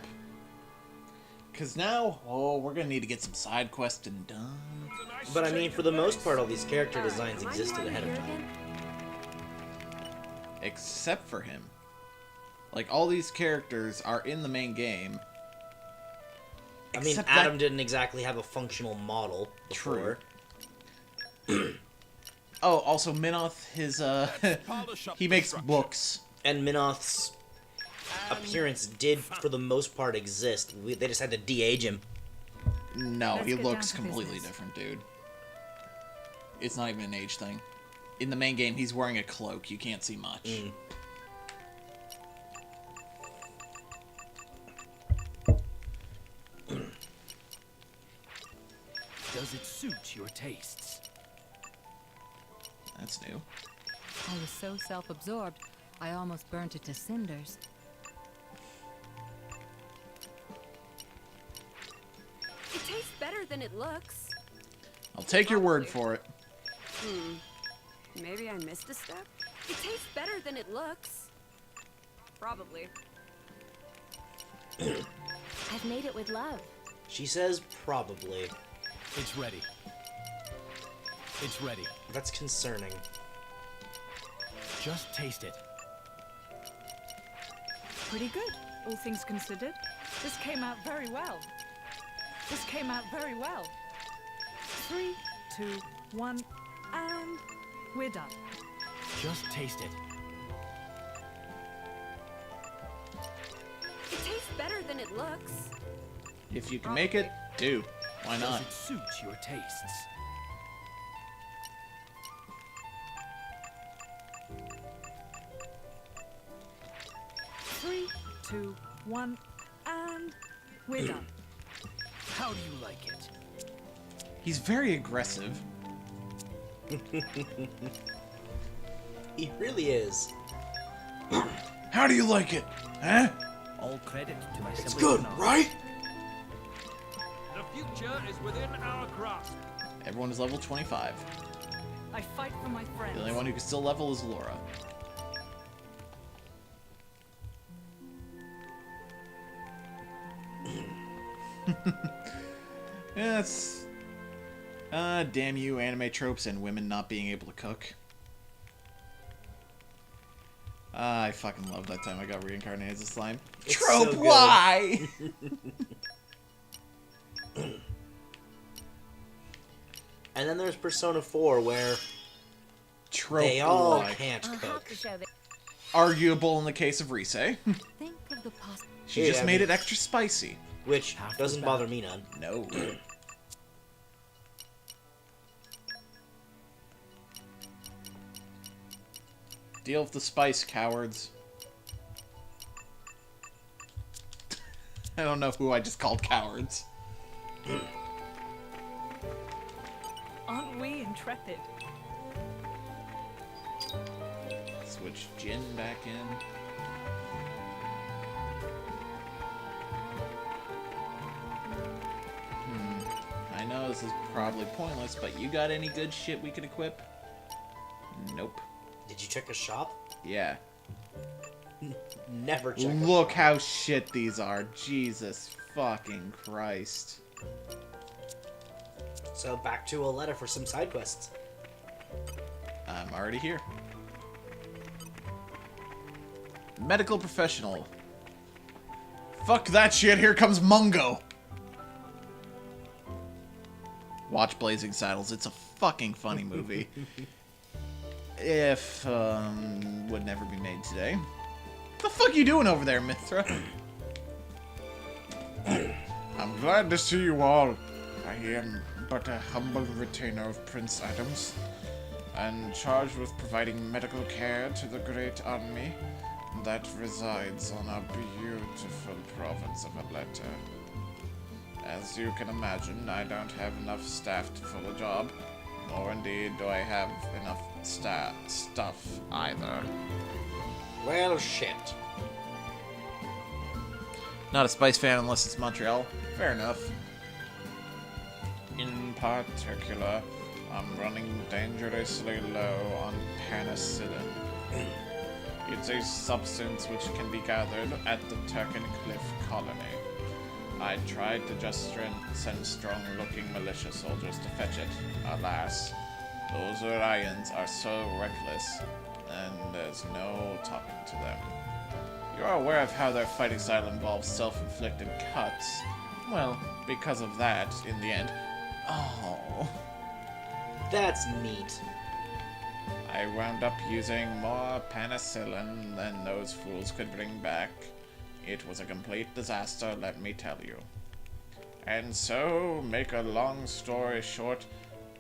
Because now, we're going to need to get some side quests done. But I mean, for the most part, all these character designs existed ahead of time. Except for him. Like, all these characters are in the main game. I mean, Adam didn't exactly have a functional model before. True. Oh, also, Minoth, he makes books. And Minoth's appearance did, for the most part, exist. They just had to de-age him. No, he looks completely different, dude. It's not even an age thing. In the main game, he's wearing a cloak. You can't see much. Does it suit your tastes? That's new. I was so self-absorbed, I almost burnt it to cinders. It tastes better than it looks. I'll take your word for it. Maybe I missed a step? It tastes better than it looks. Probably. I've made it with love. She says probably. It's ready. It's ready. That's concerning. Just taste it. Pretty good, all things considered. This came out very well. This came out very well. 3, 2, 1, and we're done. Just taste it. It tastes better than it looks. If you can make it, do. Why not? Does it suit your tastes? Three, 2, 1, and we're done. How do you like it? He's very aggressive. He really is. How do you like it? Huh? All credit to my It's simple good, knowledge. right? The future is within our grasp. Everyone is level 25. I fight for my friends. The only one who can still level is Laura. Yes. Damn you, anime tropes and women not being able to cook. I fucking love that time I got reincarnated as a slime. It's Trope, so good. why? And then there's Persona 4, where Trope, they all why? can't I'll have cook. to show this. Arguable in the case of Rise. Think of the She Yeah, just I made mean- it extra spicy. Which Half doesn't was bother bad. me none. No. Deal with the spice, cowards. I don't know who I just called cowards. Aren't we intrepid? Switch Jin back in. I know this is probably pointless, but you got any good shit we can equip? Nope. Did you check a shop? Yeah. Never check a Look shop. how shit these are. Jesus fucking Christ. So back to a letter for some side quests. I'm already here. Medical professional. Fuck that shit, here comes Mungo! Watch Blazing Saddles, it's a fucking funny movie. If, would never be made today. What the fuck you doing over there, Mithra? I'm glad to see you all. I am but a humble retainer of Prince Adams, and charged with providing medical care to the great army that resides on our beautiful province of Atlanta. As you can imagine, I don't have enough staff to fill a job, nor indeed do I have enough stuff either. Well, shit. Not a Spice fan unless it's Montreal. Fair enough. In particular, I'm running dangerously low on penicillin. It's a substance which can be gathered at the Turkin Cliff colony. I tried to just send strong-looking militia soldiers to fetch it. Alas, those Orions are so reckless, and there's no talking to them. You're aware of how their fighting style involves self-inflicted cuts. Well, because of that, in the end... Oh... That's neat. I wound up using more penicillin than those fools could bring back. It was a complete disaster, let me tell you. And so, make a long story short,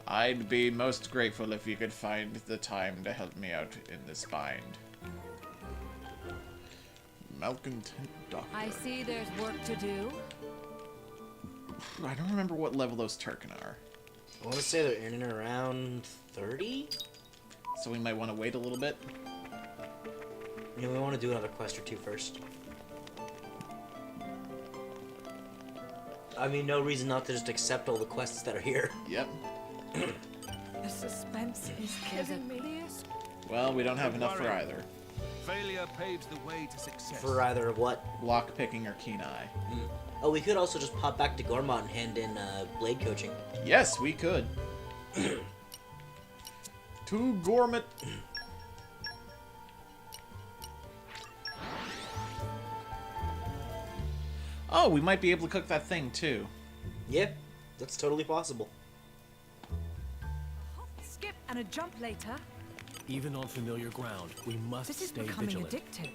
I'd be most grateful if you could find the time to help me out in this bind. Malcontent Doctor. I see there's work to do. I don't remember what level those Turkin are. I want to say they're in and around 30? So we might want to wait a little bit. Yeah, we want to do another quest or two first. I mean, no reason not to just accept all the quests that are here. Yep. The suspense is killing me. Well, we don't have enough for either. Failure paves the way to success. For either what? Lock picking or keen eye. Oh, we could also just pop back to Gormont and hand in blade coaching. Yes, we could. To Gormit. Oh, we might be able to cook that thing too. Yep, that's totally possible. Skip and a jump later. Even on familiar ground, we must This is stay becoming vigilant. addictive.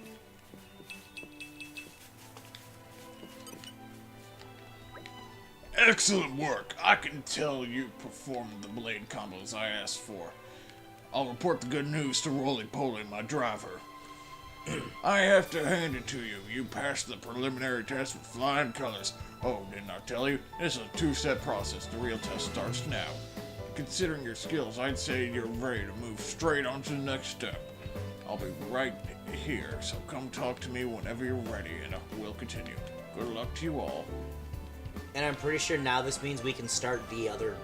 Excellent work. I can tell you performed the blade combos I asked for. I'll report the good news to Roly Poly, my driver. I have to hand it to you. You passed the preliminary test with flying colors. Oh, didn't I tell you? This is a two-step process. The real test starts now. Considering your skills, I'd say you're ready to move straight on to the next step. I'll be right here, so come talk to me whenever you're ready, and we'll continue. Good luck to you all. And I'm pretty sure now this means we can start the other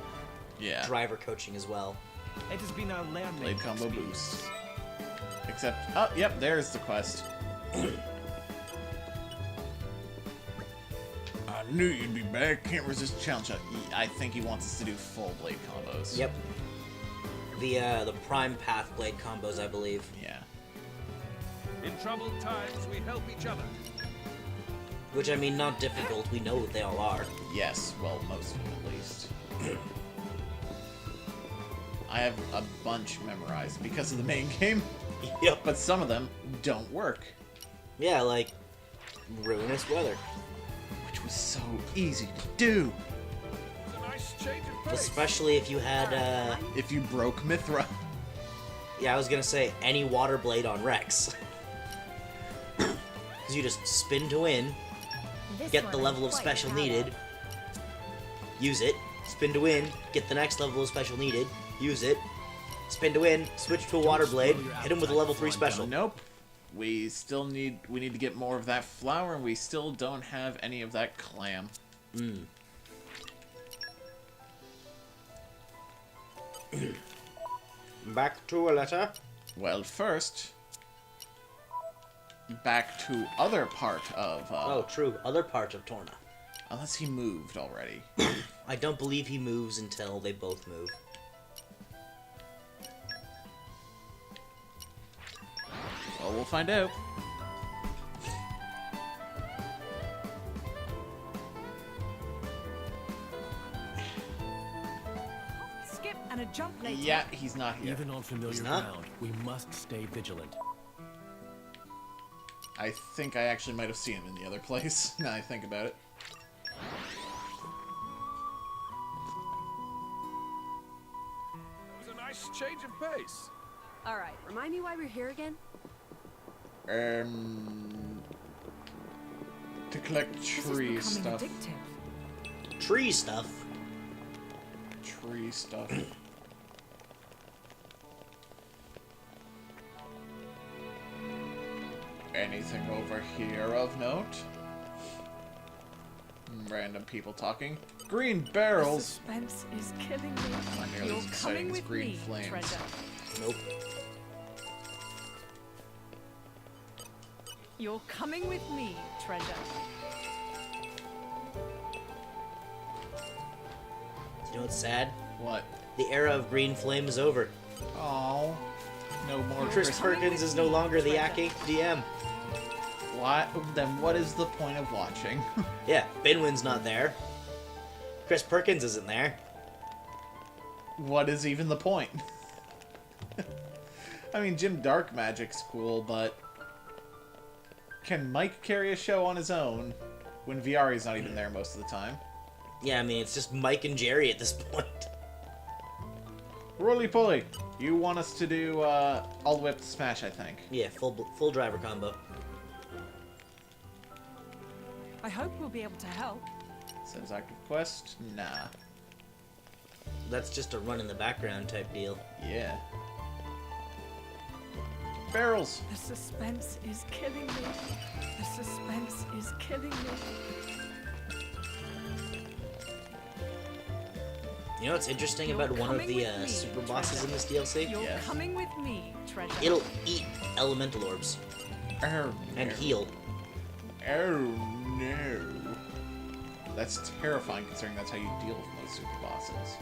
driver coaching as well. It has been our learning Blade combo experience. boost. Except, oh, yep, there's the quest. I knew you'd be back. Can't resist challenge. I think he wants us to do full blade combos. Yep. The prime path blade combos, I believe. Yeah. In troubled times, we help each other. Which, I mean, not difficult. We know what they all are. Yes, well, most of them at least. I have a bunch memorized because of the main game. Yep. But some of them don't work. Yeah, like ruinous weather. Which was so easy to do. Nice change of pace. Especially if you had, if you broke Mithra. Yeah, I was gonna say any water blade on Rex. Because you just spin to win, get the level of special needed, use it, spin to win, get the next level of special needed, use it, spin to win, switch to a water blade, hit him with a level 3 special. Nope. We need to get more of that flour, and we still don't have any of that clam. Back to a letter. Well, first, back to other part of... oh, true. Other part of Torna. Unless he moved already. I don't believe he moves until they both move. find out. Skip and a jump later. Yeah, he's not here. Even on familiar ground, we must stay vigilant. I think I actually might have seen him in the other place, now I think about it. It was a nice change of pace. Alright, remind me why we're here again? To collect tree stuff. Tree stuff? Tree stuff. Anything over here of note? Random people talking. Green barrels! Suspense is killing me. Not nearly You're as exciting coming as with green me, flames. treasure. Nope. You're coming with me, treasure. You know what's sad? What? The era of green flame is over. Oh, no more Chris Perkins is no longer the acting DM. What? Then what is the point of watching? Yeah, Binwin's not there. Chris Perkins isn't there. What is even the point? I mean, Jim Dark Magic's cool, but can Mike carry a show on his own when Viari's not even there most of the time? Yeah, I mean, it's just Mike and Jerry at this point. Roly poly, you want us to do all the way up to Smash, I think. Yeah, full driver combo. I hope we'll be able to help. Says active quest? Nah. That's just a run in the background type deal. Yeah. Barrels! The suspense is killing me. The suspense is killing me. You know what's interesting about one of the super bosses in this DLC? You're coming with me, treasure. It'll eat elemental orbs. Oh, and heal. Oh no. That's terrifying considering that's how you deal with most super bosses.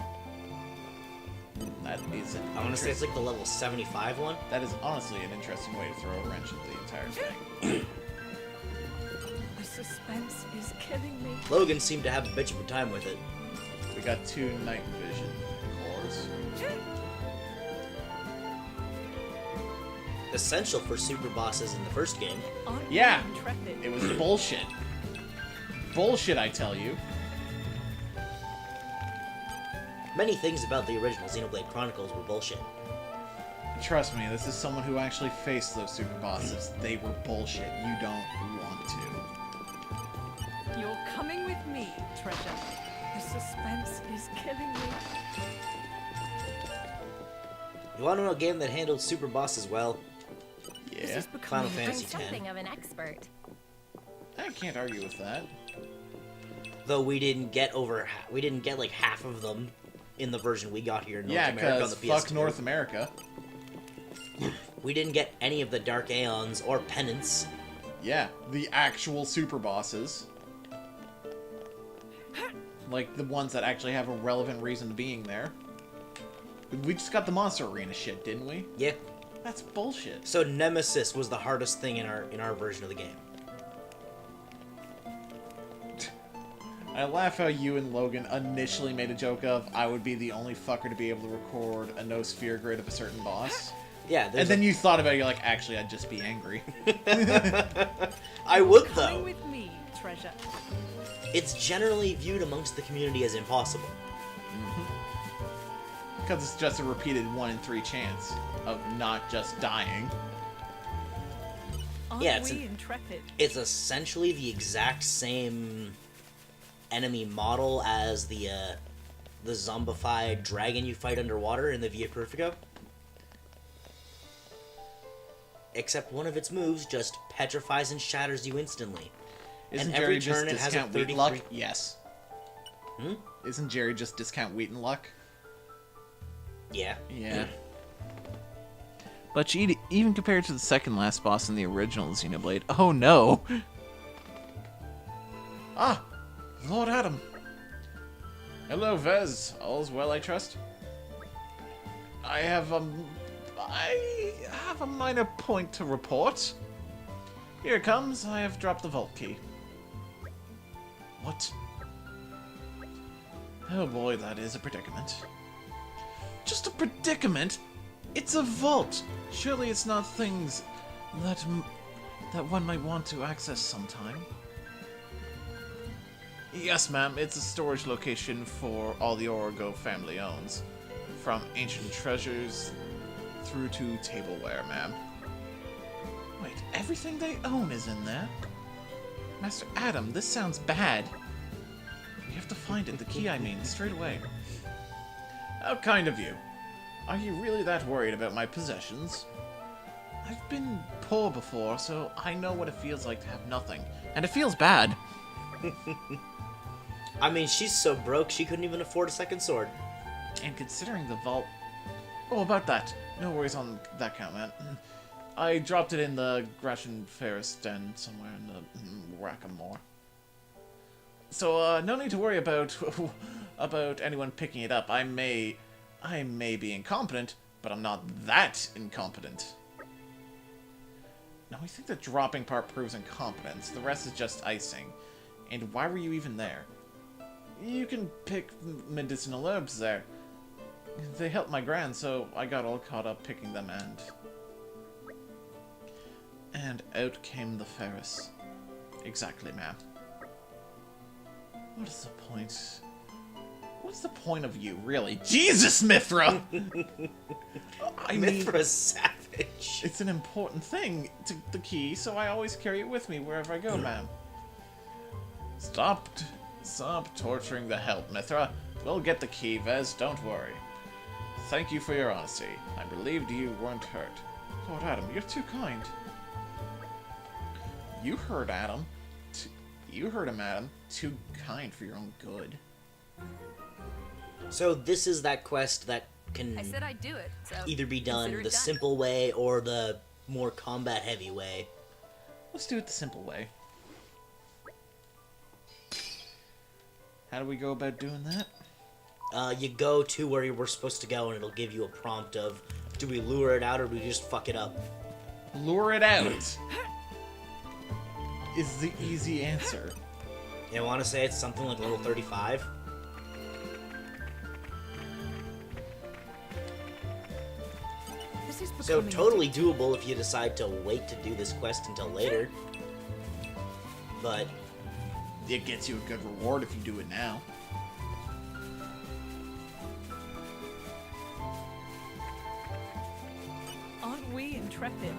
That is I want to say it's like the level 75 one. That is honestly an interesting way to throw a wrench at the entire thing. The suspense is killing me. Logan seemed to have a bitch of a time with it. We got 2 night vision cores. Essential for super bosses in the first game. Yeah! It was bullshit. Bullshit, I tell you. Many things about the original Xenoblade Chronicles were bullshit. Trust me, this is someone who actually faced those super bosses. They were bullshit. You don't want to. You're coming with me, treasure. The suspense is killing me. You want to know a game that handled super bosses well? Yeah. Final Fantasy X. Something of an expert. I can't argue with that. Though we didn't get like half of them in the version we got here in North America on the PS2. Fuck North America. We didn't get any of the Dark Aeons or Penance. Yeah, the actual super bosses. Like the ones that actually have a relevant reason to being there. We just got the Monster Arena shit, didn't we? Yeah. That's bullshit. So Nemesis was the hardest thing in our version of the game. I laugh how you and Logan initially made a joke of I would be the only fucker to be able to record a no sphere grid of a certain boss. Yeah, and then you thought about it, you're like, actually, I'd just be angry. I would, though. Coming with me, treasure. It's generally viewed amongst the community as impossible. Because it's just a repeated 1 in 3 chance of not just dying. Yeah, Aren't we intrepid? It's essentially the exact same enemy model as the zombified dragon you fight underwater in the Via Crucifico. Except one of its moves just petrifies and shatters you instantly. Isn't and every Jerry just turn it has a discount wheat 33... luck? Yes. Hmm? Isn't Jerry just discount wheat and luck? Yeah. Yeah. But even compared to the second last boss in the original Xenoblade, oh no! Ah! Lord Adam! Hello, Vez. All's well, I trust? I have, I have a minor point to report. Here it comes. I have dropped the vault key. What? Oh boy, that is a predicament. Just a predicament? It's a vault! Surely it's not things that one might want to access sometime. Yes, ma'am, it's a storage location for all the Origo family owns. From ancient treasures through to tableware, ma'am. Wait, everything they own is in there? Master Adam, this sounds bad. We have to find it, the key I mean, straight away. How kind of you. Are you really that worried about my possessions? I've been poor before, so I know what it feels like to have nothing. And it feels bad. I mean, she's so broke she couldn't even afford a second sword. And considering the vault... Oh, about that. No worries on that count, man. I dropped it in the Gratian Ferris den somewhere in the Rackamore. So, no need to worry about anyone picking it up. I may be incompetent, but I'm not that incompetent. Now, I think the dropping part proves incompetence. The rest is just icing. And why were you even there? You can pick medicinal herbs there. They helped my gran, so I got all caught up picking them and out came the Ferris. Exactly, ma'am. What is the point? What's the point of you, really? Jesus, Mithra! Mithra's savage. It's an important thing, the key, so I always carry it with me wherever I go, ma'am. Stop torturing the help, Mithra. We'll get the key, Vez, don't worry. Thank you for your honesty. I'm relieved you weren't hurt. Lord Adam, you're too kind. You heard Adam. You heard him, Adam. Too kind for your own good. So this is that quest that can I said I'd do it, so either be done consider it the done. simple way or the more combat-heavy way. Let's do it the simple way. How do we go about doing that? You go to where you were supposed to go, and it'll give you a prompt of, do we lure it out or do we just fuck it up? Lure it out is the easy answer. You want to say it's something like level 35? So totally doable if you decide to wait to do this quest until later. But it gets you a good reward if you do it now. Aren't we intrepid?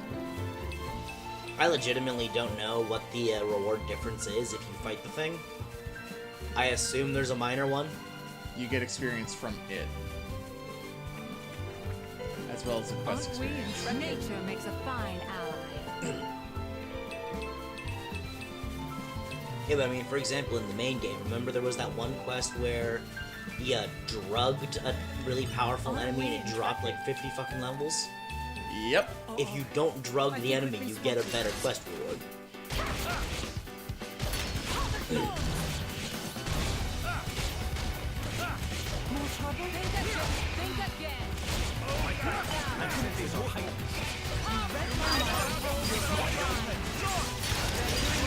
I legitimately don't know what the reward difference is if you fight the thing. I assume there's a minor one. You get experience from it. As well as the quest experience. Nature makes a fine ally. Yeah, but I mean, for example, in the main game, remember there was that one quest where you drugged a really powerful enemy and it dropped like 50 fucking levels? Yep. If you don't drug the enemy, you get a better quest reward. More trouble? Think again. Oh my god.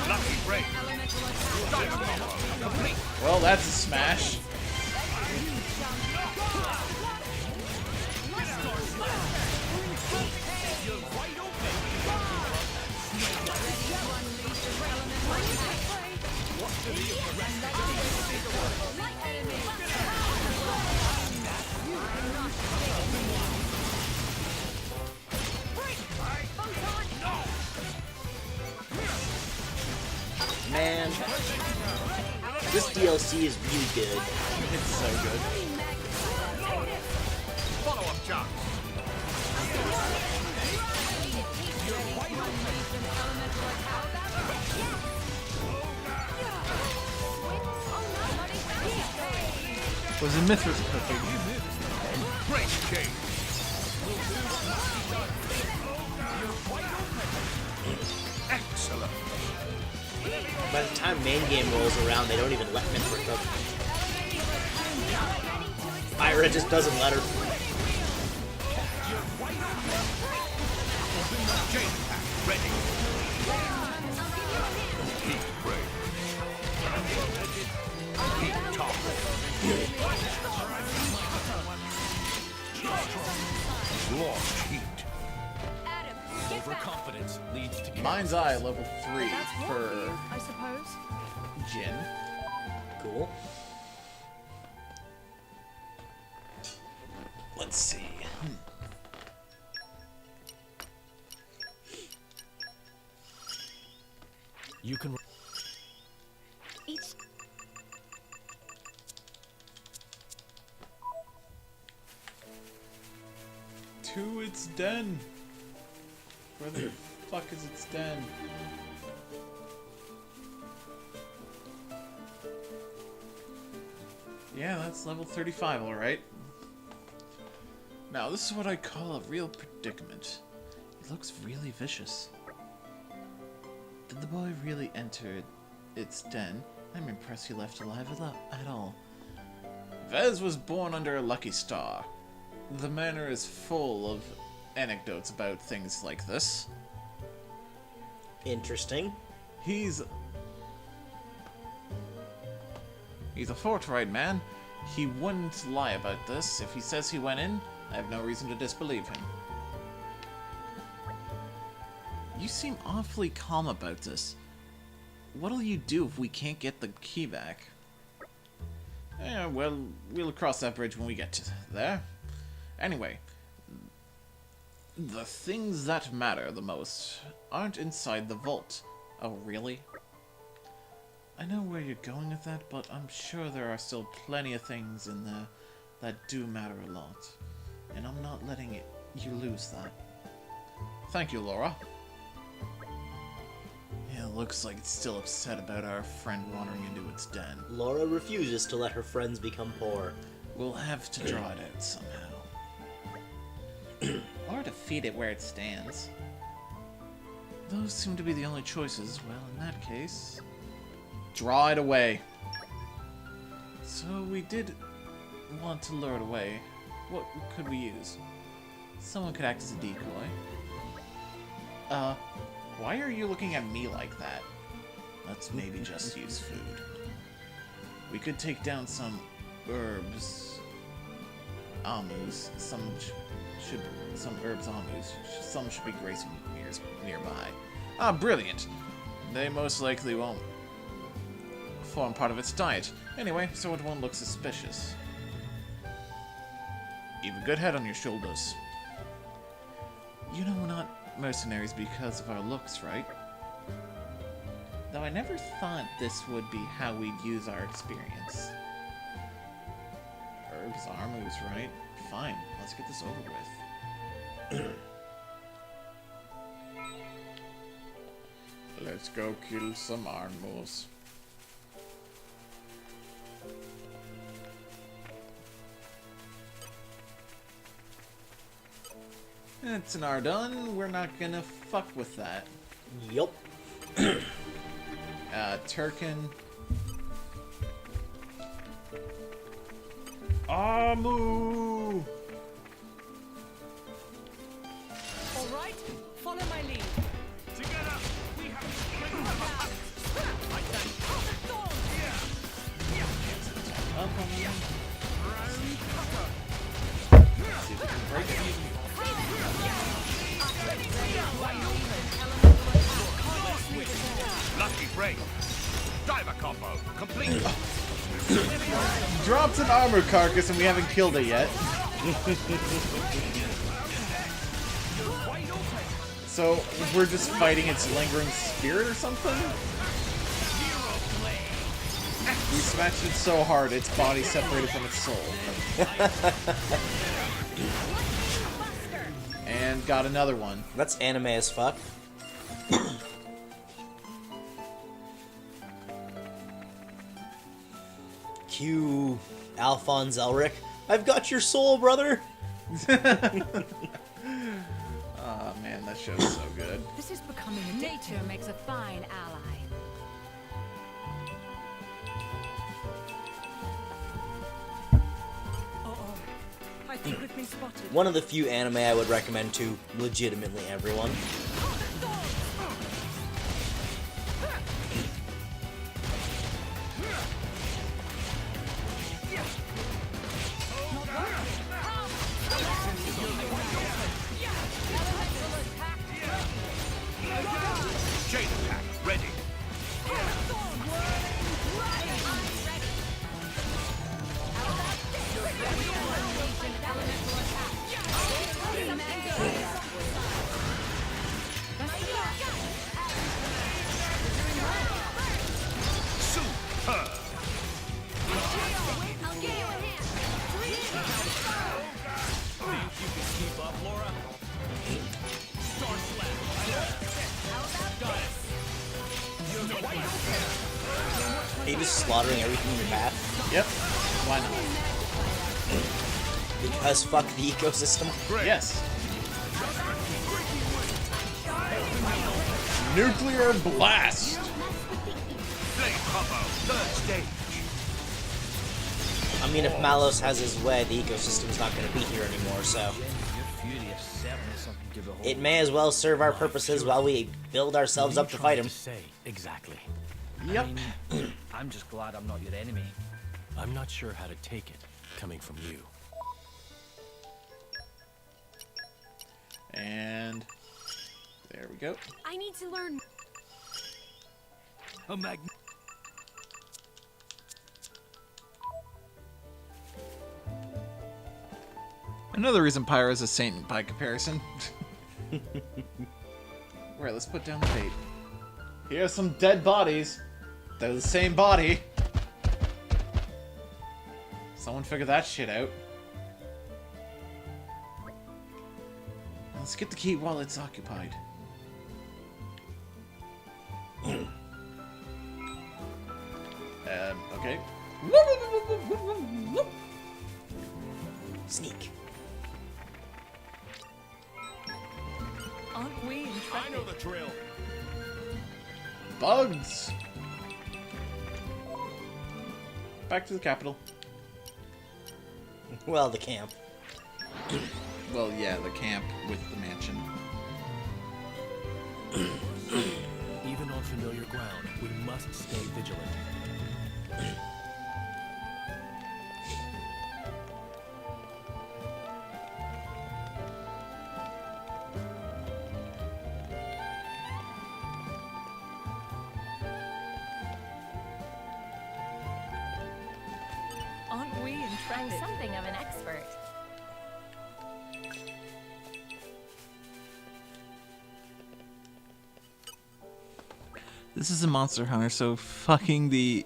Lucky break. Well, that's a smash. Man, this DLC is really good. It's so good. Follow-up chance. Was it Mithra's cooking? Great king. Excellent. By the time main game rolls around, they don't even let Mithra cook. Myra just doesn't let her. Ready. Keep brave. Keep tough. Lost heat. Overconfidence leads to Mind's Eye level 3 That's for warm, I suppose. Jin. Cool. Let's see. You can. Each To its den. Where the fuck is its den? Yeah, that's level 35, alright. Now, this is what I call a real predicament. It looks really vicious. Did the boy really enter its den? I'm impressed he left alive at all. Vez was born under a lucky star. The manor is full of anecdotes about things like this. Interesting. He's a forthright man. He wouldn't lie about this. If he says he went in, I have no reason to disbelieve him. You seem awfully calm about this. What'll you do if we can't get the key back? Yeah, well, we'll cross that bridge when we get to there. Anyway, the things that matter the most aren't inside the vault. Oh, really? I know where you're going with that, but I'm sure there are still plenty of things in there that do matter a lot. And I'm not letting you lose that. Thank you, Laura. Yeah, looks like it's still upset about our friend wandering into its den. Laura refuses to let her friends become poor. We'll have to draw it out somehow. Or defeat it where it stands. Those seem to be the only choices. Well, in that case, draw it away. So we did want to lure it away. What could we use? Someone could act as a decoy. Why are you looking at me like that? Let's maybe just use food. We could take down some herbs. Amus. Some herbs amus. Some should be grazing nearby. Ah, brilliant. They most likely won't form part of its diet. Anyway, so it won't look suspicious. You've a good head on your shoulders. You know we're not mercenaries because of our looks, right? Though I never thought this would be how we'd use our experience. Herbs, armus, right? Fine, let's get this over with. Let's go kill some armus. That's an Ardun. We're not gonna fuck with that. Yup. Turkin. Amu! Alright, follow my lead. Together, we have lucky break. Diver combo complete. Drops an armor carcass and we haven't killed it yet. So we're just fighting its lingering spirit or something? We smashed it so hard its body separated from its soul. And got another one. That's anime as fuck. Cue Alphonse Elric. I've got your soul, brother! Oh man, that show's so good. This is becoming a nature makes a fine ally. Uh-oh. I think we've been spotted. One of the few anime I would recommend to legitimately everyone. Are you just slaughtering everything in your path? Yep. Why not? Because fuck the ecosystem? Yes. Nuclear blast! I mean, if Malos has his way, the ecosystem's not going to be here anymore, so... It may as well serve our purposes while we build ourselves up to fight him. Exactly. Yep. I'm just glad I'm not your enemy. I'm not sure how to take it, coming from you. And... there we go. I need to learn. A mag. Another reason Pyro's a saint by comparison. Right, let's put down the bait. Here's some dead bodies. They're the same body. Someone figure that shit out. Let's get the key while it's occupied. Okay. Sneak. Aren't we intrepid? I know the drill. Bugs! Back to the capital. Well, the camp. Well, yeah, the camp with the mansion. Even on familiar ground, we must stay vigilant. Aren't we I'm intrepid? something of an expert. This is a Monster Hunter, so fucking the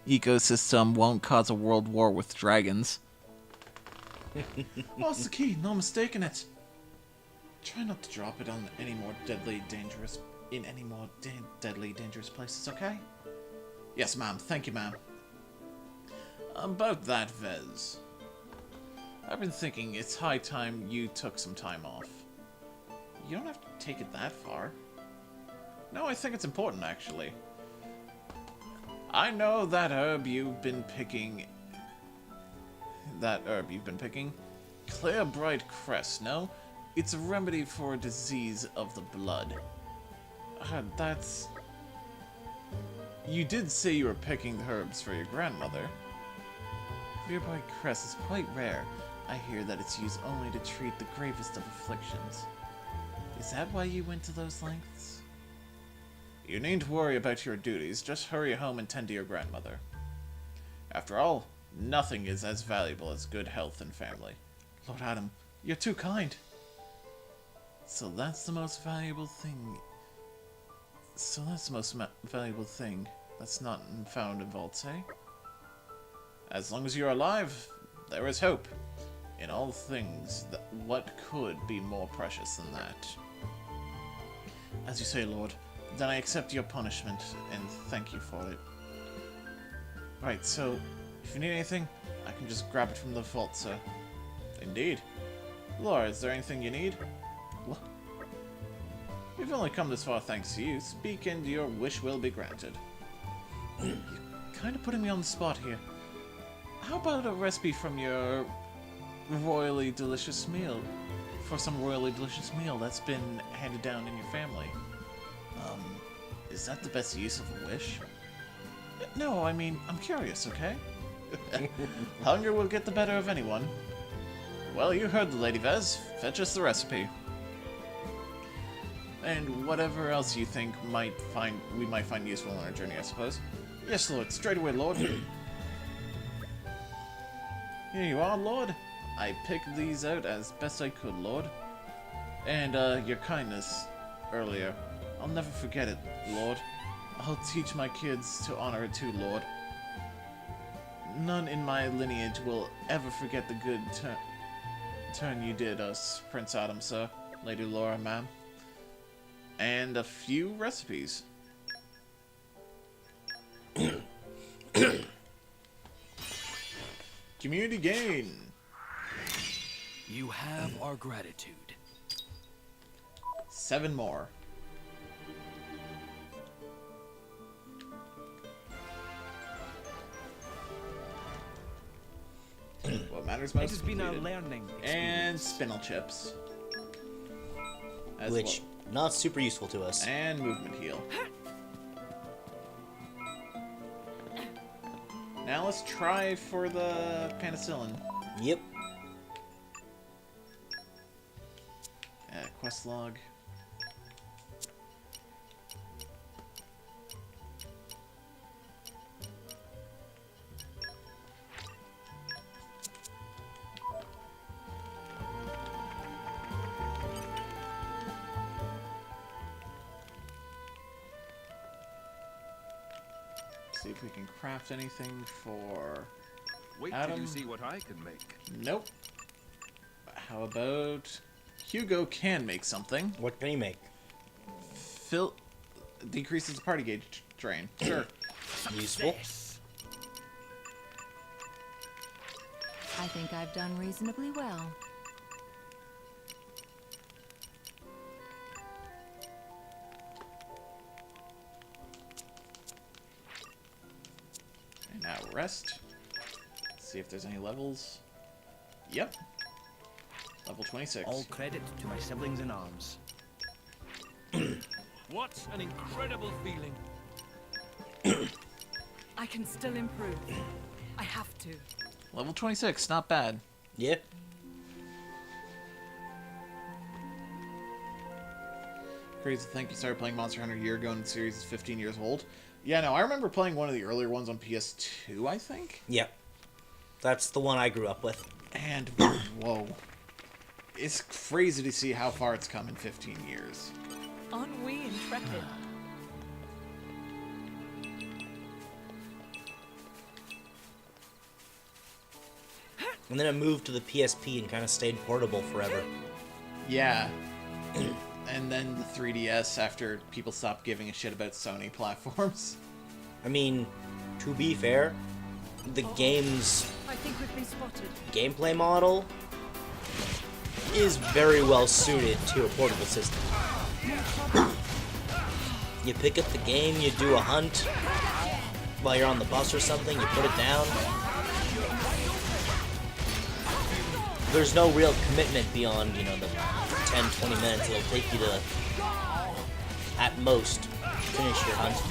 ecosystem won't cause a world war with dragons. Oh, it's the key. No mistaking it. Try not to drop it on any more deadly dangerous places, okay? Yes, ma'am. Thank you, ma'am. About that, Vez. I've been thinking it's high time you took some time off. You don't have to take it that far. No, I think it's important, actually. I know that herb you've been picking... Clear Bright Crest, no? It's a remedy for a disease of the blood. That's... You did say you were picking the herbs for your grandmother. Clear Bright Crest is quite rare. I hear that it's used only to treat the gravest of afflictions. Is that why you went to those lengths? You needn't worry about your duties, just hurry home and tend to your grandmother. After all, nothing is as valuable as good health and family. Lord Adam, you're too kind. So that's the most valuable thing. That's not found in Vaults, eh? As long as you're alive, there is hope. In all things, what could be more precious than that? As you say, Lord, then I accept your punishment, and thank you for it. Right, so, if you need anything, I can just grab it from the vault, sir. Indeed. Laura, is there anything you need? What? We've only come this far thanks to you. Speak and your wish will be granted. You're kind of putting me on the spot here. How about a recipe from your royally delicious meal? For some royally delicious meal that's been handed down in your family. Is that the best use of a wish? No, I mean, I'm curious, okay? Hunger will get the better of anyone. Well, you heard the Lady Vez. Fetch us the recipe. And whatever else you think we might find useful on our journey, I suppose. Yes, Lord. Straight away, Lord. Here you are, Lord. I picked these out as best I could, Lord. And, your kindness earlier. I'll never forget it, Lord. I'll teach my kids to honor it too, Lord. None in my lineage will ever forget the good turn you did us, Prince Adam, sir. Lady Laura, ma'am. And a few recipes. Community gain. You have our gratitude. 7 more. What matters most? It has been our completed. learning And spinel chips. As Which, not super useful to us. And movement heal. Now let's try for the penicillin. Yep. Quest log. See if we can craft anything for Wait Adam. till you see what I can make. Nope. How about Hugo can make something? What can he make? Decreases the party gauge drain. Sure. Useful. I think I've done reasonably well. And now rest. See if there's any levels. Yep. Level 26. All credit to my siblings in arms. What an incredible feeling. I can still improve. I have to. Level 26, not bad. Yeah. Crazy to think you started playing Monster Hunter a year ago and the series is 15 years old. Yeah, no, I remember playing one of the earlier ones on PS2, I think? Yep. That's the one I grew up with. And, whoa. It's crazy to see how far it's come in 15 years. Aren't we intrepid? And then it moved to the PSP and kind of stayed portable forever. Yeah. And then the 3DS after people stopped giving a shit about Sony platforms. I mean, to be fair, the game's I think we've been spotted. gameplay model is very well suited to a portable system. You pick up the game, you do a hunt while you're on the bus or something, you put it down. There's no real commitment beyond, you know, the 10-20 minutes it'll take you to, at most, finish your hunt.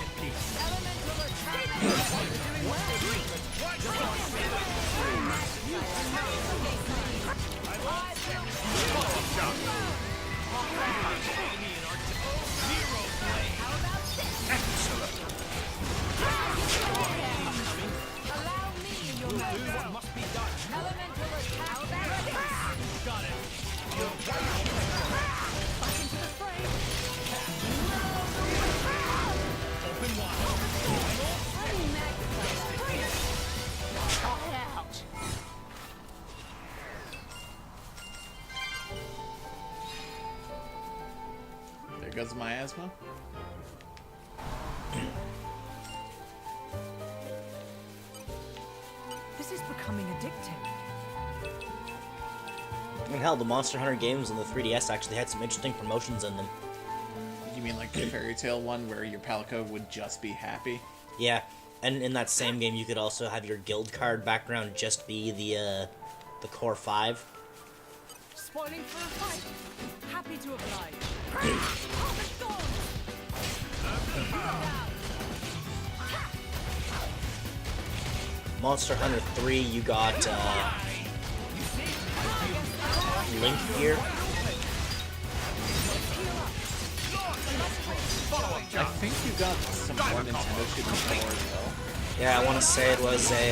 There goes my asthma. This is becoming addictive. And hell, the Monster Hunter games on the 3DS actually had some interesting promotions in them. You mean like the Fairy Tail one where your Palico would just be happy? Yeah, and in that same game you could also have your guild card background just be the core 5. Spoiling for a fight. Happy to oblige. Monster Hunter 3, you got Link here. I think you got some more Nintendo shit before as well. Yeah, I want to say it was a,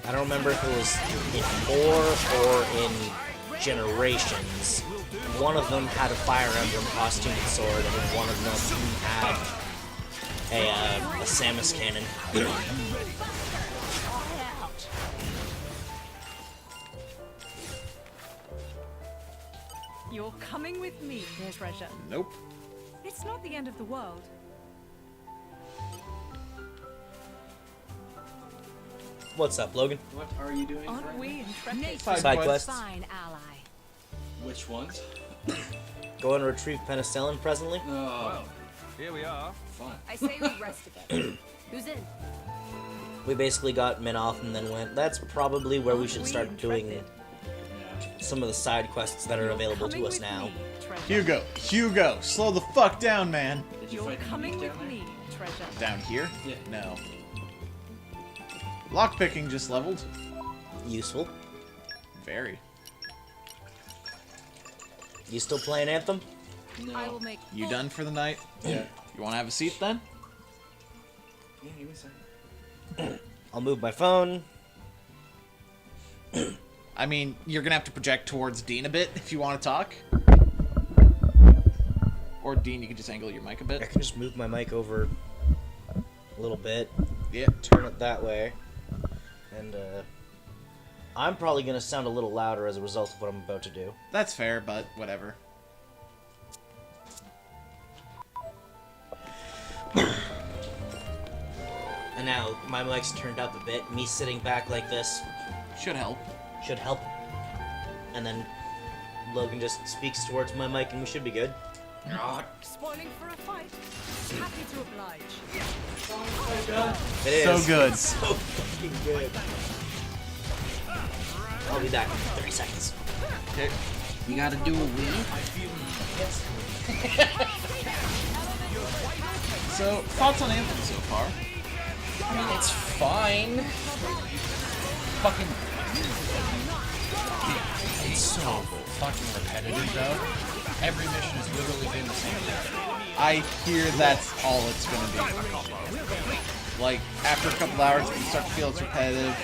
I don't remember if it was in 4 or in Generations. One of them had a Fire Emblem costume and sword, and then one of them had a Samus cannon. You're coming with me, dear treasure. Nope. It's not the end of the world. What's up, Logan? What are you doing? Aren't we intrepid? Side quests. Fine ally. Which ones? Go and retrieve penicillin presently. Oh, Here we are. fun. I say we rest a bit. Who's in? We basically got Min off and then went. That's probably where we should start doing some of the side quests that are available to us now. Hugo, slow the fuck down, man. Did you You're fight coming Nick with down there? me, treasure. Down here? Yeah. No. Lockpicking just leveled. Useful. Very. You still playing Anthem? I will make. You done for the night? Yeah. You want to have a seat then? Yeah, give me a second. I'll move my phone. I mean, you're gonna have to project towards Dean a bit if you want to talk. Or Dean, you can just angle your mic a I bit. can just move my mic over a little bit. Yeah. Turn it that way. And, I'm probably gonna sound a little louder as a result of what I'm about to do. That's fair, but whatever. And now, my mic's turned up a bit. Me sitting back like this Should help. should help. And then Logan just speaks towards my mic and we should be good. Spoiling for a fight. Happy to oblige. It is. So good. So fucking good. I'll be back in 30 seconds. Okay. You gotta do a wee. Yes. So, thoughts on Anthem so far? I mean, it's fine. Fucking. It's so fucking repetitive, though. Every mission has literally been the same thing. I hear that's all it's gonna be. Like, after a couple hours, if you start to feel it's repetitive,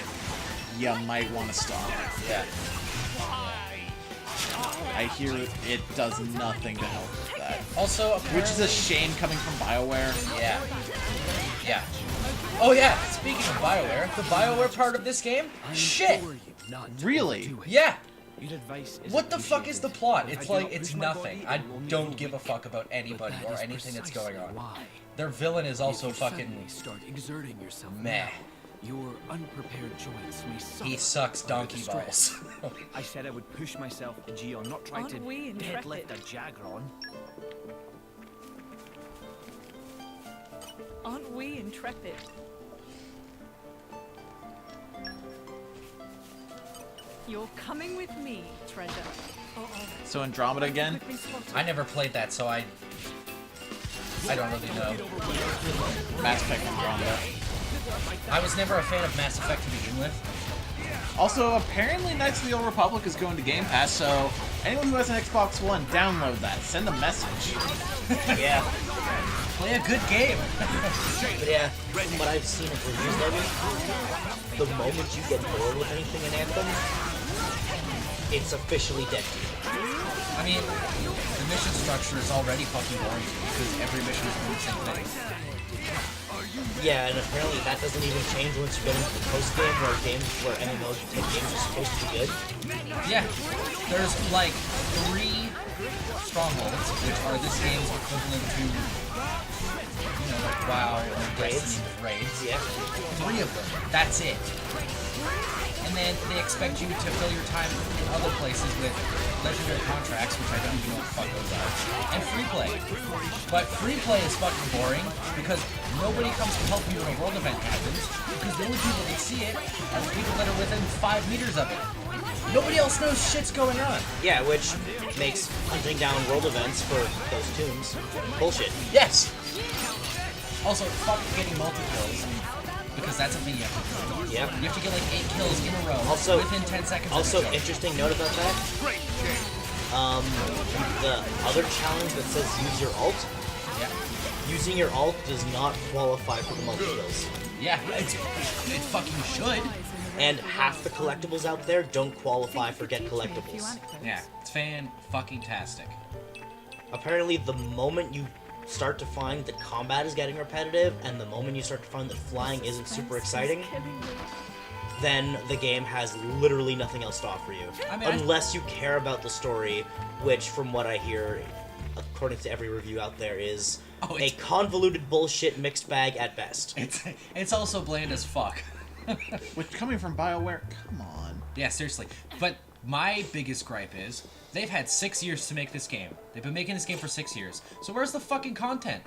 you might want to stop. Yeah. I hear it does nothing to help with that. Also, Which is a shame coming from BioWare. Yeah. Yeah. Oh yeah, speaking of BioWare, the BioWare part of this game? Shit! Really? Yeah! Your advice is What the fuck is the plot? It's like, it's nothing. I don't give a fuck about anybody or anything that's going on. Their villain is also fucking start exerting yourself meh. now, your unprepared joints may suffer He sucks under the donkey stress. balls. I said I would push myself, Gion, not try Aren't to we intrepid? deadlift a Jagron. Aren't we intrepid? You're coming with me, treasure. So Andromeda again? I never played that, so I don't really know. Mass Effect Andromeda. I was never a fan of Mass Effect to begin with. Also, apparently Knights of the Old Republic is going to Game Pass, so anyone who has an Xbox One, download that. Send a message. Yeah. Play a good game. But yeah, from what I've seen of reviews of it, the moment you get bored with anything in Anthem, it's officially dead to you. I mean, the mission structure is already fucking boring to me because every mission is doing the same thing. Yeah, and apparently that doesn't even change once you get into the post-game where MMOs type games are supposed to be good. Yeah, there's like 3 strongholds, which are this game's equivalent to, you know, like WoW or Destiny with raids. Yeah. 3 of them. That's it. And then they expect you to fill your time in other places with legendary contracts, which I don't even know what the fuck those are, and free play. But free play is fucking boring because nobody comes to help you when a world event happens, because the only people that see it are the people that are within 5 meters of it. Nobody else knows shit's going on. Yeah, which makes hunting down world events for those tombs bullshit. Yes! Also, fuck getting multi-kills, because that's a thing you have to do. Yep. You have to get like 8 kills in a row Also, within 10 seconds Also, of each other. interesting note about that. The other challenge that says use your ult, using your ult does not qualify for the multi-kills. Yeah, it fucking should. And half the collectibles out there don't qualify for get collectibles. Yeah, it's fan-fucking-tastic. Apparently, the moment you start to find that combat is getting repetitive, and the moment you start to find that flying isn't super exciting, then the game has literally nothing else to offer you. I mean, Unless you care about the story, which, from what I hear, according to every review out there, is a convoluted bullshit mixed bag at best. It's also bland as fuck. Which, coming from BioWare, come on. Yeah, seriously. But my biggest gripe is, they've had 6 years to make this game. They've been making this game for 6 years. So where's the fucking content?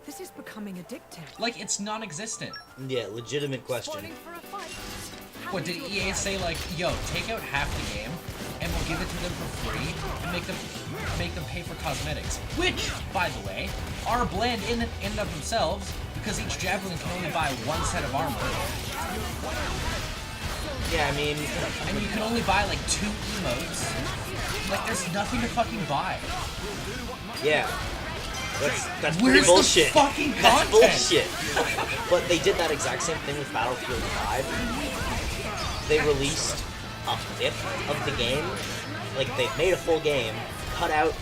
This is becoming addictive. Like, it's non-existent. Yeah, legitimate question. What, did EA say, like, yo, take out half the game, and we'll give it to them for free, and make them pay for cosmetics? Which, by the way, are bland in and of themselves, because each Javelin can only buy one set of armor. Yeah, I mean... And you can only buy, like, 2 emotes. Like, there's nothing to fucking buy. Yeah. That's Where's bullshit. The fucking content? That's bullshit. But they did that exact same thing with Battlefield 5. They released a fifth of the game. Like, they made a full game, cut out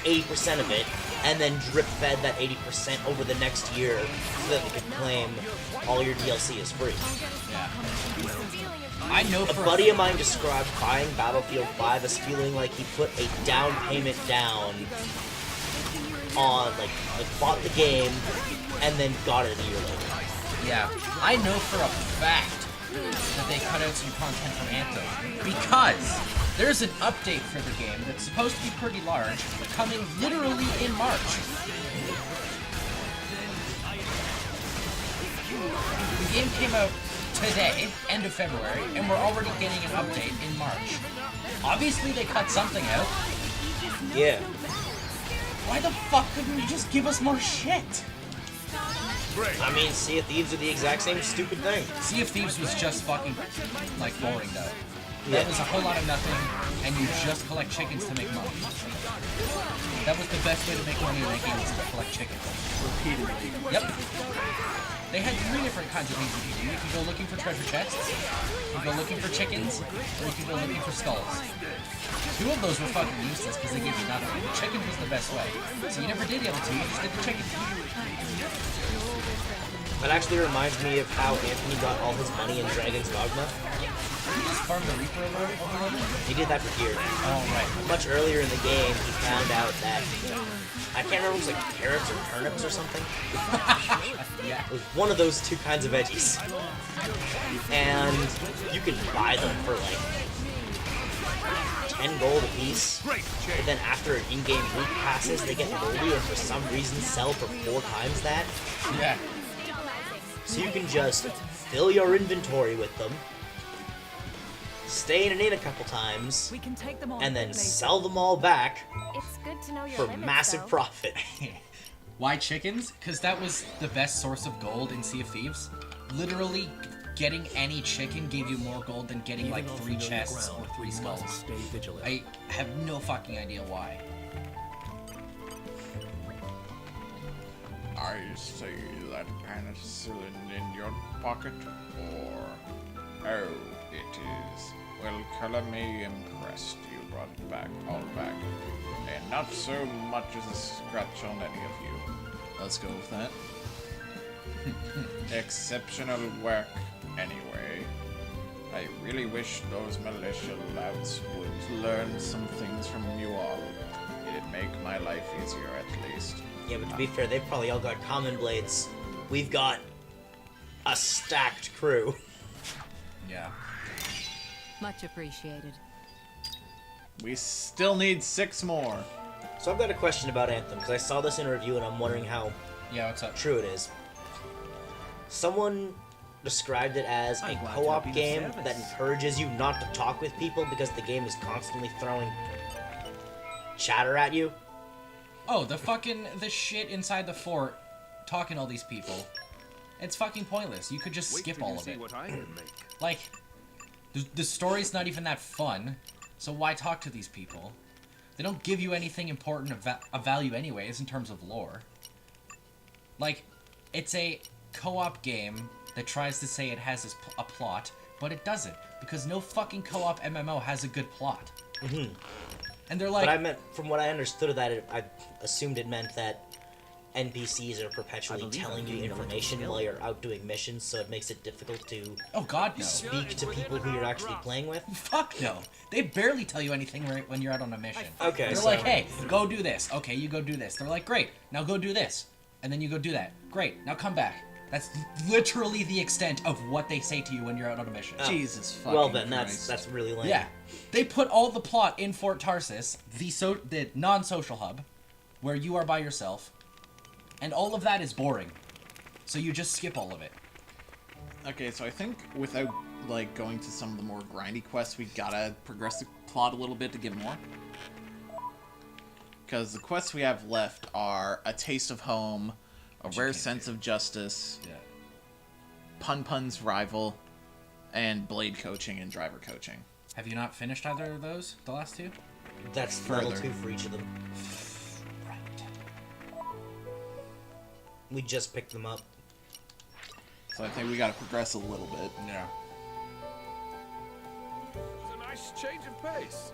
80% of it, and then drip-fed that 80% over the next year so that they could claim all your DLC is free. Yeah. I know a buddy of mine described buying Battlefield 5 as feeling like he put a down payment down on, like bought the game and then got it a year later. Yeah, I know for a fact that they cut out some content from Anthem because there's an update for the game that's supposed to be pretty large, coming literally in March. The game came out today, end of February, and we're already getting an update in March. Obviously they cut something out. Yeah. Why the fuck couldn't you just give us more shit? I mean, Sea of Thieves are the exact same stupid thing. Sea of Thieves was just fucking, like, boring, though. Yeah. That was a whole lot of nothing, and you just collect chickens to make money. That was the best way to make money in that game, was to collect chickens. Repeatedly. Yep. They had 3 different kinds of things you could do. You could go looking for treasure chests, you could go looking for chickens, or you could go looking for skulls. 2 of those were fucking useless because they gave you nothing. The chicken was the best way. So you never did the other 2, you just did the chicken. That actually reminds me of how Anthony got all his money in Dragon's Dogma. Did he just farm the Reaper overload? He did that for gear. Oh, right. Much earlier in the game, he found out that, I can't remember if it was like carrots or turnips or something. Yeah. It was one of those 2 kinds of veggies. And you can buy them for like 10 gold a piece, but then after an in-game week passes, they get moldy and for some reason sell for 4 times that. Yeah. So you can just fill your inventory with them, stay in and in a couple times, We can take them on and then later. sell them all back It's good to know your for limits, massive though. profit. Why chickens? Because that was the best source of gold in Sea of Thieves. Literally, getting any chicken gave you more gold than getting like 3 chests or 3 skulls. Stay vigilant. I have no fucking idea why. I see that penicillin in your pocket, or... Oh, it is. Well, color me impressed. You brought it back, all back. And not so much as a scratch on any of you. Let's go with that. Exceptional work, anyway. I really wish those militia louts would learn some things from you all. It'd make my life easier, at least. Yeah, but to be fair, they've probably all got common blades. We've got a stacked crew. Yeah. Much appreciated. We still need 6 more. So I've got a question about Anthem, because I saw this in a review and I'm wondering how what's up? True it is. Someone described it as a co-op game that encourages you not to talk with people because the game is constantly throwing chatter at you. Oh, the shit inside the fort, talking to all these people. It's fucking pointless. You could just skip all of it. Like, the story's not even that fun, so why talk to these people? They don't give you anything important of value anyways in terms of lore. Like, it's a co-op game that tries to say it has a plot, but it doesn't, because no fucking co-op MMO has a good plot. Mm-hmm. And they're like... But I meant, from what I understood of that, I assumed it meant that NPCs are perpetually telling you information while you're out doing missions, so it makes it difficult to speak to people who you're actually playing with. Fuck no. They barely tell you anything when you're out on a mission. Okay, They're so... like, hey, go do this. Okay, you go do this. They're like, great, now go do this. And then you go do that. Great, now come back. That's literally the extent of what they say to you when you're out on a mission. Jesus fucking Well then, Christ. that's really lame. Yeah. They put all the plot in Fort Tarsis, the non-social hub, where you are by yourself, and all of that is boring. So you just skip all of it. Okay, so I think without, like, going to some of the more grindy quests, we gotta progress the plot a little bit to get more. Because the quests we have left are A Taste of Home, A Rare Sense of Justice, Pun Pun's Rival, and Blade Coaching and Driver Coaching. Have you not finished either of those, the last two? That's level 2 for each of them. Right. We just picked them up. So I think we gotta progress a little bit. Yeah. It's a nice change of pace.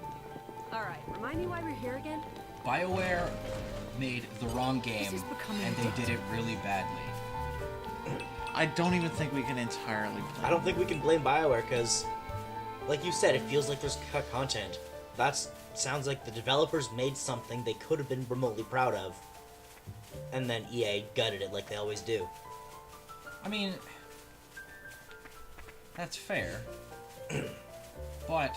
Alright, remind me why we're here again? BioWare made the wrong game, and they did it really badly. I don't even think we can entirely blame I don't think we can blame BioWare, because, like you said, it feels like there's cut content. Sounds like the developers made something they could have been remotely proud of, and then EA gutted it like they always do. I mean, that's fair, but...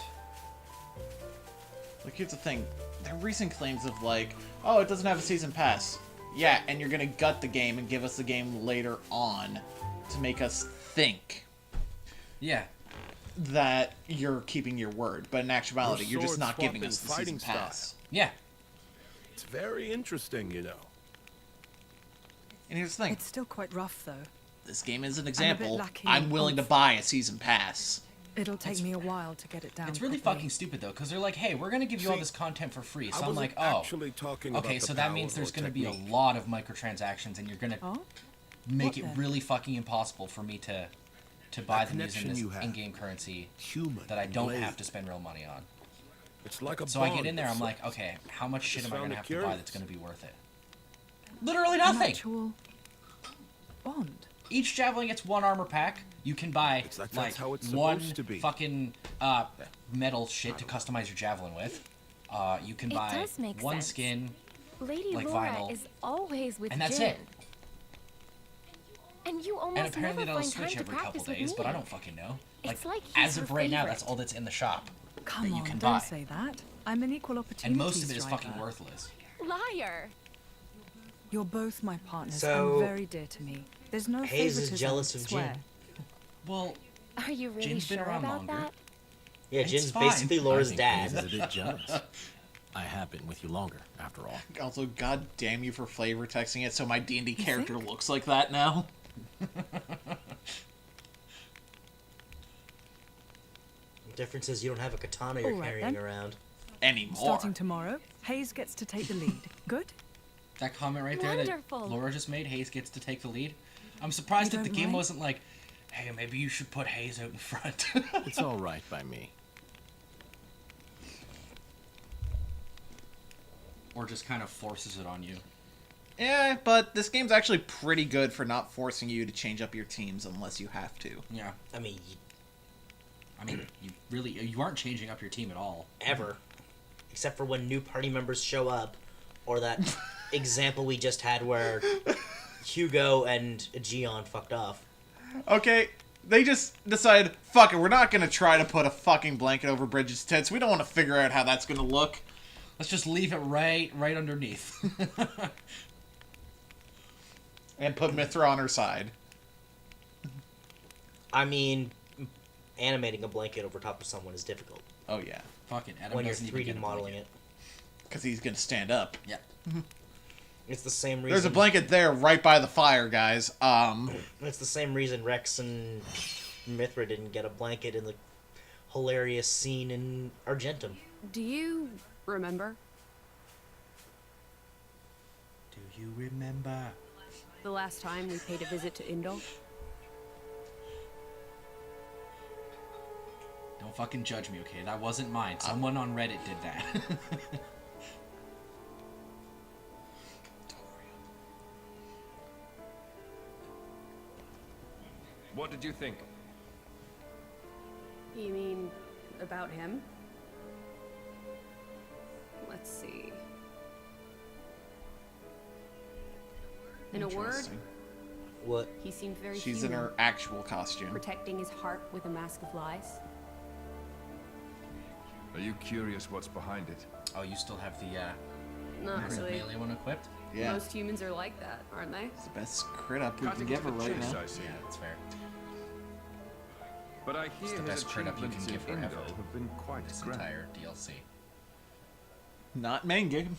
Like, here's the thing. There are recent claims of, like, oh, it doesn't have a season pass. Yeah, and you're gonna gut the game and give us the game later on to make us think. Yeah. That you're keeping your word, but in actuality, you're just not giving us the season pass. Yeah. It's very interesting, you know. And here's the thing. It's still quite rough, though. This game is an I'm a bit example. lacking I'm in willing to oomph. buy a season pass. It'll take me a while to get it down. It's really properly. fucking stupid, though, because they're like, hey, we're going to give you all this content for free. So I I'm like, wasn't oh, actually talking okay, about so the that power means there's or going to be a technique. lot of microtransactions, and you're going to make What it then? really fucking impossible for me to buy them using connection this you have, in-game currency human that I don't blade. have to spend real money on. It's like a So I bond get in there, of I'm like, sorts. okay, how much shit Just am I going found to it have to buy curious. that's going to be worth it? Literally An nothing! actual bond. Each Javelin gets one armor pack. You can buy That's like how it's one supposed to be. fucking metal shit to customize your Javelin with. You can It buy does make one sense. skin, Lady like Laura vinyl, is always with and that's Jin. it. And you almost And apparently never that'll find time switch to every couple practice with days, me. but I don't fucking know. It's like he's as of her right now, favorite. that's all that's in the shop Come that you on, can don't buy, say that. I'm an equal opportunity and most of it is striker. fucking worthless. Liar. You're both my partners So, and very dear to me. There's no Hayes favoritism. is jealous of swear. Jin. Well, Are you really Jin's been sure around about longer. that? Yeah, It's Jin's fine. basically I Laura's think Hayes dad. is a bit jealous. I have been with you longer, after all. Also, god damn you for flavor texting it so my D&D character looks like that now. The difference is you don't have a katana you're All right, carrying then. around. Anymore. Starting tomorrow, Hayes gets to take the lead. Good? That comment right there Wonderful. that Laura just made, Hayes gets to take the lead. I'm surprised You that the don't game mind? wasn't like, hey, maybe you should put Hayes out in front. It's all right by me. Or just kind of forces it on you. Yeah, but this game's actually pretty good for not forcing you to change up your teams unless you have to. Yeah. I mean, You aren't changing up your team at all. ever. Except for when new party members show up, or that example we just had where Hugo and Gion fucked off. Okay, they just decided, fuck it, we're not gonna try to put a fucking blanket over Bridget's tits. We don't want to figure out how that's gonna look. Let's just leave it right underneath. And put Mithra on her side. I mean, animating a blanket over top of someone is difficult. Oh yeah. Fucking Adam when you're doesn't even 3D get a modeling blanket. it. Because he's gonna stand up. Yeah. It's the same reason. There's a blanket there right by the fire, guys. It's the same reason Rex and Mithra didn't get a blanket in the hilarious scene in Argentum. Do you remember Do you remember? the last time we paid a visit to Indol? Don't fucking judge me, okay? That wasn't mine. Someone on Reddit did that. What did you think? You mean about him? Let's see. In a word, Interesting. What? He seemed very She's human, in her actual costume. protecting his heart with a mask of lies. Are you curious what's behind it? Oh, you still have the Not really. melee one equipped? Yeah. Most humans are like that, aren't they? It's the best crit up we Cutting can give to her the right chase, now. I see. Yeah, that's fair. But I It's hear the his best crit up you can achievements give in her Indo ever. have been quite This grand. entire DLC. Not main game.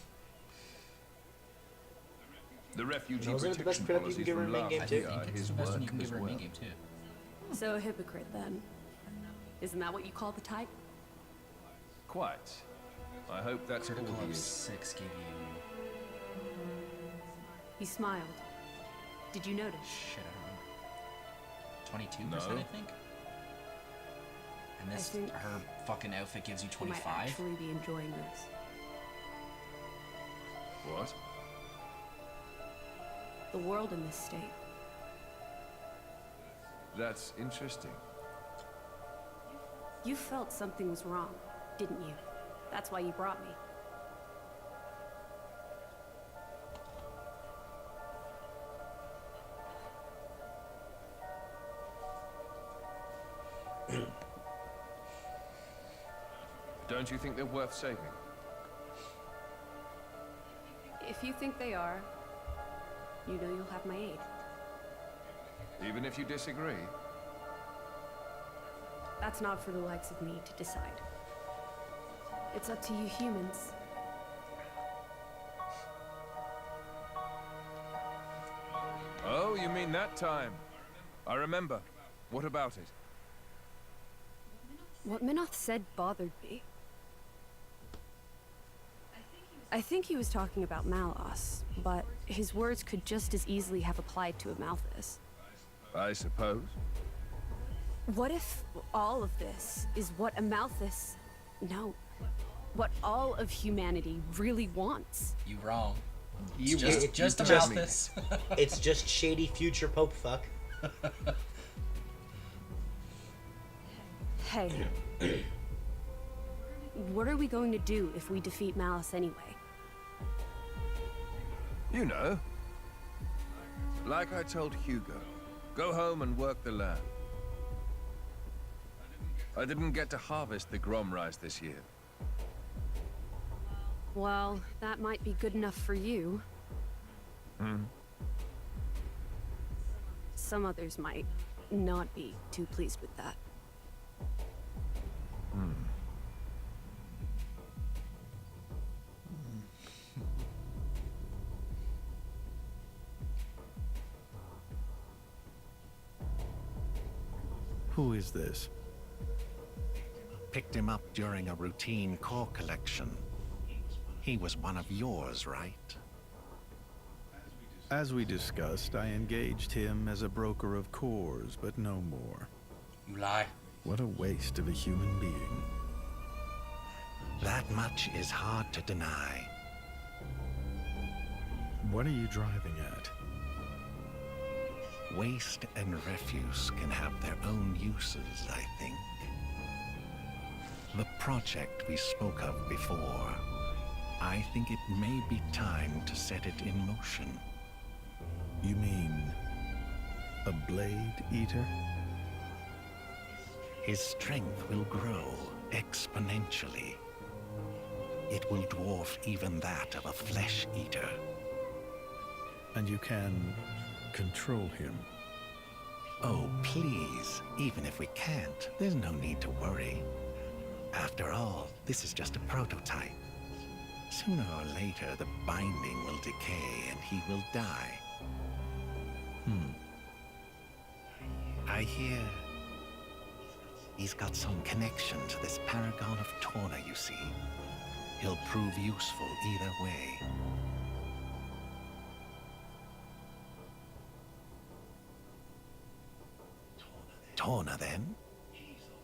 The refugee Wasn't it the best protection crit up you policies can give her in from main last game too? year I are think it's his the best one work you can give as her in well. main game too. So a hypocrite then. Isn't that what you call the type? Quite. I hope that's all Critical he of is. 6 gave you... He smiled. Did you notice? Shit, I don't remember. 22%, No. I think? And this, think her fucking outfit gives you You might 25? actually be enjoying this. What? The world in this state. That's interesting. You felt something was wrong, didn't you? That's why you brought me. Don't you think they're worth saving? If you think they are, you know you'll have my aid. Even if you disagree? That's not for the likes of me to decide. It's up to you humans. Oh, you mean that time? I remember. What about it? What Minoth said bothered me. I think he was talking about Malos, but his words could just as easily have applied to Amalthus. I suppose. What if all of this is what Amalthus... No. What all of humanity really wants? You wrong. You Just about this. It's just shady future Pope fuck. Hey. What are we going to do if we defeat Malice anyway? You know. Like I told Hugo, go home and work the land. I didn't get to harvest the Grom rice this year. Well, that might be good enough for you. Hmm? Some others might not be too pleased with that. Hmm. Who is this? Picked him up during a routine core collection. He was one of yours, right? As we discussed, I engaged him as a broker of cores, but no more. You lie. What a waste of a human being. That much is hard to deny. What are you driving at? Waste and refuse can have their own uses, I think. The project we spoke of before, I think it may be time to set it in motion. You mean a blade eater? His strength will grow exponentially. It will dwarf even that of a flesh eater. And you can control him? Oh, please. Even if we can't, there's no need to worry. After all, this is just a prototype. Sooner or later, the binding will decay and he will die. I hear he's got some connection to this paragon of Torna, you see. He'll prove useful either way. Torna, then?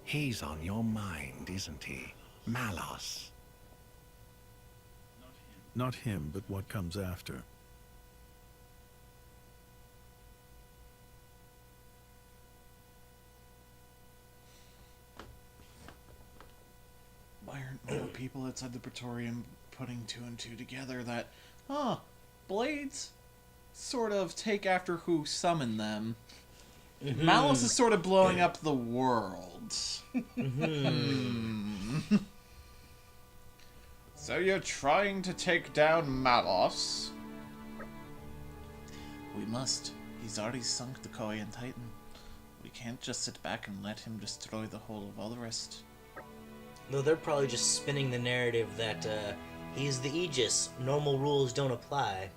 He's on your mind, isn't he? Malos. Not him, but what comes after. Why aren't more people outside the Praetorium putting two and two together that, blades? sort of take after who summoned them. Malos is sort of blowing up the world. So you're trying to take down Malos? We must. He's already sunk the Korean Titan. We can't just sit back and let him destroy the whole of all the rest. Though they're probably just spinning the narrative that he's the Aegis. Normal rules don't apply.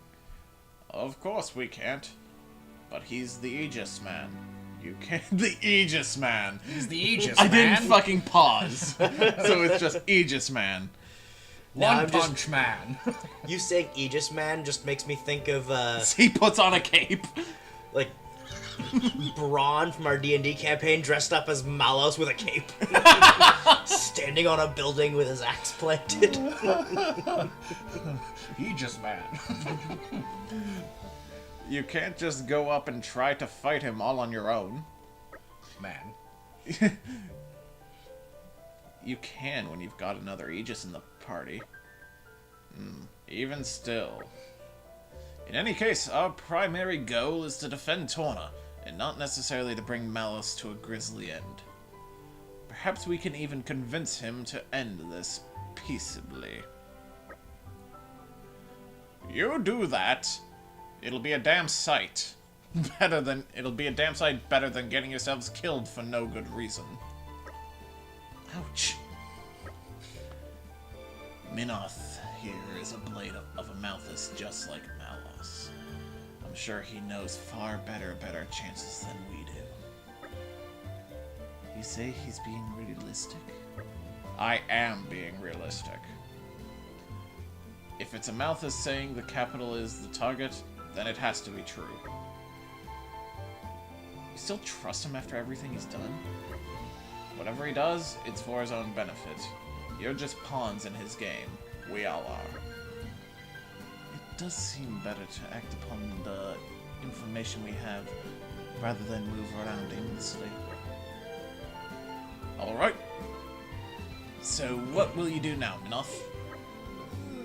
Of course we can't. But he's the Aegis man. You can't. The Aegis man. He's the Aegis I man. didn't fucking pause. So it's just Aegis man. One Punch Man. You saying Aegis man just makes me think of he puts on a cape. Like Braun from our D&D campaign dressed up as Malos with a cape. Standing on a building with his axe planted. Aegis man. You can't just go up and try to fight him all on your own. Man. You can when you've got another Aegis in the party. Even still. In any case, our primary goal is to defend Torna, and not necessarily to bring Malos to a grisly end. Perhaps we can even convince him to end this peaceably. You do that, it'll be a damn sight. It'll be a damn sight better than getting yourselves killed for no good reason. Ouch. Minoth here is a blade of a Malthus just like Malos. I'm sure he knows far better chances than we do. You say he's being realistic? I am being realistic. If it's a Malthus saying the capital is the target, then it has to be true. You still trust him after everything he's done? Whatever he does, it's for his own benefit. You're just pawns in his game. We all are. It does seem better to act upon the information we have, rather than move around aimlessly. Alright. So, what will you do now, Minoth?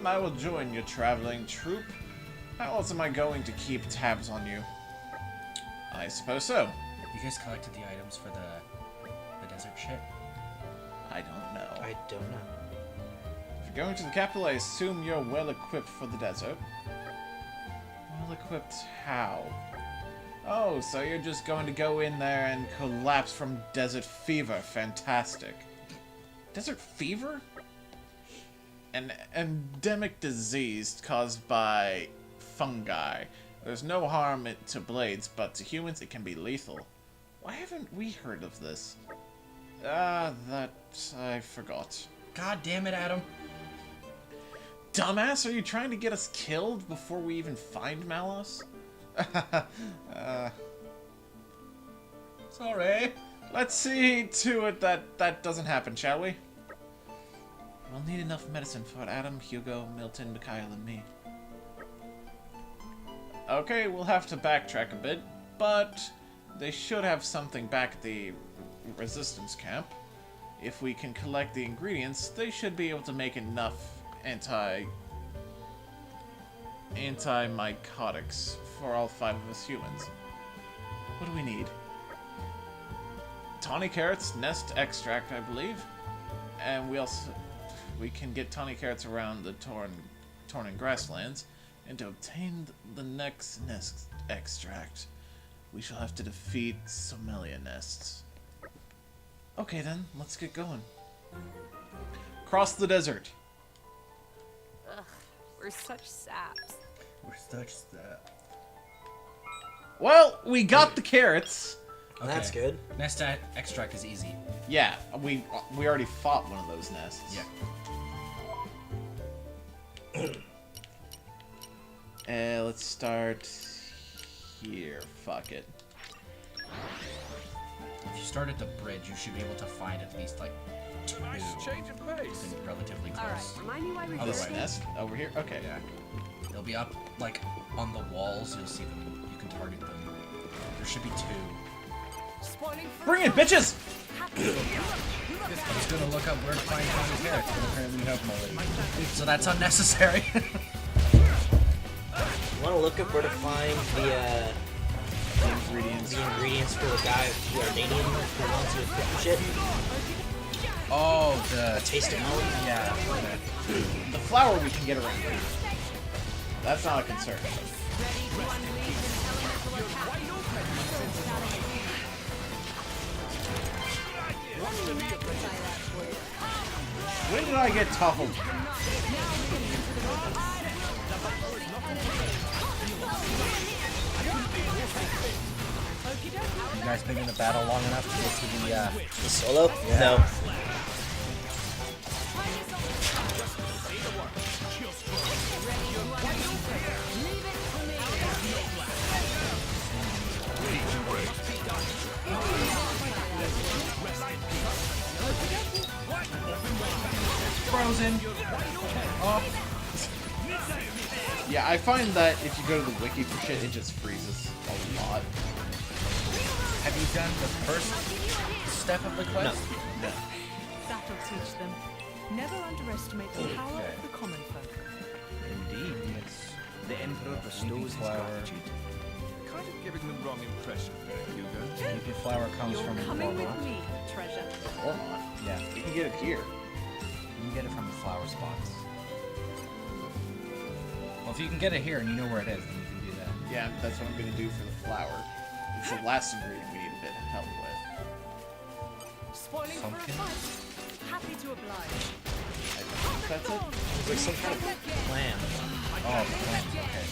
I will join your traveling troupe. How else am I going to keep tabs on you? I suppose so. You guys collected the items for the desert shit? I don't know. I don't know. If you're going to the capital, I assume you're well-equipped for the desert. Well-equipped how? Oh, so you're just going to go in there and collapse from desert fever. Fantastic. Desert fever? An endemic disease caused by fungi. There's no harm to blades, but to humans it can be lethal. Why haven't we heard of this? That I forgot. God damn it, Adam. Dumbass, are you trying to get us killed before we even find Malos? Sorry. Let's see to it that doesn't happen, shall we? We'll need enough medicine for Adam, Hugo, Milton, Mikhail, and me. Okay, we'll have to backtrack a bit, but they should have something back at the resistance camp. If we can collect the ingredients, they should be able to make enough anti-mycotics for all 5 of us humans. What do we need? Tawny carrots, nest extract, I believe. And we can get tawny carrots around the Tornan grasslands. And to obtain the next nest extract, we shall have to defeat Somalia nests. Okay then, let's get going. Cross the desert. Ugh, we're such saps. We're such saps. Well, we got the carrots. Okay. That's good. Nest extract is easy. Yeah, we already fought one of those nests. Yeah. Let's start here. Fuck it. If you start at the bridge, you should be able to find at least like 2. Nice change of pace. Relatively close. Alright, remind me why we're This doing nest over here. Okay. Yeah. They'll be up like on the walls. You'll see them. You can target them. There should be 2. Bring it, bitches! I was gonna look up where to find tawny carrots, but apparently we have them already. So that's unnecessary. Want to look up where to find the ingredients for the guy, the Armenian who wants you to cook the shit? Oh, the taste of melon? Yeah. The flour we can get around here. That's not a concern. When did I get toppled? You guys been in the battle long enough to get to the solo? Yeah. No. Frozen. Oh. Yeah, I find that if you go to the wiki for shit, it just freezes a lot. Have you done the first step of the quest? No. That'll teach them. Never underestimate the power of the common folk. Indeed, yes. The Emperor bestows his gratitude. Kind of giving the wrong impression there, Hugo. Maybe flour comes from Coming with Torna. me, treasure. Torna? Yeah. You can get it here. You can get it from the flower spots. Well, if you can get it here and you know where it is, then you can do that. Yeah, that's what I'm gonna do for the flour. It's the last ingredient we need a bit of help with. Spoiling for a fight. Happy to oblige. I think that's it. It's like some kind of clam. Oh, clams, okay.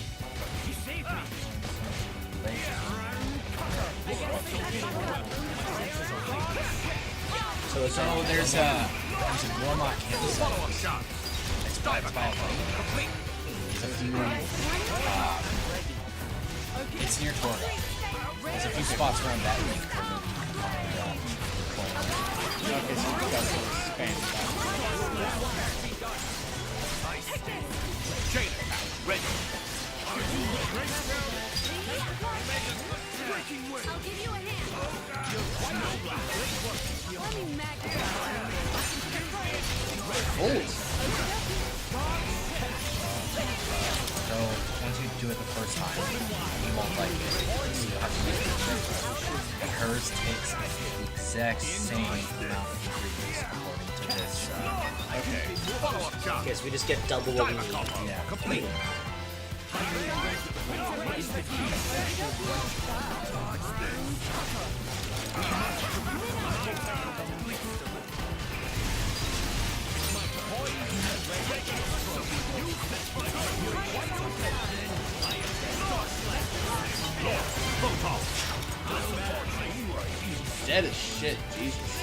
So there's a Warlock campsite. It's by a boat. There's a few. It's near Torna. There's a few spots around that lake where maybe you can find Okay, so you guys will expand that. Ready. I'll give you a hand. Let me So once you do it the first time, you won't like it. So you'll have to make it check. And hers takes the exact same amount of ingredients according to this. Okay. Okay, so we just get double what we need. Yeah. Complete. Dead as shit, Jesus.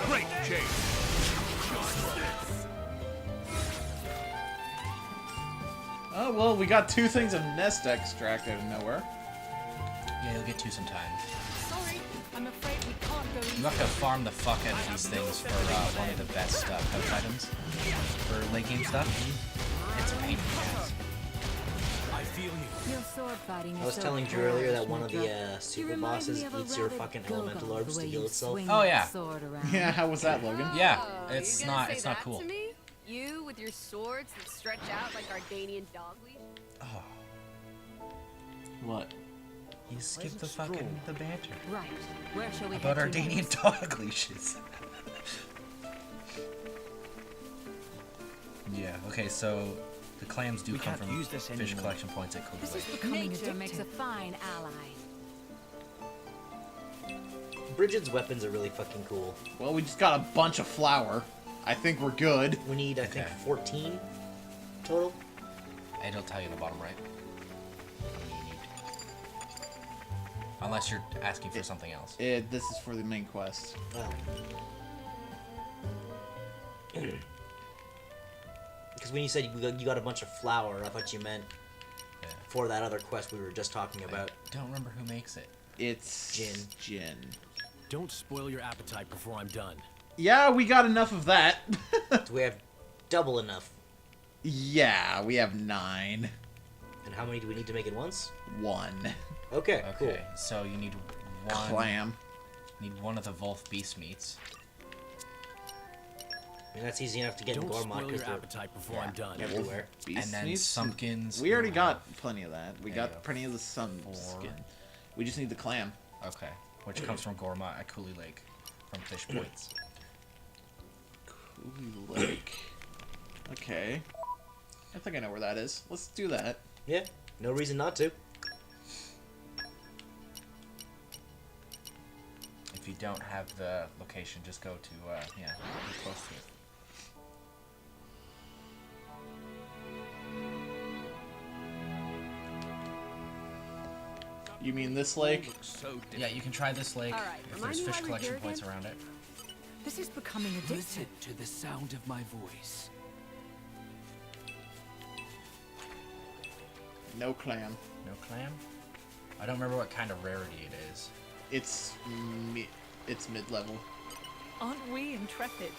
Great change. Oh, well, we got 2 things of nest extract out of nowhere. Yeah, you'll get 2 sometime. Sorry, I'm afraid we can't go You have to farm the fuck out of these things for one of the best pouch items for late game stuff. It's a pain in the ass. I feel you. Your sword fighting I was telling Drew earlier that one of the super bosses eats your fucking elemental orbs to heal itself. Oh yeah. Yeah, how was that, Logan? Yeah, Oh, it's you gonna not say it's not that cool. to me? You with your swords that stretch out like Arcadian dog leash? What? You skipped the fucking the banter. Right. Where shall we About head to Arcadian next? dog leashes. Yeah, okay, so the clams do We come can't from use this fish anymore. collection points at Cove Lake. Nature makes a fine ally. Bridget's weapons are really fucking cool. Well, we just got a bunch of flour. I think we're good. We need, I think, 14 total. It'll tell you in the bottom right. Unless you're asking for something else. This is for the main quest. Because when you said you got a bunch of flour, I thought you meant for that other quest we were just talking about. I don't remember who makes it. It's Jin. Don't spoil your appetite before I'm done. Yeah, we got enough of that. Do we have double enough? Yeah, we have 9. And how many do we need to make it once? 1. Okay, cool. So you need one Clam. Need one of the Wolf beast meats. mean, that's easy enough to get in Don't Gormott spoil because your they're appetite before I'm done. everywhere. Beast And then meats? Sumpkins. We already got plenty of that. We There you got go. plenty of the sun skin. We just need the clam. Okay. Which comes from Gormott at Cooley Lake, from Fish Points. Cooley Lake. Okay. I think I know where that is. Let's do that. Yeah, no reason not to. If you don't have the location, just go to, yeah, be close to it. You mean this lake? Yeah, you can try this lake All right, if remind there's me fish why we're collection here points again? around it. This is becoming addictive. Listen to the sound of my voice. No clam. No clam? I don't remember what kind of rarity it is. It's mid-level. Aren't we intrepid?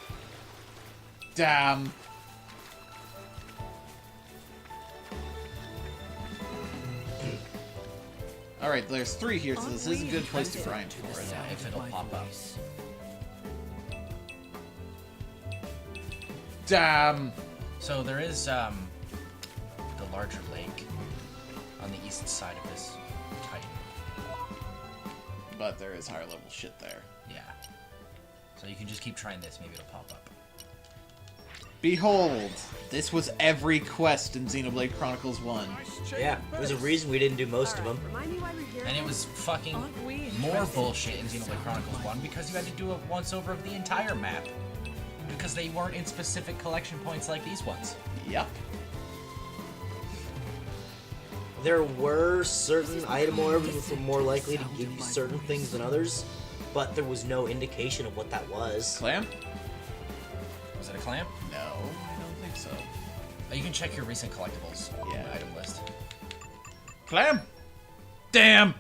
Damn. Alright, there's 3 here, so this is a good place to grind for it. Yeah, if it'll pop up. Damn! So there is, the larger lake on the east side of this Titan. But there is higher level shit there. Yeah. So you can just keep trying this, maybe it'll pop up. Behold! This was every quest in Xenoblade Chronicles 1. Yeah, there's a reason we didn't do most of them. Remind me why we're here. And it was fucking more bullshit in Xenoblade Chronicles 1 because you had to do a once-over of the entire map. Because they weren't in specific collection points like these ones. Yep. There were certain item orbs which were more likely to give you certain things than others, but there was no indication of what that was. Clam? Was it a clam? No, I don't think so. You can check your recent collectibles item list. Clam? Damn!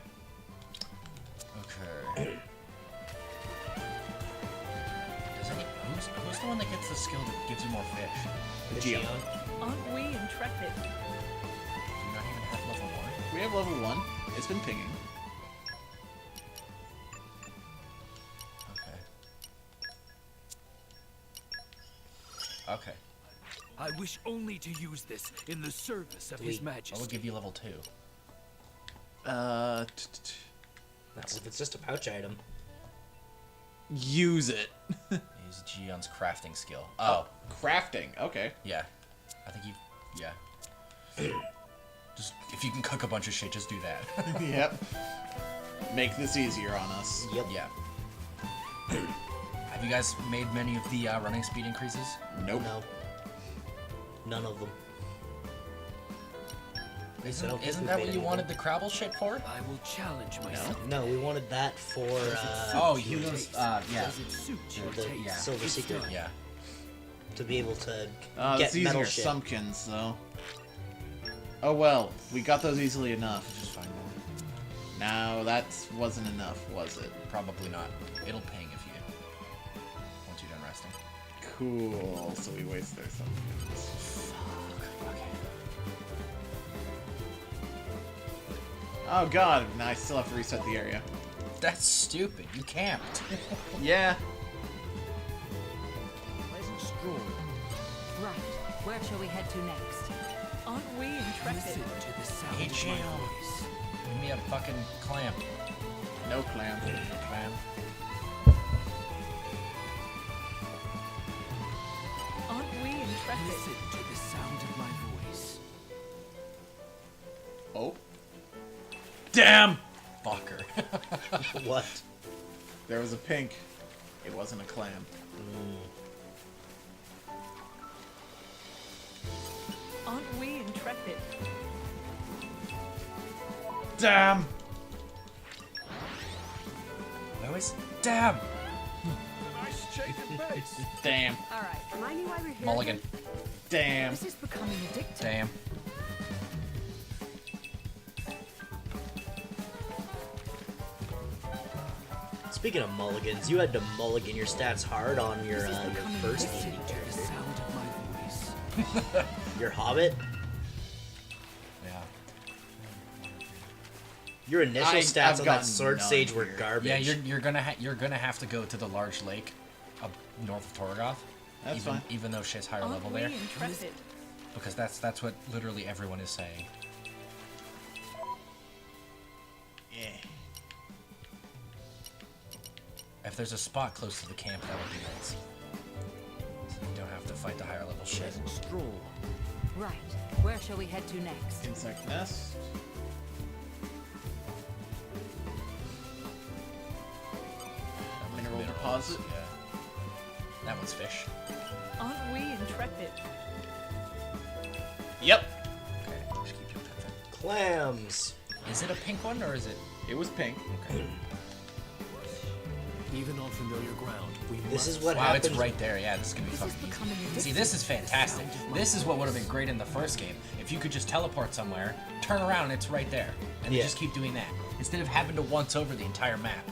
Okay. Who's the one that gets the skill that gives you more fish? The Geon. Aren't we intrepid? Do you not even have level 1? We have level 1. It's been pinging. Okay. I wish only to use this in the service of His Majesty. I will give you level 2. That's if it's just a pouch item. Use it. Use Geon's crafting skill. Oh, crafting. Okay. Yeah. I think you... Yeah. Just, if you can cook a bunch of shit, just do that. Yep. Make this easier on us. Yep. Yeah. Have you guys made many of the running speed increases? Nope. No. None of them. Isn't that what you wanted the Crabble shit for? I will challenge myself. No, we wanted that for, oh, Hugo's, yeah. The Silver Secret. Yeah. To be able to It's get easier metal shit. Sumpkins, though. Oh well, we got those easily enough. Just find more. No, that wasn't enough, was it? Probably not. It'll ping if you... Once you're done resting. Cool, so we wasted our Sumpkins. Oh god, now I still have to reset the area. That's stupid. You camped. Yeah. Pleasant stroll. Right. Where shall we head to next? Aren't we intrepid? Listen to the sound Hey, of my Jill. voice. Give me a fucking clam. No clam. Clam. Aren't we intrepid? Listen to the sound of my voice. Oh. Damn! Fucker. What? There was a pink. It wasn't a clam. Aren't we intrepid? Damn! I always... Damn! Nice change of pace. Damn. Alright, remind me why we're here. Mulligan. Damn. This is becoming addictive. Damn. Speaking of mulligans, you had to mulligan your stats hard on your first Listen to the character. sound of my voice. Your Hobbit? Yeah. Your initial I've stats on that gotten Sword none Sage were here. garbage. Yeah, you're gonna have to go to the large lake up north of Torgoth. That's even, fine. even though she's higher level there. Because that's what literally everyone is saying. Yeah. If there's a spot close to the camp, that would be nice. So you don't have to fight the higher level shit. Right. Where shall we head to next? Insect nest. Mineral deposit. Yeah. That one's fish. Aren't we intrepid? Yep. Okay, just keep doing that thing. Clams. Is it a pink one or is it? It was pink. Okay. Even on familiar ground, we This is must what Wow, happens. it's right there. Yeah, this is gonna be fucking easy. See, this is fantastic. This is what would have been great in the first game. If you could just teleport somewhere, turn around, and it's right there. And you just keep doing that. Instead of having to once over the entire map.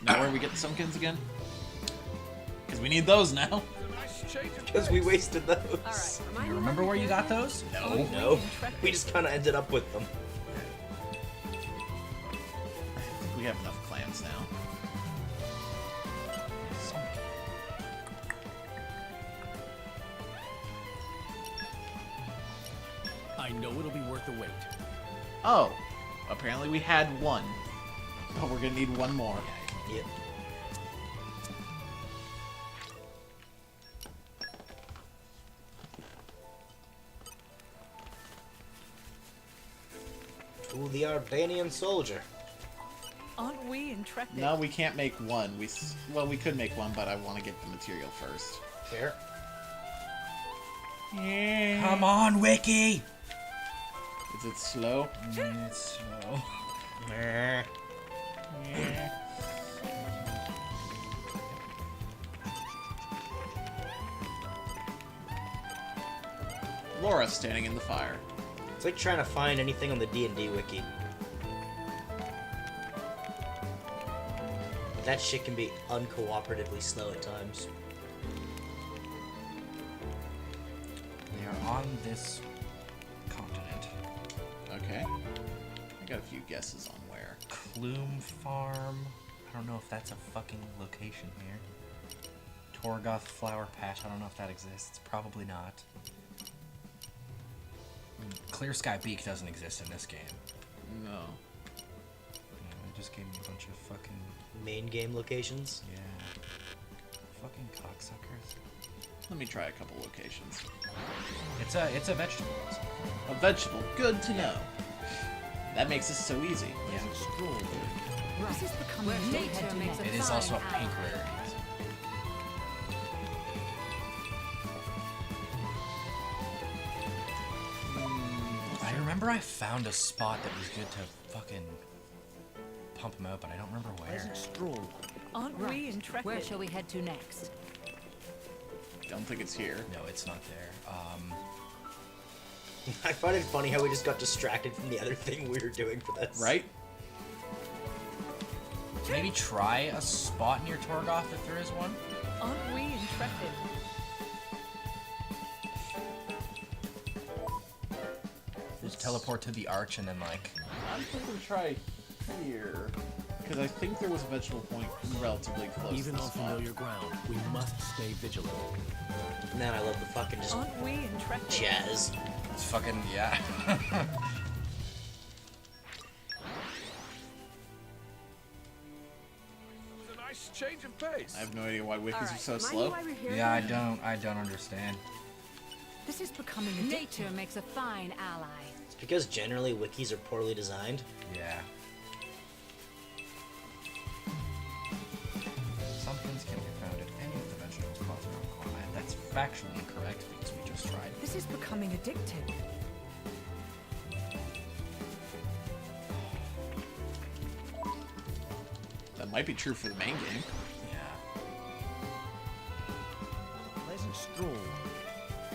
Now where we get the Sunkins again? Because we need those now. Because we wasted those. You remember where you got those? No. We just kind of ended up with them. We have enough clams now. I know it'll be worth the wait. Oh, apparently we had one, but we're gonna need one more. Yep. To the Ardanian soldier. Aren't we intrepid? No, we can't make one. Well, we could make one, but I want to get the material first. Fair. Come on, Wiki! Is it slow? It's slow. Yeah. Laura standing in the fire. It's like trying to find anything on the D&D wiki. That shit can be uncooperatively slow at times. They are on this continent. Okay. I got a few guesses on where. Clume Farm. I don't know if that's a fucking location here. Torgoth Flower Patch. I don't know if that exists. Probably not. Clear Sky Beak doesn't exist in this game. No. Yeah, it just gave me a bunch of fucking... Main game locations? Yeah. Fucking cocksuckers. Let me try a couple locations. It's a vegetable. A vegetable. Good to know. That makes this so easy. Yeah. This is becoming Nature makes a It is also a pink rarity. I remember I found a spot that was good to fucking pump them out, but I don't remember where. Aren't we intrepid? Where shall we head to next? Don't think it's here. No, it's not there. I find it funny how we just got distracted from the other thing we were doing for this. Right? Maybe try a spot near Torgoth if there is one. Aren't we intrepid? Just teleport to the arch and then like... I'm thinking try here. Because I think there was a vegetable point relatively close Even to on the spot. familiar ground, we must stay vigilant. Man, I love the fucking just Aren't we intrepid? jazz. It's fucking, yeah. It's a nice change of pace. I have no idea why wikis are so Remind me slow. why we're here Yeah, again? I don't understand. This is becoming a Nature makes a fine ally. It's because generally wikis are poorly designed. Yeah. Some things can be found at any of the vegetable spots around Cornland. That's factually incorrect because we just tried. This is becoming addictive. That might be true for the main game. Yeah. Pleasant stroll.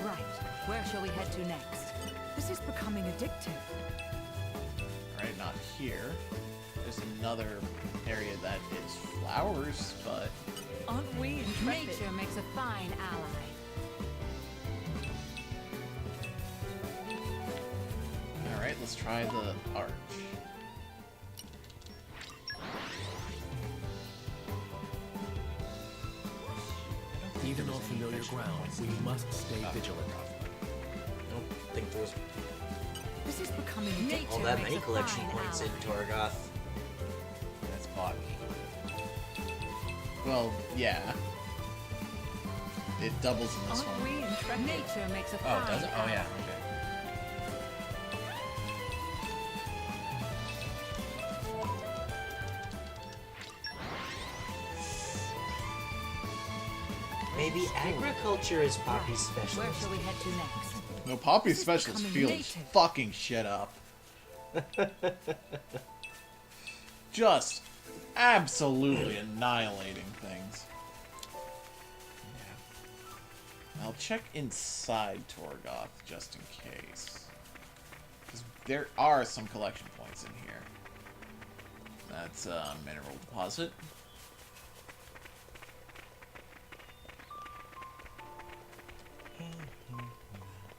Right. Where shall we head to next? This is becoming addictive. Alright, not here. There's another area that is flowers, but... Aren't we intrepid? Nature makes a fine ally. Alright, let's try the arch. Even on familiar ground, we must stay vigilant. I don't think there was This is becoming all that many collection points in Torgoth. That's boggy. Well, yeah. It doubles in this one. Nature makes a Oh, does it? Oh, yeah. Okay. Maybe agriculture is Poppy's specialist. Where shall we head to next? No, Poppy's specialist feels fucking shit up. Just absolutely annihilating things. Yeah. I'll check inside Torgoth just in case. Because there are some collection points in here. That's a mineral deposit.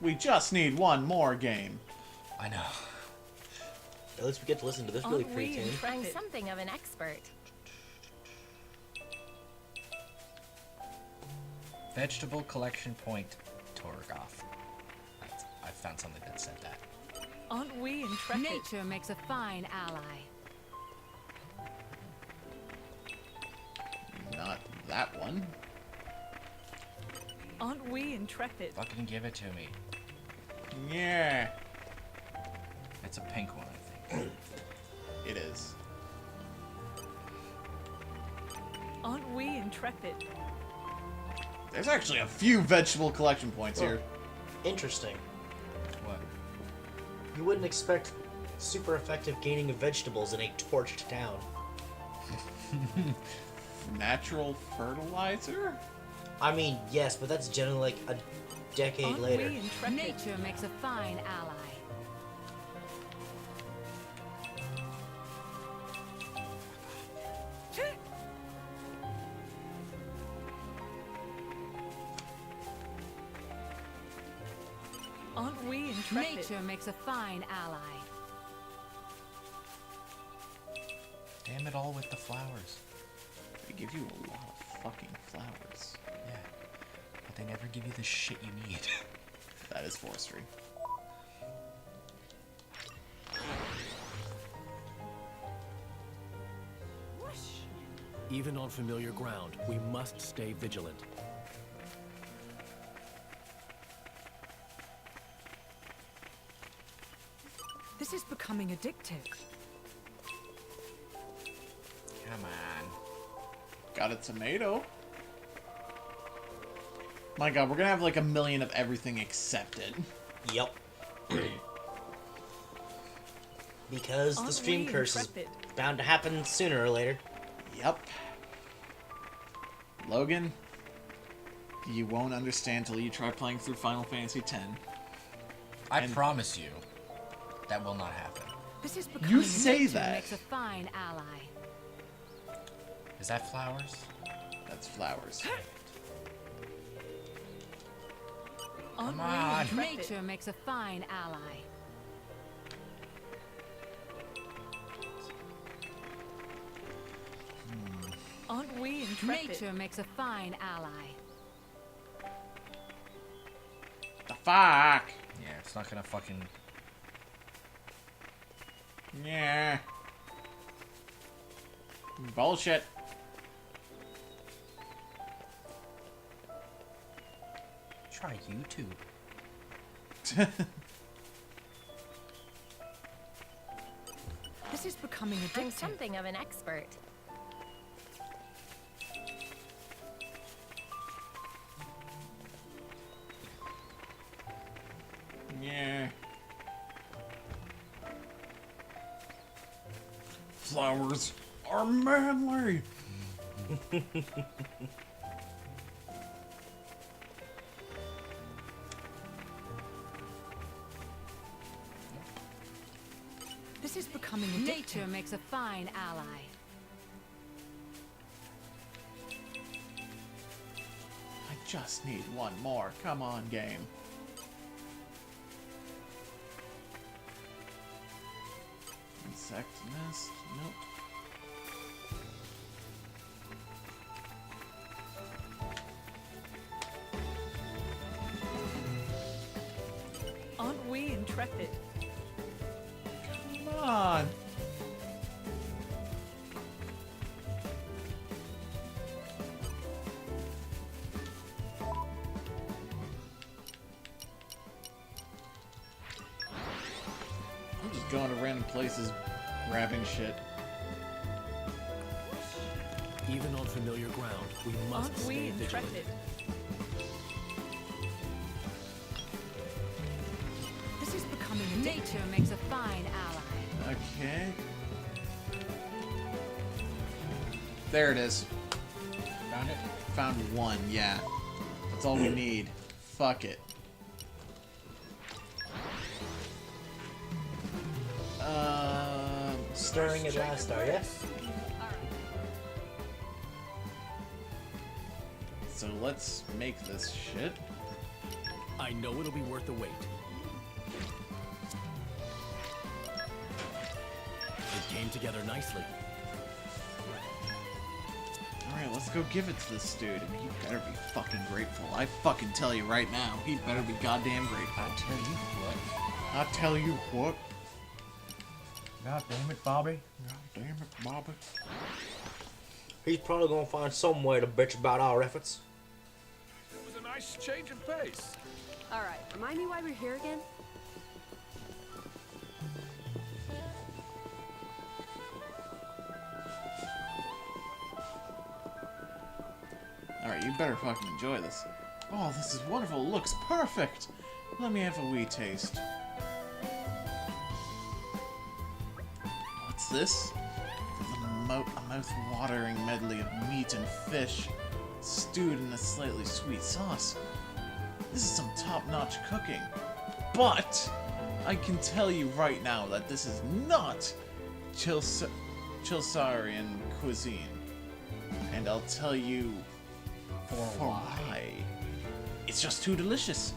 We just need one more game. I know. At least we get to listen to this really pretty tune. I'm something of an expert. Vegetable collection point, Torgoth. I found something that said that. Aren't we intrepid? Nature makes a fine ally. Not that one. Aren't we intrepid? Fucking give it to me. Yeah. It's a pink one, I think. It is. Aren't we intrepid? There's actually a few vegetable collection points here. Interesting. What? You wouldn't expect super effective gaining of vegetables in a torched town. Natural fertilizer? I mean, yes, but that's generally like a decade later. Nature makes a fine ally. Aren't we intrepid? Nature makes a fine ally. Damn it all with the flowers. They give you a lot of fucking flowers. Yeah. But they never give you the shit you need. That is forestry. Even on familiar ground, we must stay vigilant. This is becoming addictive. Come on. Got a tomato. My god, we're gonna have like a million of everything accepted. Yep. Because the stream curse is bound to happen sooner or later. Yep. Logan, you won't understand till you try playing through Final Fantasy X. I promise you, that will not happen. This is You say Nature that. makes a fine ally. Is that flowers? That's flowers. Aren't Come on. we intrepid? Nature makes a fine ally. Aren't we intrepid? Nature makes a fine ally. The fuck? Yeah, it's not gonna fucking... Yeah. Bullshit. Try YouTube. This is becoming addictive. I'm something of an expert. Yeah. Flowers are manly. This is becoming addictive. Nature makes a fine ally. I just need one more. Come on, game. Insect nest? Nope. intrepid. Come on. I'm just going to random places, grabbing shit. Even on familiar ground, we must Aren't we stay vigilant. intrepid? This is becoming a Nature makes a fine ally. Okay. There it is. Found it? Found one, yeah. That's all we need. Fuck it. Stirring at last, are ya? So let's make this shit. I know it'll be worth the wait. It came together nicely. Alright, let's go give it to this dude, and he better be fucking grateful. I fucking tell you right now, he better be goddamn grateful. I'll tell you what. I'll tell you what. God damn it, Bobby. God damn it, Bobby. He's probably gonna find some way to bitch about our efforts. It was a nice change of pace. Alright, remind me why we're here again? Alright, you better fucking enjoy this. Oh, this is wonderful. Looks perfect. Let me have a wee taste. What's this? A mouth-watering medley of meat and fish, stewed in a slightly sweet sauce. This is some top-notch cooking. But I can tell you right now that this is not Chilsarian cuisine. And I'll tell you for why. It's just too delicious.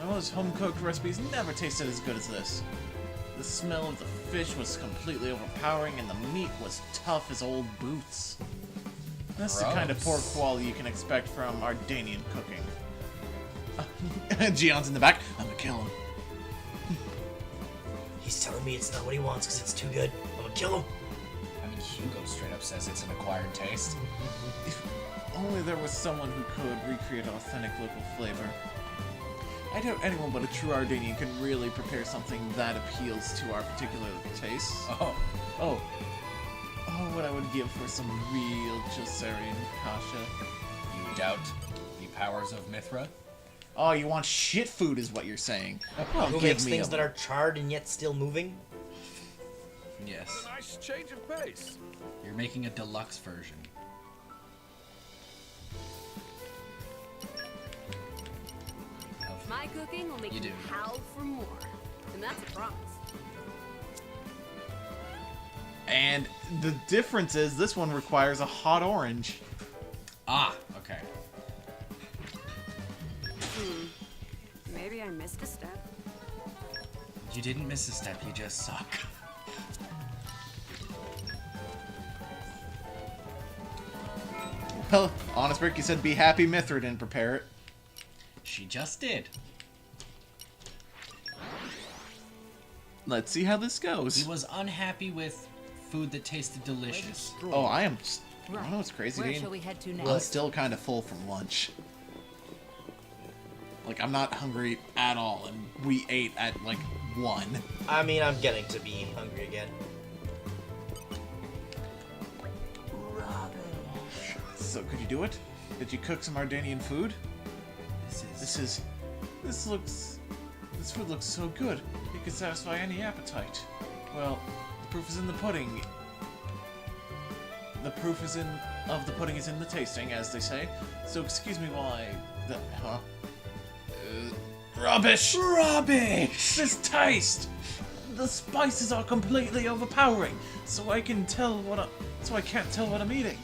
Most home-cooked recipes never tasted as good as this. The smell of the fish was completely overpowering, and the meat was tough as old boots. That's the kind of poor quality you can expect from Ardanian cooking. Gion's in the back. I'm gonna kill him. He's telling me it's not what he wants because it's too good. I'm gonna kill him. I mean, Hugo straight up says it's an acquired taste. If only there was someone who could recreate authentic local flavor. I doubt anyone but a true Ardanian can really prepare something that appeals to our particular tastes. Oh, what I would give for some real Chilsarian kasha. You doubt the powers of Mithra? Oh, you want shit food is what you're saying. Well, Who makes things that are charred and yet still moving? Yes. A nice change of pace. You're making a deluxe version. My cooking will make you howl for more. And that's a promise. And the difference is this one requires a hot orange. Ah, okay. Maybe I missed a step? You didn't miss a step, you just suck. Well, honest Ricky said be happy Mithra didn't prepare it. She just did. Let's see how this goes. He was unhappy with food that tasted delicious. Oh, I am... I don't know what's crazy, Where Dean. shall we head to I'm next? still kind of full from lunch. Like, I'm not hungry at all, and we ate at, like, 1. I mean, I'm getting to be hungry again. So, could you do it? Did you cook some Ardanian food? This food looks so good. It could satisfy any appetite. Well, the proof is in the pudding. The proof of the pudding is in the tasting, as they say. So excuse me while rubbish! Rubbish! This taste! The spices are completely overpowering, so I can't tell what I'm eating.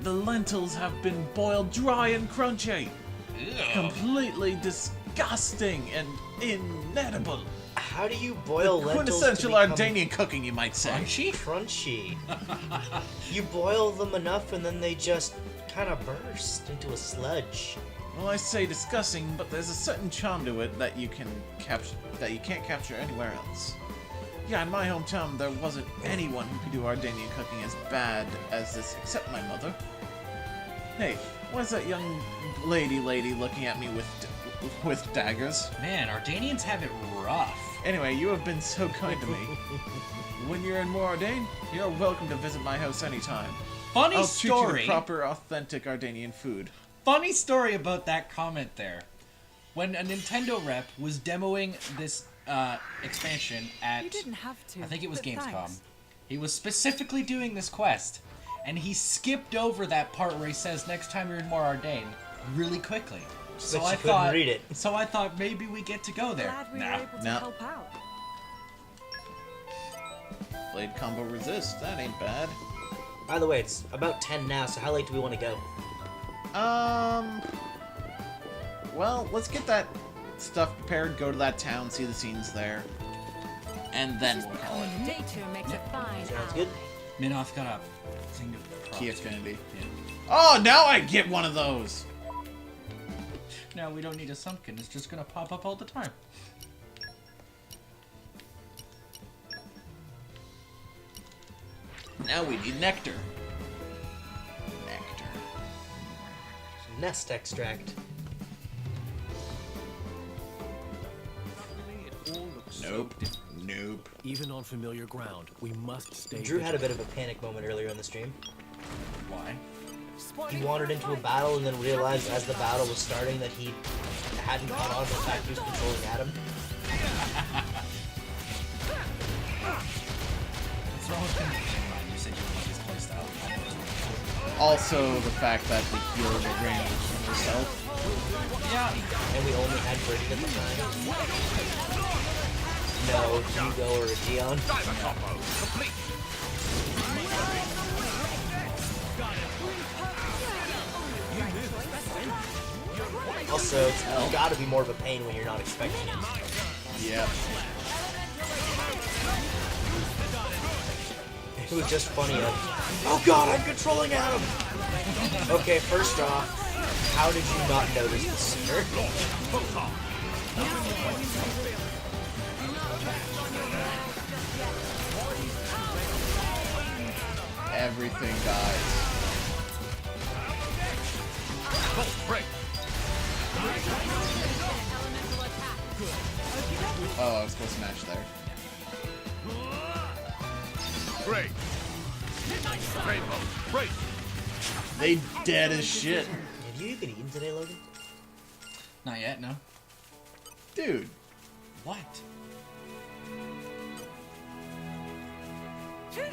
The lentils have been boiled dry and crunchy. Ew. Completely disgusting and inedible. How do you boil lentils Quintessential to become Ardanian cooking, you might say. Crunchy. You boil them enough and then they just kind of burst into a sludge. Well, I say disgusting, but there's a certain charm to it that you can't capture anywhere else. Yeah, in my hometown, there wasn't anyone who could do Ardanian cooking as bad as this, except my mother. Hey, why is that young lady looking at me with daggers? Man, Ardanians have it rough. Anyway, you have been so kind to me. When you're in Moradane, you're welcome to visit my house anytime. I'll treat you to proper, authentic Ardanian food. Funny story about that comment there. When a Nintendo rep was demoing this expansion at, You didn't have to, I think it was but Gamescom, thanks. he was specifically doing this quest, and he skipped over that part where he says, next time you're in Moradane, really quickly. So But I you couldn't thought, read it. So I thought maybe we get to go there. Glad we were able to help out. Blade combo resist, that ain't bad. By the way, it's about 10 now, so how late do we want to go? Well, let's get that stuff prepared, go to that town, see the scenes there, and then we'll call it. Nature makes a fine Sounds good. Minoth got up. Key Affinity. Yeah. Oh, now I get one of those! No, we don't need a Sumpkin. It's just gonna pop up all the time. Now we need Nectar. Nest extract. Nope. Nope. Even on familiar ground, we must stay. Drew had a bit of a panic moment earlier in the stream. Why? He wandered into a battle and then realized as the battle was starting that he hadn't caught on to the fact he was controlling Adam. What's wrong with him? You said you like his playstyle. Also, the fact that the healer was ran herself. Yeah. And we only had Bridget at the time. No, Hugo or Dion. Also, it's gotta be more of a pain when you're not expecting it. Yeah. It was just funny. Oh god, I'm controlling Adam! Okay, first off, how did you not notice the sooner? Everything dies. Oh, I was supposed to match there. Great. Rainbow. Great. They dead as shit. Have you even eaten today, Logan? Not yet, no. Dude. What?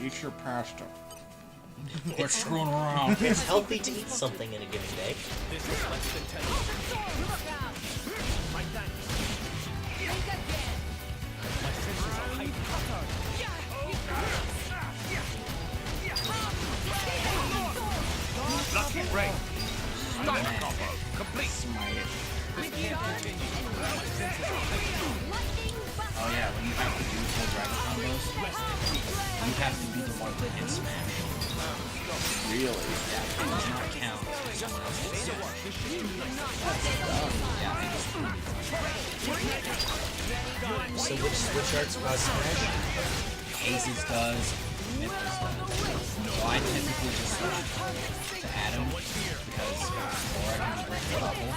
Eat your pasta. We're screwing around. It's healthy to eat something in a given day. This is less than 10. My thanks. My senses are heightened. Lucky break. Diamond combo. Complete. Oh yeah, when you have to do full dragon combos, you have to be the one that hits smash. Really? Yeah, it does not count if someone else hits smash. So which arts cause smash? Aces does, Mythos does. So I typically just switch to Adam because or I can break the bubble.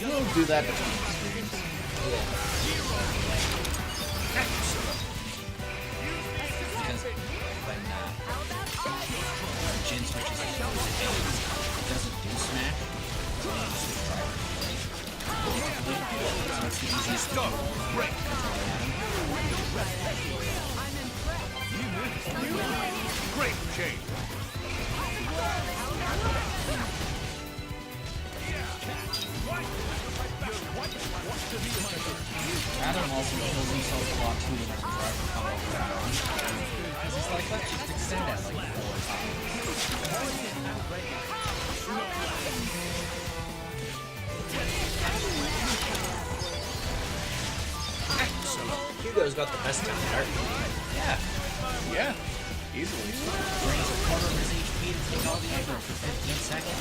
We'll do that between streams. Yeah. Because when Jin switches to Ace, it doesn't do smash. So you just switch driver to Blade. So it's the easiest to break. Great change. Adam also kills himself a lot too when there's a driver combo down. Because he's like, let's just extend that like 4 times. Hugo's got the best time there. Yeah. Yeah. Easily. Brings a quarter of his HP to take draw the aggro for 15 seconds.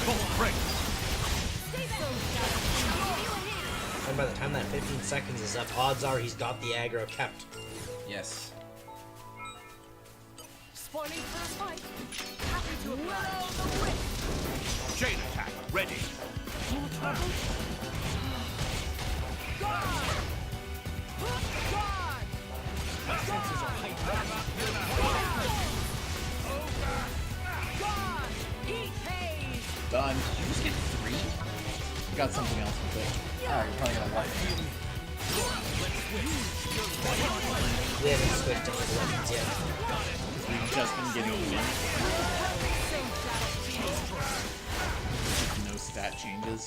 And by the time that 15 seconds is up, odds are he's got the aggro kept. Yes. Spoiling for a fight. Happy to oblige. Chain attack, ready. God! God! God! He pays! Done. Did you just get 3? Got something else with it. Oh, you're probably gonna like it. We haven't switched any of the weapons yet. We've just been getting them in. No stat changes.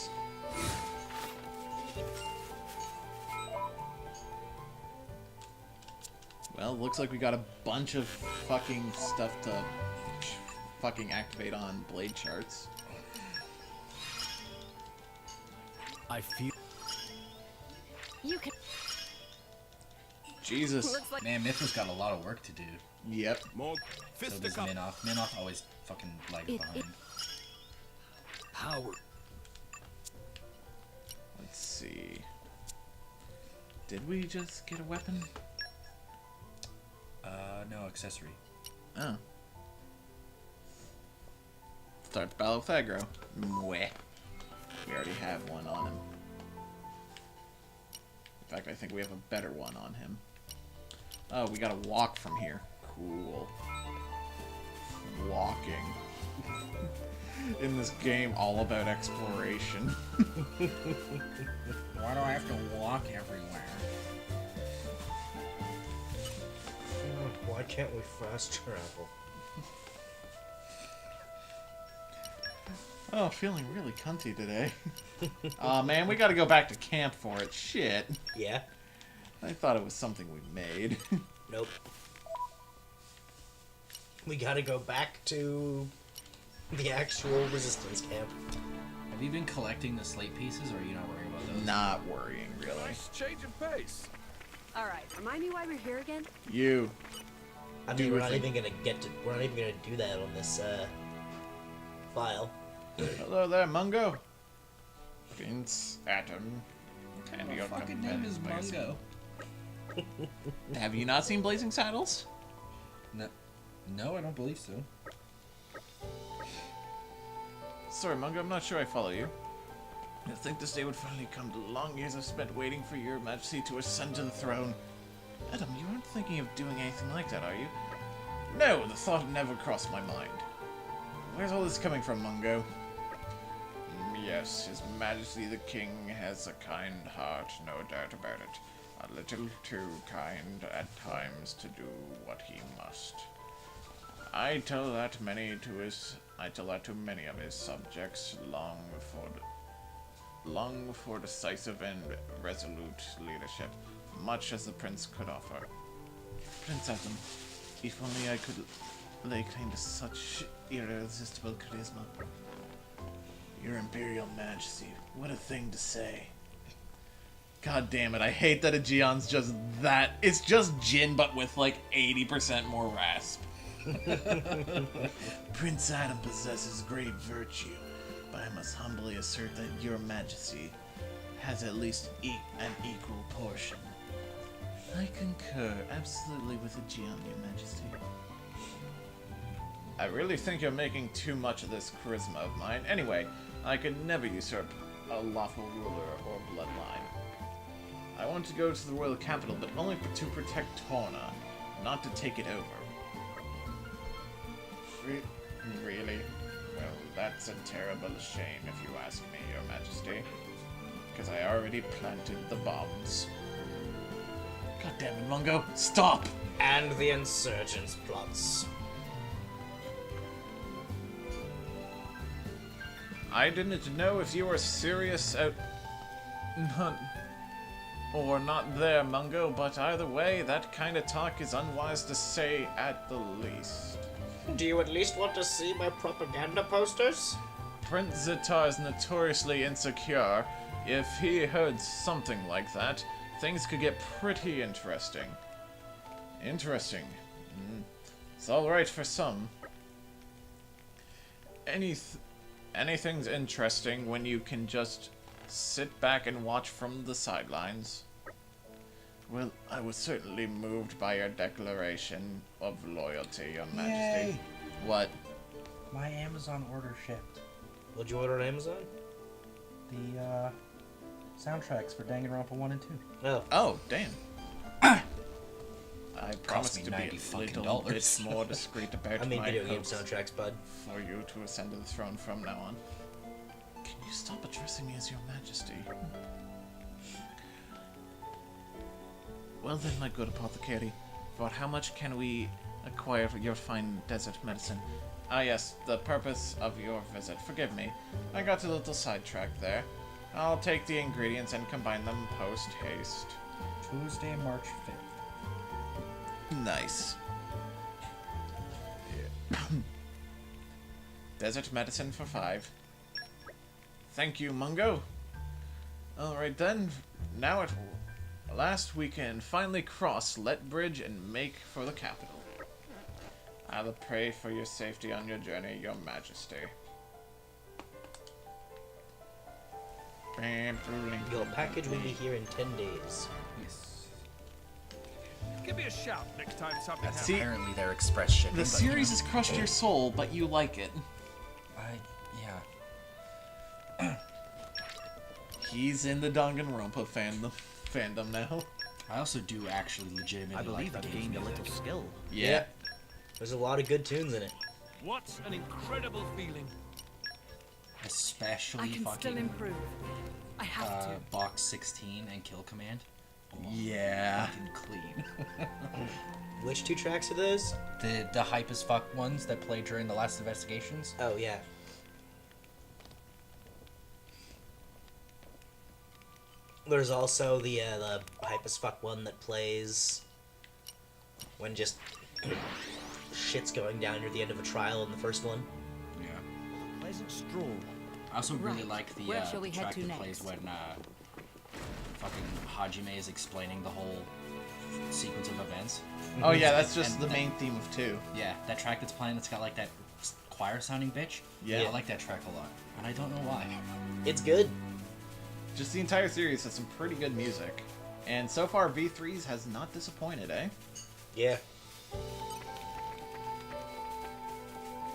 Well, looks like we got a bunch of fucking stuff to fucking activate on blade charts. I feel. You can. Jesus. Man, Mithra's got a lot of work to do. Yep. More So does Minoth. Minoth always fucking lags behind. Power. Let's see. Did we just get a weapon? No accessory. Oh. Start the battle with aggro. Mwah. We already have one on him. In fact, I think we have a better one on him. Oh, we gotta walk from here. Cool. Walking. In this game, all about exploration. Why do I have to walk everywhere? Why can't we fast travel? Oh, feeling really cunty today. Aw, man, we gotta go back to camp for it. Shit. Yeah? I thought it was something we made. Nope. We gotta go back to the actual resistance camp. Have you been collecting the slate pieces, or are you not worried about those? Not worrying, really. Nice change of pace. Alright, remind me why we're here again? You. I mean, we're not even gonna do that on this, file. Hello there, Mungo. Prince Atom. And your fucking name is Mungo. Have you not seen Blazing Saddles? No, I don't believe so. Sorry, Mungo, I'm not sure I follow you. I think this day would finally come. The long years I've spent waiting for your majesty to ascend to the throne. Adam, you aren't thinking of doing anything like that, are you? No, the thought never crossed my mind. Where's all this coming from, Mungo? Yes, His Majesty the King has a kind heart, no doubt about it. A little too kind at times to do what he must. I tell that to many of his subjects long before decisive and resolute leadership, much as the prince could offer. Prince Adam, if only I could lay claim to such irresistible charisma. Your Imperial Majesty, what a thing to say. God damn it, I hate that Aegeon's just that. It's just Jin, but with like 80% more rasp. Prince Adam possesses great virtue, but I must humbly assert that your Majesty has at least an equal portion. I concur absolutely with Aegeon, your Majesty. I really think you're making too much of this charisma of mine. Anyway, I could never usurp a lawful ruler or bloodline. I want to go to the royal capital, but only to protect Torna, not to take it over. Really? Well, that's a terrible shame if you ask me, your majesty. Because I already planted the bombs. God damn it, Mungo, stop! And the insurgents' plots. I didn't know if you were serious or not there, Mungo, but either way, that kind of talk is unwise to say at the least. Do you at least want to see my propaganda posters? Prince Zitar is notoriously insecure. If he heard something like that, things could get pretty interesting. Interesting. It's alright for some. Anything's interesting when you can just sit back and watch from the sidelines. Well, I was certainly moved by your declaration of loyalty, Your Majesty. Yay. What? My Amazon order shipped. What'd you order on Amazon? The soundtracks for Danganronpa 1 and 2. Oh. Oh, damn. I promise me to be $90 a fucking little bit more discreet about I mean my video game hopes soundtracks, bud. for you to ascend to the throne from now on. Can you stop addressing me as Your Majesty? Well then, my good apothecary, for how much can we acquire for your fine desert medicine? Ah yes, the purpose of your visit. Forgive me, I got a little sidetracked there. I'll take the ingredients and combine them post-haste. Tuesday, March 5th. Nice. Desert medicine for 5. Thank you, Mungo. Alright then, now at last we can finally cross Let Bridge and make for the capital. I'll pray for your safety on your journey, Your Majesty. Your package will be here in 10 days. Yes. Give me a shout next time something happens. See, Apparently they're express shipping. the series has crushed your soul, but you like it. Yeah. He's in the Danganronpa fandom now. I also do actually legitimately I believe like I that gained a music. little skill. Yeah. There's a lot of good tunes in it. What an incredible feeling. Especially I can fucking still improve. I have to. Box 16 and Kill Command. Oh, Yeah. fucking clean. Which 2 tracks are those? The hype as fuck ones that played during the last investigations. Oh, yeah. There's also the hype as fuck one that plays when just shit's going down near the end of a trial in the first one. Yeah. Pleasant stroll. I also really Right. like the Where shall we head track to that next? plays when fucking Hajime is explaining the whole sequence of events. Oh yeah, that's just And the that- main theme of 2. Yeah, that track that's playing that's got like that choir sounding bitch. Yeah. I like that track a lot, and I don't know why. It's good. Just the entire series has some pretty good music. And so far, V3's has not disappointed, eh? Yeah.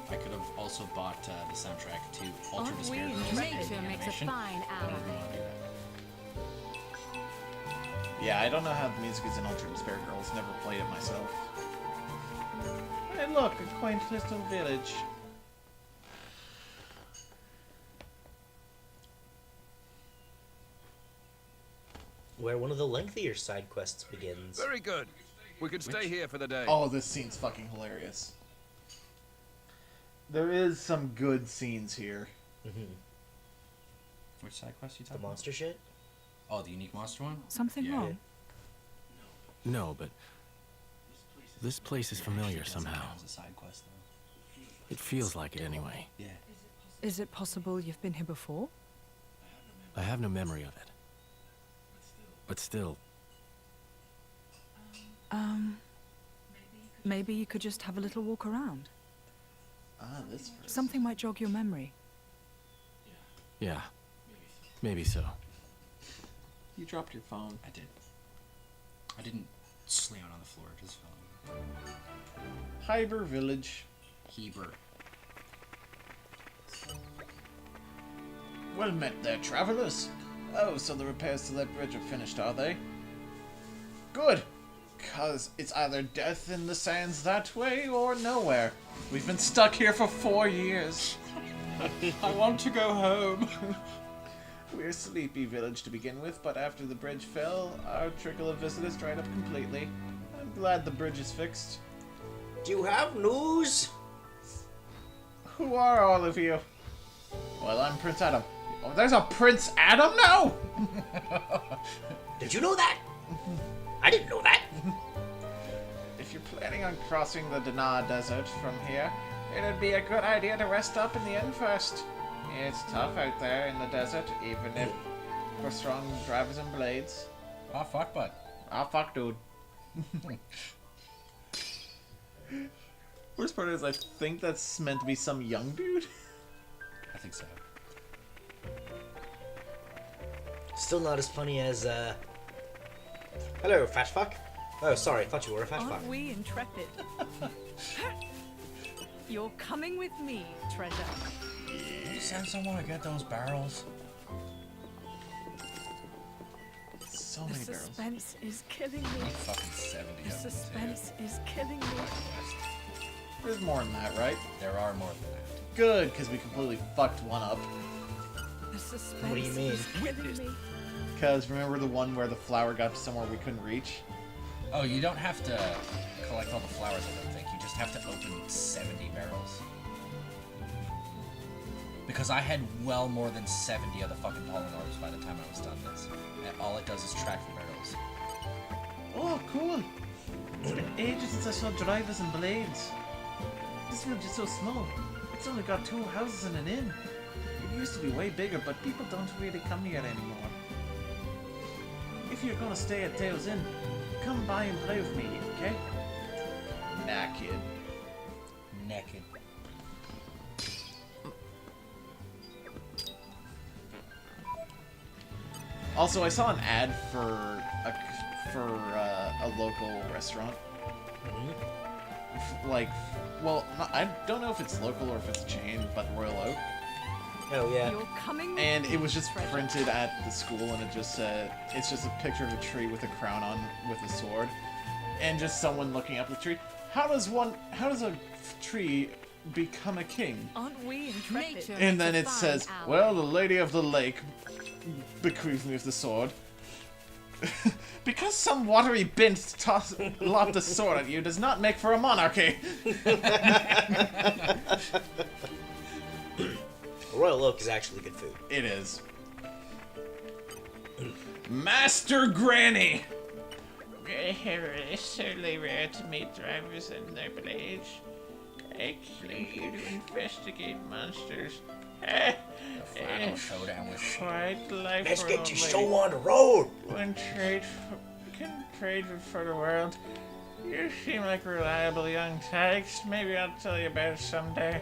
I could have also bought the soundtrack to Ultra Aren't we Despair Girls. nature makes a animation, fine but I didn't ally. want to do that. Yeah, I don't know how the music is in Ultra Despair Girls. Never played it myself. Hey, look, a quaint little village. Where one of the lengthier side quests begins. Very good. We could stay here for the day. Oh, this scene's fucking hilarious. There is some good scenes here. Which side quest you The talking about? monster shit? Oh, the unique monster one? Something Yeah. wrong? No, but this place is familiar somehow. It's a side quest, though. It feels like it anyway. Yeah. Is it possible you've been here before? I have no memory of it. But still, Maybe you could just have a little walk around. Ah, this person. Something might jog your memory. yeah, maybe so. You dropped your phone. I did. I didn't slam on the floor, it just fell. Hyber Village. Heber. Well met there, travelers. Oh, so the repairs to that bridge are finished, are they? Good. 'Cause it's either death in the sands that way or nowhere. We've been stuck here for 4 years. I want to go home. We're a sleepy village to begin with, but after the bridge fell, our trickle of visitors dried up completely. I'm glad the bridge is fixed. Do you have news? Who are all of you? Well, I'm Prince Adam. Oh, there's a Prince Adam now? Did you know that? I didn't know that. If you're planning on crossing the Dana Desert from here, it'd be a good idea to rest up in the inn first. It's tough out there in the desert, even if for strong drivers and blades. Oh, fuck, bud. Ah, fuck, dude. Worst part is I think that's meant to be some young dude. think so. Still not as funny as, Hello, fat fuck. Oh, sorry, thought you were a fat fuck. Aren't we intrepid? You're coming with me, treasure. You send someone to get those barrels? So The many barrels. suspense is killing me. Fucking 70 The of them, suspense is killing me. There's more than that, right? There are more than that. Good, because we completely fucked one up. The suspense What do you mean? is killing me. Because remember the one where the flower got to somewhere we couldn't reach? Oh, you don't have to collect all the flowers, I don't think. You just have to open 70 barrels. Because I had well more than 70 of the fucking pollen orbs by the time I was done this. And all it does is track the barrels. Oh, cool. It's been ages since I saw drivers and blades. This village is so small. It's only got 2 houses and an inn. It used to be way bigger, but people don't really come here anymore. If you're gonna stay at Dale's Inn, come by and play with me, okay? Nah, kid. Naked. Also, I saw an ad for a local restaurant. Like, well, I don't know if it's local or if it's a chain, but Royal Oak. Oh yeah. You're coming And it was with just me, treasure. printed at the school, and it just said, it's just a picture of a tree with a crown on, with a sword, and just someone looking up the tree. How does a tree become a king? Aren't we intrepid? And then it says, well, the Lady of the Lake bequeathed me with the sword. Because some watery bint lobbed a sword at you does not make for a monarchy. Royal Oak is actually good food. It is. Master Granny! It's certainly rare to meet drivers in their blades. I came here to investigate monsters. Final showdown with quite delightful. Let's get you lady. so on the road. Can trade for the world. You seem like reliable young tykes. Maybe I'll tell you about it someday.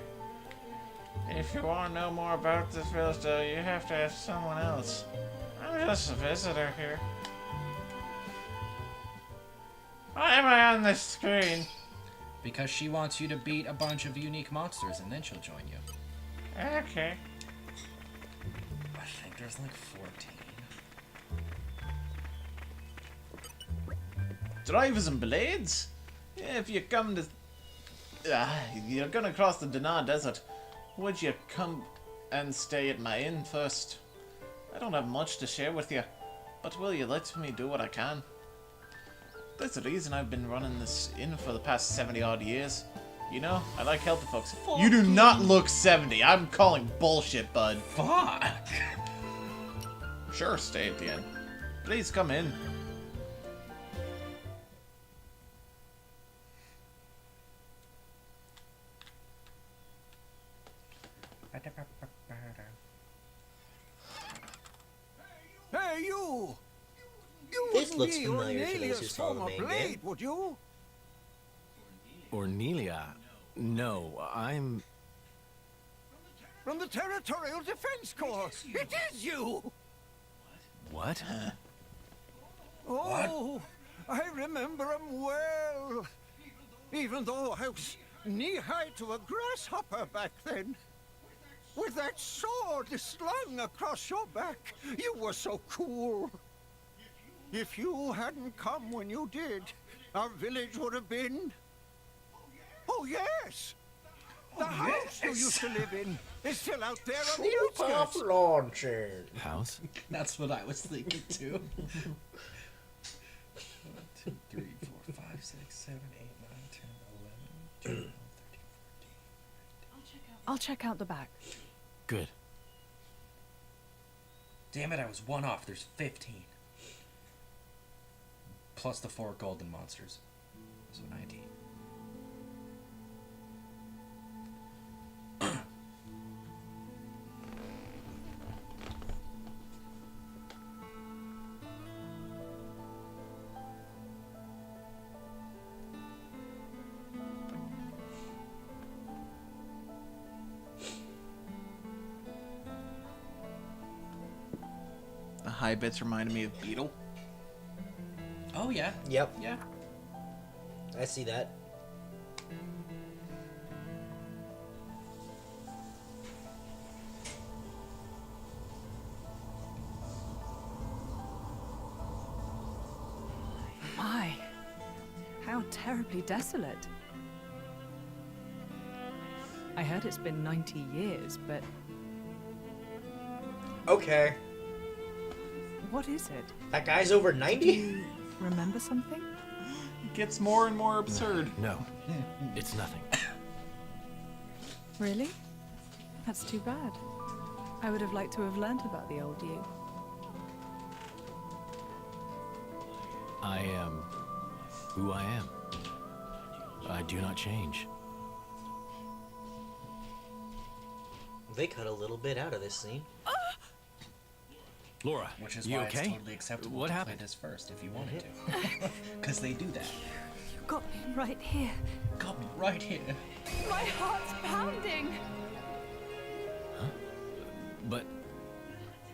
If you want to know more about this village, though, you have to ask someone else. I'm just a visitor here. Why am I on this screen? Because she wants you to beat a bunch of unique monsters, and then she'll join you. Okay. I think there's like 14. Drivers and blades? Yeah, if you come to... you're gonna cross the Dinar Desert. Would you come and stay at my inn first? I don't have much to share with you, but will you let me do what I can? There's a reason I've been running this inn for the past 70-odd years. You know, I like helping folks. You do not look 70. I'm calling bullshit, bud. Fuck! Sure, stay at the inn. Please come in. Hey, you! You This wouldn't looks be familiar to those who Ornelia's saw the former main blade, game. would you? Ornelia? No, I'm... From the Territorial Defense Corps! It is you! What? Oh, I remember him well. Even though I was knee-high to a grasshopper back then. With that sword slung across your back, you were so cool. If you hadn't come when you did, our village would have been... Oh, yes! The house you used to live in is still out there on the outskirts. launcher. House? That's what I was thinking too. 1, 2, 3, 4, 5, 6, 7, 8, 9, 10, 11, 12, 13, 14. I'll check out the back. Good. Damn it, I was 1 off. There's 15. Plus the 4 golden monsters. So 19. high bits reminded me of Beetle. Oh yeah. Yep. Yeah. I see that. My, how terribly desolate. I heard it's been 90 years, but Okay. what is it? That guy's over 90? Do you remember something? It gets more and more absurd. No, it's nothing. Really? That's too bad. I would have liked to have learnt about the old you. I am who I am. I do not change. They cut a little bit out of this scene. Laura, Which is you why okay? it's totally acceptable What to happened? play this first if you wanted to. Because they do that. You got me right here. Got me right here. My heart's pounding. But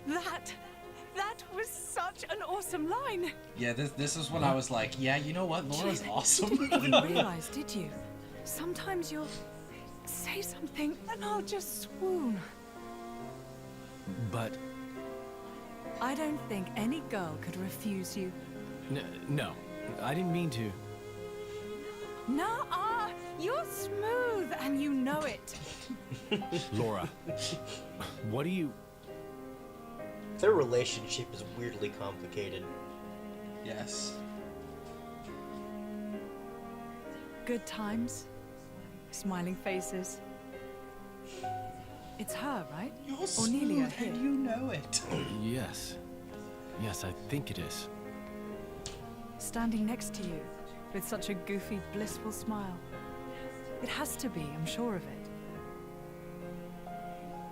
That was such an awesome line. Yeah, this is when I was like, yeah, you know what? Laura's awesome. You didn't realize, did you? Sometimes you'll say something and I'll just swoon. but I don't think any girl could refuse you. no, I didn't mean to. Nuh-uh! You're smooth and you know it. Laura, what do you... Their relationship is weirdly complicated. Yes. Good times. Smiling faces. It's her, right? You're Ornelia smooth here. and you know it. Yes. Yes, I think it is. Standing next to you with such a goofy, blissful smile. It has to be, I'm sure of it.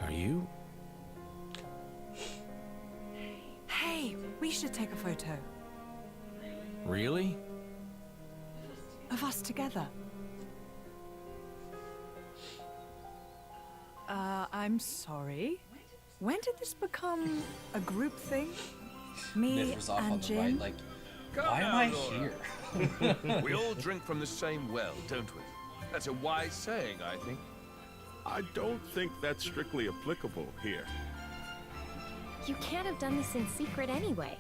Are you? Hey, we should take a photo Really? of us together. I'm sorry. When did this become a group thing? Me Myth was off and on the Jin? right, like, why am I here? We all drink from the same well, don't we? That's a wise saying, I think. I don't think that's strictly applicable here. You can't have done this in secret anyway.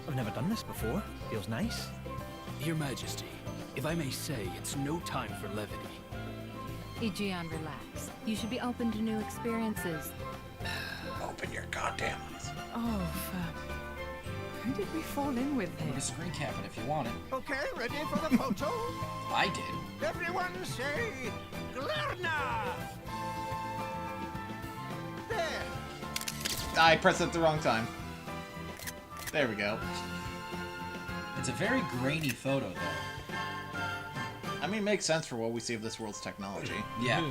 I've never done this before. Feels nice. Your Majesty, if I may say, it's no time for levity. Aegeon, relax. You should be open to new experiences. Open your goddamn eyes. Oh, who did we fall in with You here? can screen cap it if you want it. Okay, ready for the photo? I did. Everyone say Glarna! There. I pressed it at the wrong time. There we go. It's a very grainy photo, though. I mean, makes sense for what we see of this world's technology. Yeah.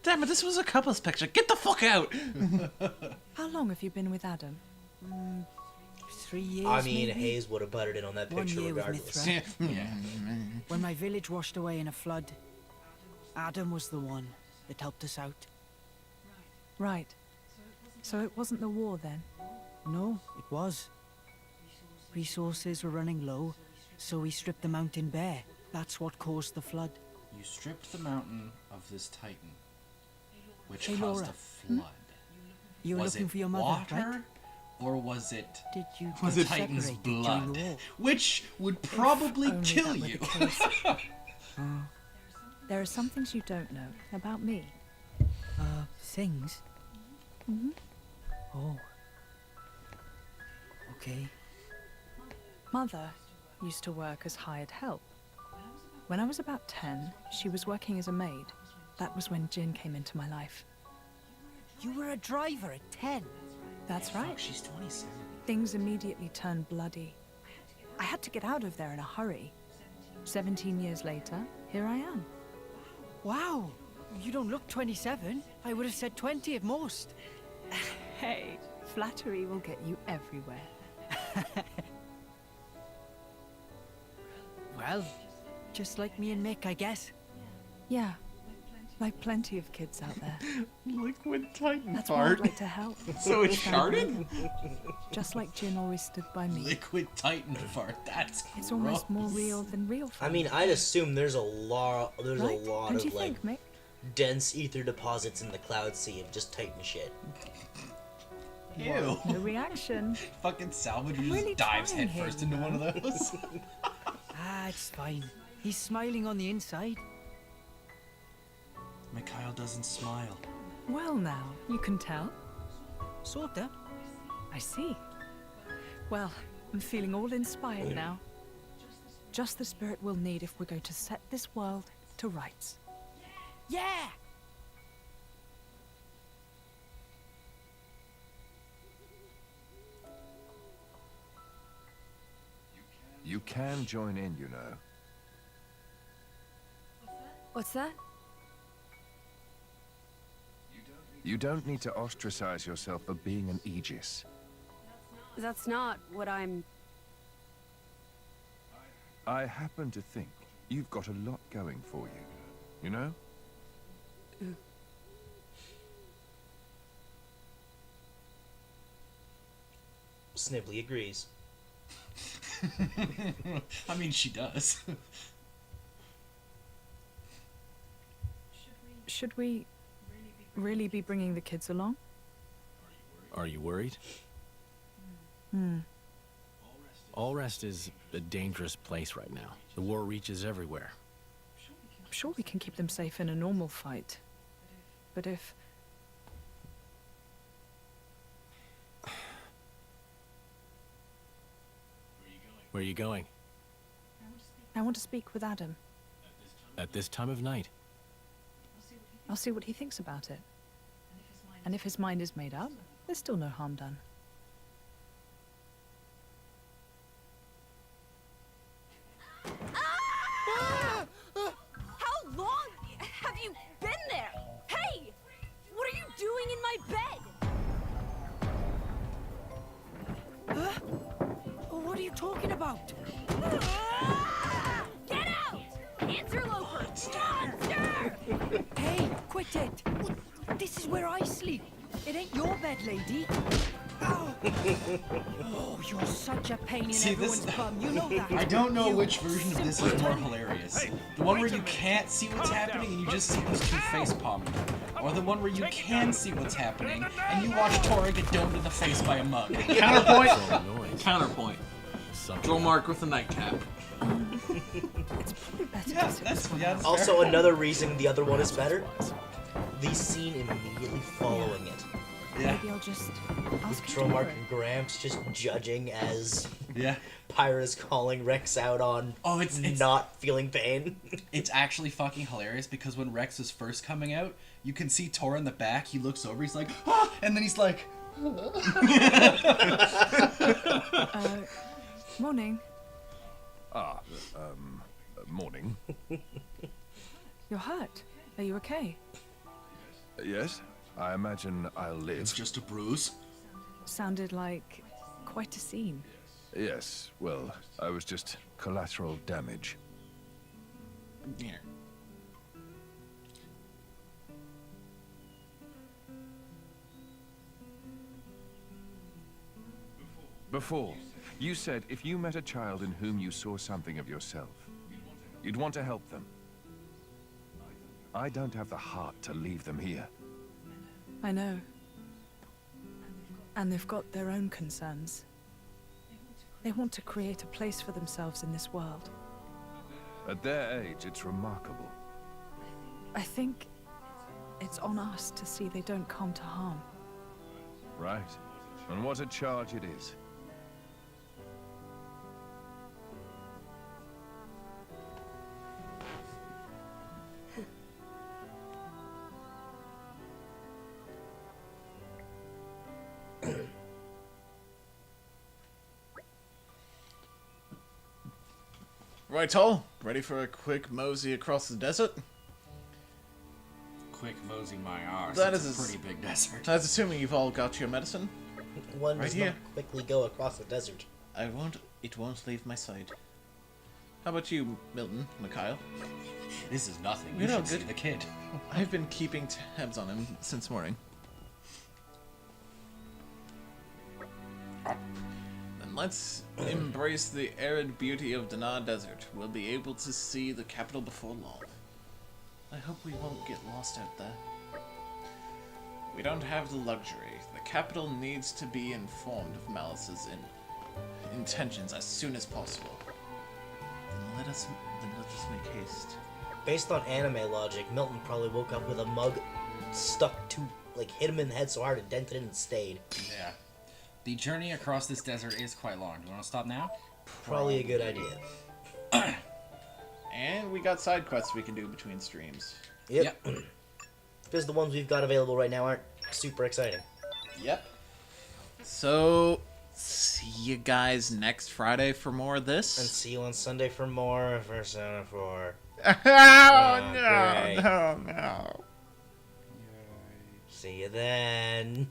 Damn it, this was a couple's picture. Get the fuck out! How long have you been with Adam? 3 years, I mean, maybe? Hayes would have butted in on that 1 picture year with regardless. Mithra. Yeah. When my village washed away in a flood, Adam was the one that helped us out. Right. So it wasn't the war then? No, it was. Resources were running low, so we stripped the mountain bare. That's what caused the flood. You stripped the mountain of this titan, which Hey, caused Laura. a flood. You were Was looking it for your mother, water, right? or was it Did you was get it Titan's separated during the blood, war? which would probably only kill that were you? the case. There are some things you don't know about me. Things? Mm-hmm. Oh. Okay. Mother used to work as hired help. When I was about 10, she was working as a maid. That was when Jin came into my life. You were a driver at 10? That's right. She's 27. Things immediately turned bloody. I had to get out of there in a hurry. 17 years later, here I am. Wow! You don't look 27. I would have said 20 at most. Hey, flattery will get you everywhere. Well, just like me and Mick, I guess. Yeah, Like plenty of kids out there. Liquid Titan That's why fart. I'd like to help. So it Stand with sharded? him. Just like Jin always stood by me. Liquid Titan fart. That's It's almost more real than real fun. I mean, I'd assume there's a lot Right? of Don't you like think, Mick? dense ether deposits in the cloud sea of just Titan shit. Ew. No reaction. Fucking Salvador just Really dives trying headfirst here, into one of man. those. Ah, it's fine. He's smiling on the inside. Mikhail doesn't smile. Well now, you can tell. Sorta. I see. Well, I'm feeling all inspired now. Just the spirit we'll need if we're going to set this world to rights. Yeah! You can join in, you know. What's that? You don't need to ostracize yourself for being an Aegis. That's not what I'm... I happen to think you've got a lot going for you. You know? Snibbly agrees. I mean, she does. Should we really be bringing the kids along? Are you worried? Hmm. Allrest is a dangerous place right now. The war reaches everywhere. I'm sure we can keep them safe in a normal fight. But if... Where are you going? I want to speak with Adam. At this time of night? I'll see what he thinks about it. And if his mind is made up, there's still no harm done. How long have you been there? Hey! What are you doing in my bed? What are you talking about? Get out! Interloper! Monster! Hey, quit it! This is where I sleep. It ain't your bed, lady. Oh, you're such a pain in everyone's bum. You know that. I don't know You which version of this is more hilarious. The one where you can't see what's happening and you just see those two face palming. Or the one where you can see what's happening and you watch Tora get domed in the face by a mug. Counterpoint. Counterpoint. Draw mark with a nightcap. It's probably better Yeah, to sit that's this one out. Also, another reason the other one is better, the scene immediately following it. Yeah. Maybe I'll just ask him Tromark tomorrow. and Gramps just judging as Yeah. Pyra's calling Rex out on it's not feeling pain. It's actually fucking hilarious because when Rex is first coming out, you can see Tora in the back. He looks over, he's like, ah! And then he's like, Morning. Morning. You're hurt. Are you okay? Yes, I imagine I'll live. It's just a bruise. Sounded like quite a scene. Yes, well, I was just collateral damage. Yeah. Before, you said if you met a child in whom you saw something of yourself, you'd want to help them. I don't have the heart to leave them here. I know. And they've got their own concerns. They want to create a place for themselves in this world. At their age, it's remarkable. I think it's on us to see they don't come to harm. Right. And what a charge it is. Right, all ready for a quick mosey across the desert? Quick mosey my arse. That It's is a pretty big desert. That's assuming you've all got your medicine. One Right does here. not quickly go across the desert. It won't leave my side. How about you, Milton, Mikhail? This is nothing. You You know, should see good. the kid. I've been keeping tabs on him since morning. Then let's embrace the arid beauty of Dana Desert. We'll be able to see the capital before long. I hope we won't get lost out there. We don't have the luxury. The capital needs to be informed of Malice's intentions as soon as possible. Then let us make haste. Based on anime logic, Milton probably woke up with a mug stuck to, like, hit him in the head so hard it dented it and stayed. Yeah. The journey across this desert is quite long. Do you want to stop now? Probably a good idea. And we got side quests we can do between streams. Yep. Because the ones we've got available right now aren't super exciting. Yep. So, see you guys next Friday for more of this. And see you on Sunday for more of Persona 4. No. See you then.